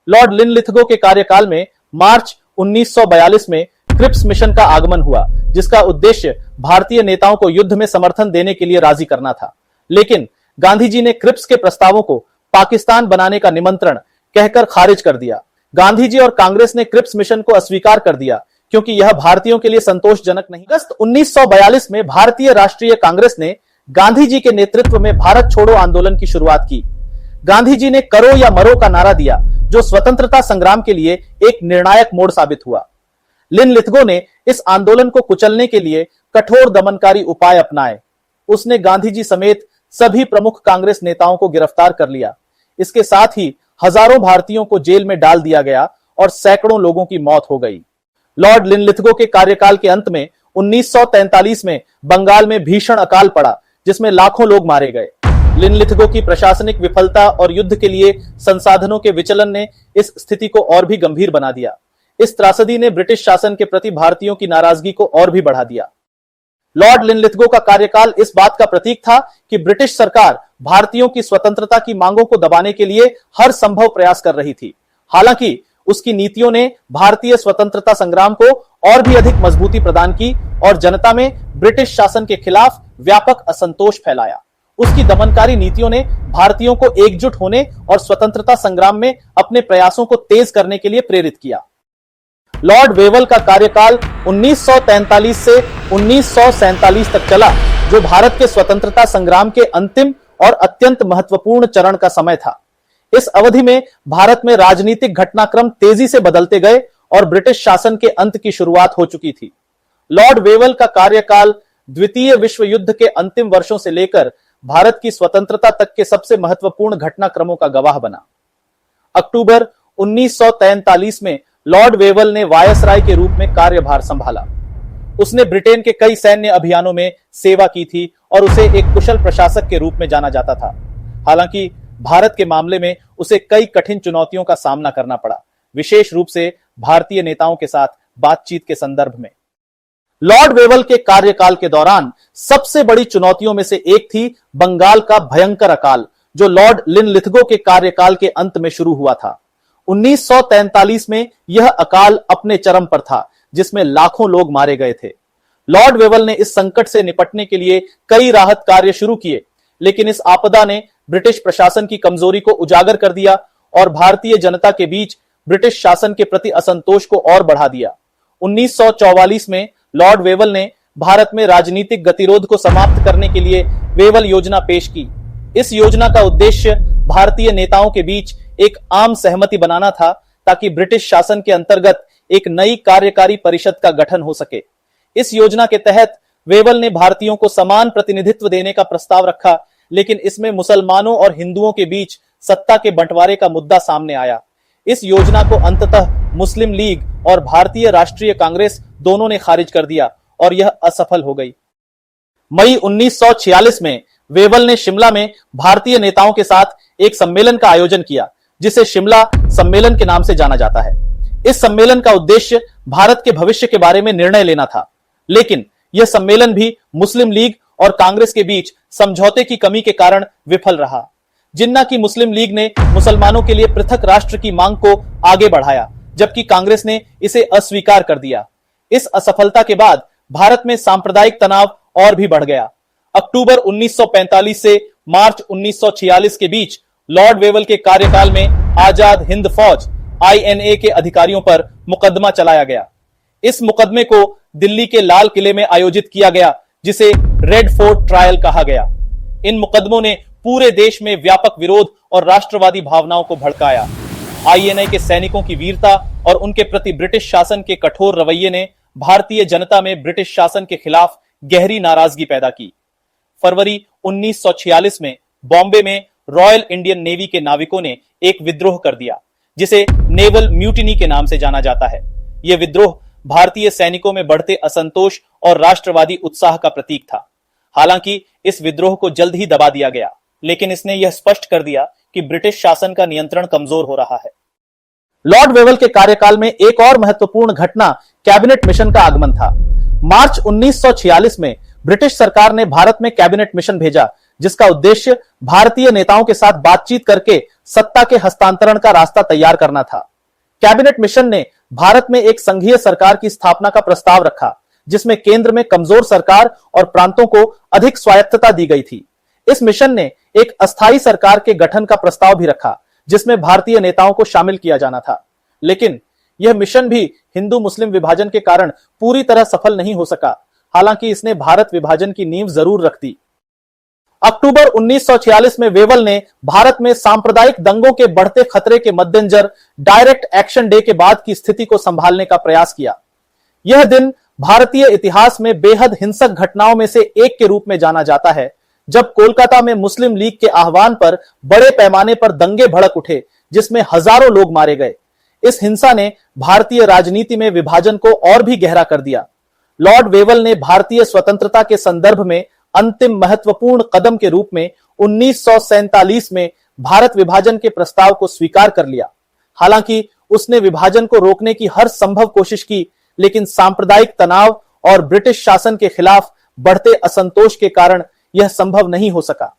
लॉर्ड लिनलिथगो के कार्यकाल में मार्च 1942 में क्रिप्स मिशन का आगमन हुआ, जिसका उद्देश्य भारतीय नेताओं को युद्ध में समर्थन देने के लिए राजी करना था। लेकिन गांधी जी ने क्रिप्स के प्रस्तावों को पाकिस्तान बनाने का निमंत्रण कहकर खारिज कर दिया। गांधी जी और कांग्रेस ने क्रिप्स मिशन को अस्वीकार कर दिया क्योंकि यह भारतीयों के लिए संतोषजनक नहीं। अगस्त 1942 में भारतीय राष्ट्रीय कांग्रेस ने गांधी जी के नेतृत्व में भारत छोड़ो आंदोलन की शुरुआत की। गांधी जी ने करो या मरो का नारा दिया, जो स्वतंत्रता संग्राम के लिए एक निर्णायक मोड़ साबित हुआ। लिनलिथगो ने इस आंदोलन को कुचलने के लिए कठोर दमनकारी उपाय अपनाए। उसने गांधी जी समेत सभी प्रमुख कांग्रेस नेताओं को गिरफ्तार कर लिया। इसके साथ ही हजारों भारतीयों को जेल में डाल दिया गया और सैकड़ों लोगों की मौत हो गई। लॉर्ड लिनलिथगो के कार्यकाल के अंत में 1943 में बंगाल में भीषण अकाल पड़ा, जिसमें लाखों लोग मारे गए। लिनलिथगो की प्रशासनिक विफलता और युद्ध के लिए संसाधनों के विचलन ने इस स्थिति को और भी गंभीर बना दिया। इस त्रासदी ने ब्रिटिश शासन के प्रति भारतीयों की नाराजगी को और भी बढ़ा दिया। लॉर्ड लिनलिथगो का कार्यकाल इस बात का प्रतीक था कि ब्रिटिश सरकार भारतीयों की स्वतंत्रता की मांगों को दबाने के लिए हर संभव प्रयास कर रही थी। हालांकि उसकी नीतियों ने भारतीय स्वतंत्रता संग्राम को और भी अधिक मजबूती प्रदान की और जनता में ब्रिटिश शासन के खिलाफ व्यापक असंतोष फैलाया। उसकी दमनकारी नीतियों ने भारतीयों को एकजुट होने और स्वतंत्रता संग्राम में अपने प्रयासों को तेज करने के लिए प्रेरित किया। लॉर्ड वेवल का कार्यकाल 1943 से 1947 तक चला, जो भारत के स्वतंत्रता संग्राम के अंतिम और अत्यंत महत्वपूर्ण चरण का समय था। इस अवधि में भारत में राजनीतिक घटनाक्रम तेजी से बदलते गए और ब्रिटिश शासन के अंत की शुरुआत हो चुकी थी। लॉर्ड वेवल का कार्यकाल द्वितीय विश्व युद्ध के अंतिम वर्षों से लेकर भारत की स्वतंत्रता तक के सबसे महत्वपूर्ण घटनाक्रमों का गवाह बना। अक्टूबर 1943 में लॉर्ड वेवल ने वायसराय के रूप में कार्यभार संभाला। उसने ब्रिटेन के कई सैन्य अभियानों में सेवा की थी और उसे एक कुशल प्रशासक के रूप में जाना जाता था। हालांकि भारत के मामले में उसे कई कठिन चुनौतियों का सामना करना पड़ा, विशेष रूप से भारतीय नेताओं के साथ बातचीत के संदर्भ में। लॉर्ड वेवल के कार्यकाल के दौरान सबसे बड़ी चुनौतियों में से एक थी बंगाल का भयंकर अकाल, जो लॉर्ड लिनलिथगो के कार्यकाल के अंत में शुरू हुआ था। 1943 में यह अकाल अपने चरम पर था, जिसमें लाखों लोग मारे गए थे। लॉर्ड वेवल ने इस संकट से निपटने के लिए कई राहत कार्य शुरू किए, लेकिन इस आपदा ने ब्रिटिश प्रशासन की कमजोरी को उजागर कर दिया और भारतीय जनता के बीच ब्रिटिश शासन के प्रति असंतोष को और बढ़ा दिया। 1944 में लॉर्ड वेवल ने भारत में राजनीतिक गतिरोध को समाप्त करने के लिए वेवल योजना पेश की। इस योजना का उद्देश्य भारतीय नेताओं के बीच एक आम सहमति बनाना था, ताकि ब्रिटिश शासन के अंतर्गत एक नई कार्यकारी परिषद का गठन हो सके। इस योजना के तहत वेवल ने भारतीयों को समान प्रतिनिधित्व देने का प्रस्ताव रखा, लेकिन इसमें मुसलमानों और हिंदुओं के बीच सत्ता के बंटवारे का मुद्दा सामने आया। इस योजना को अंततः मुस्लिम लीग और भारतीय राष्ट्रीय कांग्रेस दोनों ने खारिज कर दिया और यह असफल हो गई। मई 1946 में वेवल ने शिमला में भारतीय नेताओं के साथ एक सम्मेलन का आयोजन किया, जिसे शिमला सम्मेलन के नाम से जाना जाता है। इस सम्मेलन का उद्देश्य भारत के भविष्य के बारे में निर्णय लेना था, लेकिन यह सम्मेलन भी मुस्लिम लीग और कांग्रेस के बीच समझौते की कमी के कारण विफल रहा। जिन्ना की मुस्लिम लीग ने मुसलमानों के लिए पृथक राष्ट्र की मांग को आगे बढ़ाया, जबकि कांग्रेस ने इसे अस्वीकार कर दिया। इस असफलता के बाद भारत में सांप्रदायिक तनाव और भी बढ़ गया। अक्टूबर 1945 से मार्च 1946 के बीच लॉर्ड वेवल के कार्यकाल में आजाद हिंद फौज INA के अधिकारियों पर मुकदमा चलाया गया। इस मुकदमे को दिल्ली के लाल किले में आयोजित किया गया, जिसे रेड फोर्ट ट्रायल कहा गया। इन मुकदमों ने पूरे देश में व्यापक विरोध और राष्ट्रवादी भावनाओं को भड़काया। INA के सैनिकों की वीरता और उनके प्रति ब्रिटिश शासन के कठोर रवैये ने भारतीय जनता में ब्रिटिश शासन के खिलाफ गहरी नाराजगी पैदा की। फरवरी 1946 में बॉम्बे में रॉयल इंडियन नेवी के नाविकों ने एक विद्रोह कर दिया, जिसे नेवल म्यूटिनी के नाम से जाना जाता है। यह विद्रोह भारतीय सैनिकों में बढ़ते असंतोष और राष्ट्रवादी उत्साह का प्रतीक था। हालांकि इस विद्रोह को जल्द ही दबा दिया गया, लेकिन इसने यह स्पष्ट कर दिया कि ब्रिटिश शासन का नियंत्रण कमजोर हो रहा है। लॉर्ड वेवल के कार्यकाल में एक और महत्वपूर्ण घटना कैबिनेट मिशन का आगमन था। मार्च 1946 में ब्रिटिश सरकार ने भारत में कैबिनेट मिशन भेजा, जिसका उद्देश्य भारतीय नेताओं के साथ बातचीत करके सत्ता के हस्तांतरण का रास्ता तैयार करना था। कैबिनेट मिशन ने भारत में एक संघीय सरकार की स्थापना का प्रस्ताव रखा, जिसमें केंद्र में कमजोर सरकार और प्रांतों को अधिक स्वायत्तता दी गई थी। इस मिशन ने एक अस्थायी सरकार के गठन का प्रस्ताव भी रखा, जिसमें भारतीय नेताओं को शामिल किया जाना था। लेकिन यह मिशन भी हिंदू मुस्लिम विभाजन के कारण पूरी तरह सफल नहीं हो सका। हालांकि इसने भारत विभाजन की नींव जरूर रख दी। अक्टूबर 1946 में वेवल ने भारत में सांप्रदायिक दंगों के बढ़ते खतरे के मद्देनजर डायरेक्ट एक्शन डे के बाद की स्थिति को संभालने का प्रयास किया। यह दिन भारतीय इतिहास में बेहद हिंसक घटनाओं में से एक के रूप में जाना जाता है, जब कोलकाता में मुस्लिम लीग के आह्वान पर बड़े पैमाने पर दंगे भड़क उठे, जिसमें हजारों लोग मारे गए। इस हिंसा ने भारतीय राजनीति में विभाजन को और भी गहरा कर दिया। लॉर्ड वेवल ने भारतीय स्वतंत्रता के संदर्भ में अंतिम महत्वपूर्ण कदम के रूप में 1947 में भारत विभाजन के प्रस्ताव को स्वीकार कर लिया। हालांकि उसने विभाजन को रोकने की हर संभव कोशिश की, लेकिन सांप्रदायिक तनाव और ब्रिटिश शासन के खिलाफ बढ़ते असंतोष के कारण यह संभव नहीं हो सका।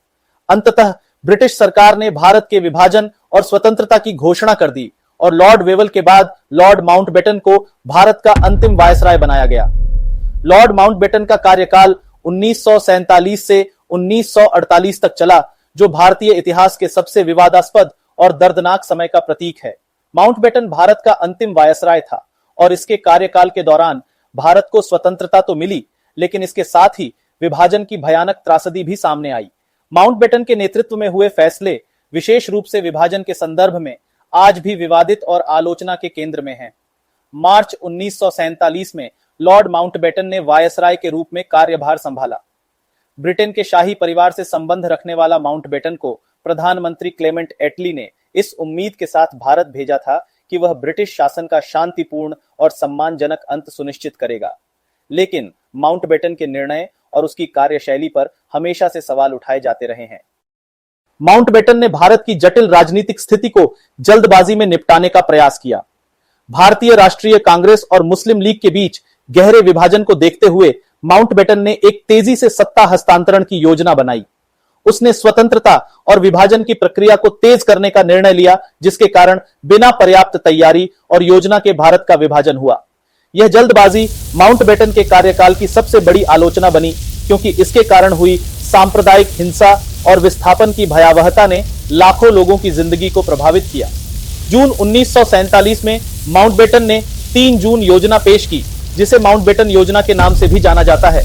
अंततः ब्रिटिश सरकार ने भारत के विभाजन और स्वतंत्रता की घोषणा कर दी और लॉर्ड वेवल के बाद लॉर्ड माउंटबेटन को भारत का अंतिम वायसराय बनाया गया। लॉर्ड माउंटबेटन का कार्यकाल 1947 से 1948 तक चला, जो भारतीय इतिहास के सबसे विवादास्पद और दर्दनाक समय का प्रतीक है। माउंटबेटन भारत का अंतिम वायसराय था और इसके कार्यकाल के दौरान भारत को स्वतंत्रता तो मिली, लेकिन इसके साथ ही विभाजन की भयानक त्रासदी भी सामने आई। माउंटबेटन के नेतृत्व में हुए फैसले विशेष रूप से विभाजन के संदर्भ में आज भी विवादित और आलोचना के केंद्र में हैं। मार्च 1947 में लॉर्ड माउंटबेटन ने वायसराय के रूप में कार्यभार संभाला। ब्रिटेन के शाही परिवार से संबंध रखने वाला माउंटबेटन को प्रधानमंत्री क्लेमेंट एटली ने इस उम्मीद के साथ भारत भेजा था कि वह ब्रिटिश शासन का शांतिपूर्ण और सम्मानजनक अंत सुनिश्चित करेगा। लेकिन माउंटबेटन के निर्णय और उसकी कार्यशैली पर हमेशा से सवाल उठाए जाते रहे हैं। माउंटबेटन ने भारत की जटिल राजनीतिक स्थिति को जल्दबाजी में निपटाने का प्रयास किया। भारतीय राष्ट्रीय कांग्रेस और मुस्लिम लीग के बीच गहरे विभाजन को देखते हुए माउंटबेटन ने एक तेजी से सत्ता हस्तांतरण की योजना बनाई। उसने स्वतंत्रता और विभाजन की प्रक्रिया को तेज करने का निर्णय लिया, जिसके कारण बिना पर्याप्त तैयारी और योजना के भारत का विभाजन हुआ। यह जल्दबाजी माउंटबेटन के कार्यकाल की सबसे बड़ी आलोचना बनी, क्योंकि इसके कारण हुई सांप्रदायिक हिंसा और विस्थापन की भयावहता ने लाखों लोगों की जिंदगी को प्रभावित किया। जून 1947 में माउंटबेटन ने 3 जून योजना पेश की, जिसे माउंटबेटन योजना के नाम से भी जाना जाता है।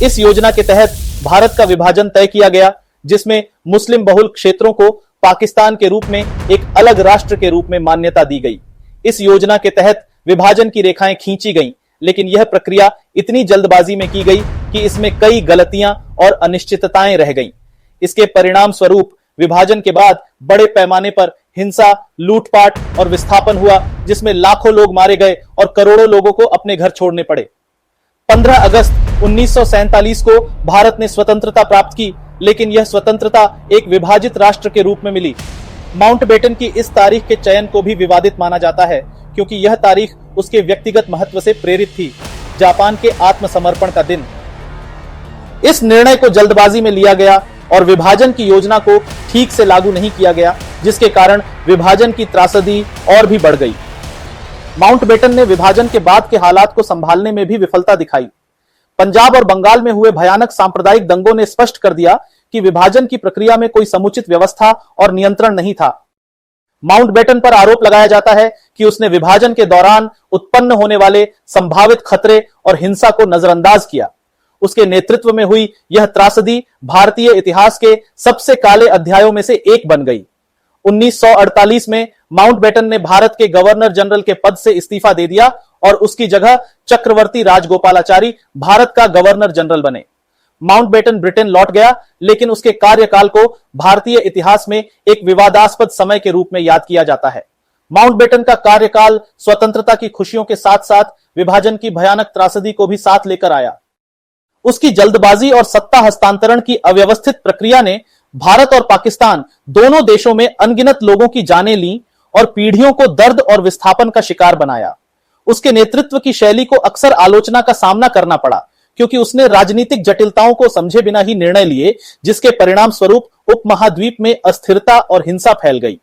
इस योजना के तहत भारत का विभाजन तय किया गया, जिसमें मुस्लिम बहुल क्षेत्रों को पाकिस्तान के रूप में एक अलग राष्ट्र के रूप में मान्यता दी गई। इस योजना के तहत विभाजन की रेखाएं खींची गईं, लेकिन यह प्रक्रिया इतनी जल्दबाजी में की गई कि इसमें कई गलतियां और अनिश्चितताएं रह गईं। इसके परिणाम स्वरूप विभाजन के बाद बड़े पैमाने पर हिंसा, लूटपाट और विस्थापन हुआ, जिसमें लाखों लोग मारे गए और करोड़ों लोगों को अपने घर छोड़ने पड़े। 15 अगस्त 1947 को भारत ने स्वतंत्रता प्राप्त की, लेकिन यह स्वतंत्रता एक विभाजित राष्ट्र के रूप में मिली। माउंटबेटन की इस तारीख के चयन को भी विवादित माना जाता है, क्योंकि यह तारीख उसके व्यक्तिगत महत्व से प्रेरित थी, जापान के आत्मसमर्पण का दिन। इस निर्णय को जल्दबाजी में लिया गया और विभाजन की योजना को ठीक से लागू नहीं किया गया, जिसके कारण विभाजन की त्रासदी और भी बढ़ गई। माउंटबेटन ने विभाजन के बाद के हालात को संभालने में भी विफलता दिखाई। पंजाब और बंगाल में हुए भयानक सांप्रदायिक दंगों ने स्पष्ट कर दिया कि विभाजन की प्रक्रिया में कोई समुचित व्यवस्था और नियंत्रण नहीं था। माउंटबेटन पर आरोप लगाया जाता है कि उसने विभाजन के दौरान उत्पन्न होने वाले संभावित खतरे और हिंसा को नजरअंदाज किया। उसके नेतृत्व में हुई यह त्रासदी भारतीय इतिहास के सबसे काले अध्यायों में से एक बन गई। 1948 में माउंटबेटन ने भारत के गवर्नर जनरल के पद से इस्तीफा दे दिया और उसकी जगह चक्रवर्ती राजगोपालाचारी भारत का गवर्नर जनरल बने। माउंटबेटन ब्रिटेन लौट गया, लेकिन उसके कार्यकाल को भारतीय इतिहास में एक विवादास्पद समय के रूप में याद किया जाता है। माउंटबेटन का कार्यकाल स्वतंत्रता की खुशियों के साथ साथ विभाजन की भयानक त्रासदी को भी साथ लेकर आया। उसकी जल्दबाजी और सत्ता हस्तांतरण की अव्यवस्थित प्रक्रिया ने भारत और पाकिस्तान दोनों देशों में अनगिनत लोगों की जानें ली और पीढ़ियों को दर्द और विस्थापन का शिकार बनाया। उसके नेतृत्व की शैली को अक्सर आलोचना का सामना करना पड़ा, क्योंकि उसने राजनीतिक जटिलताओं को समझे बिना ही निर्णय लिए, जिसके परिणाम स्वरूप उपमहाद्वीप में अस्थिरता और हिंसा फैल गई।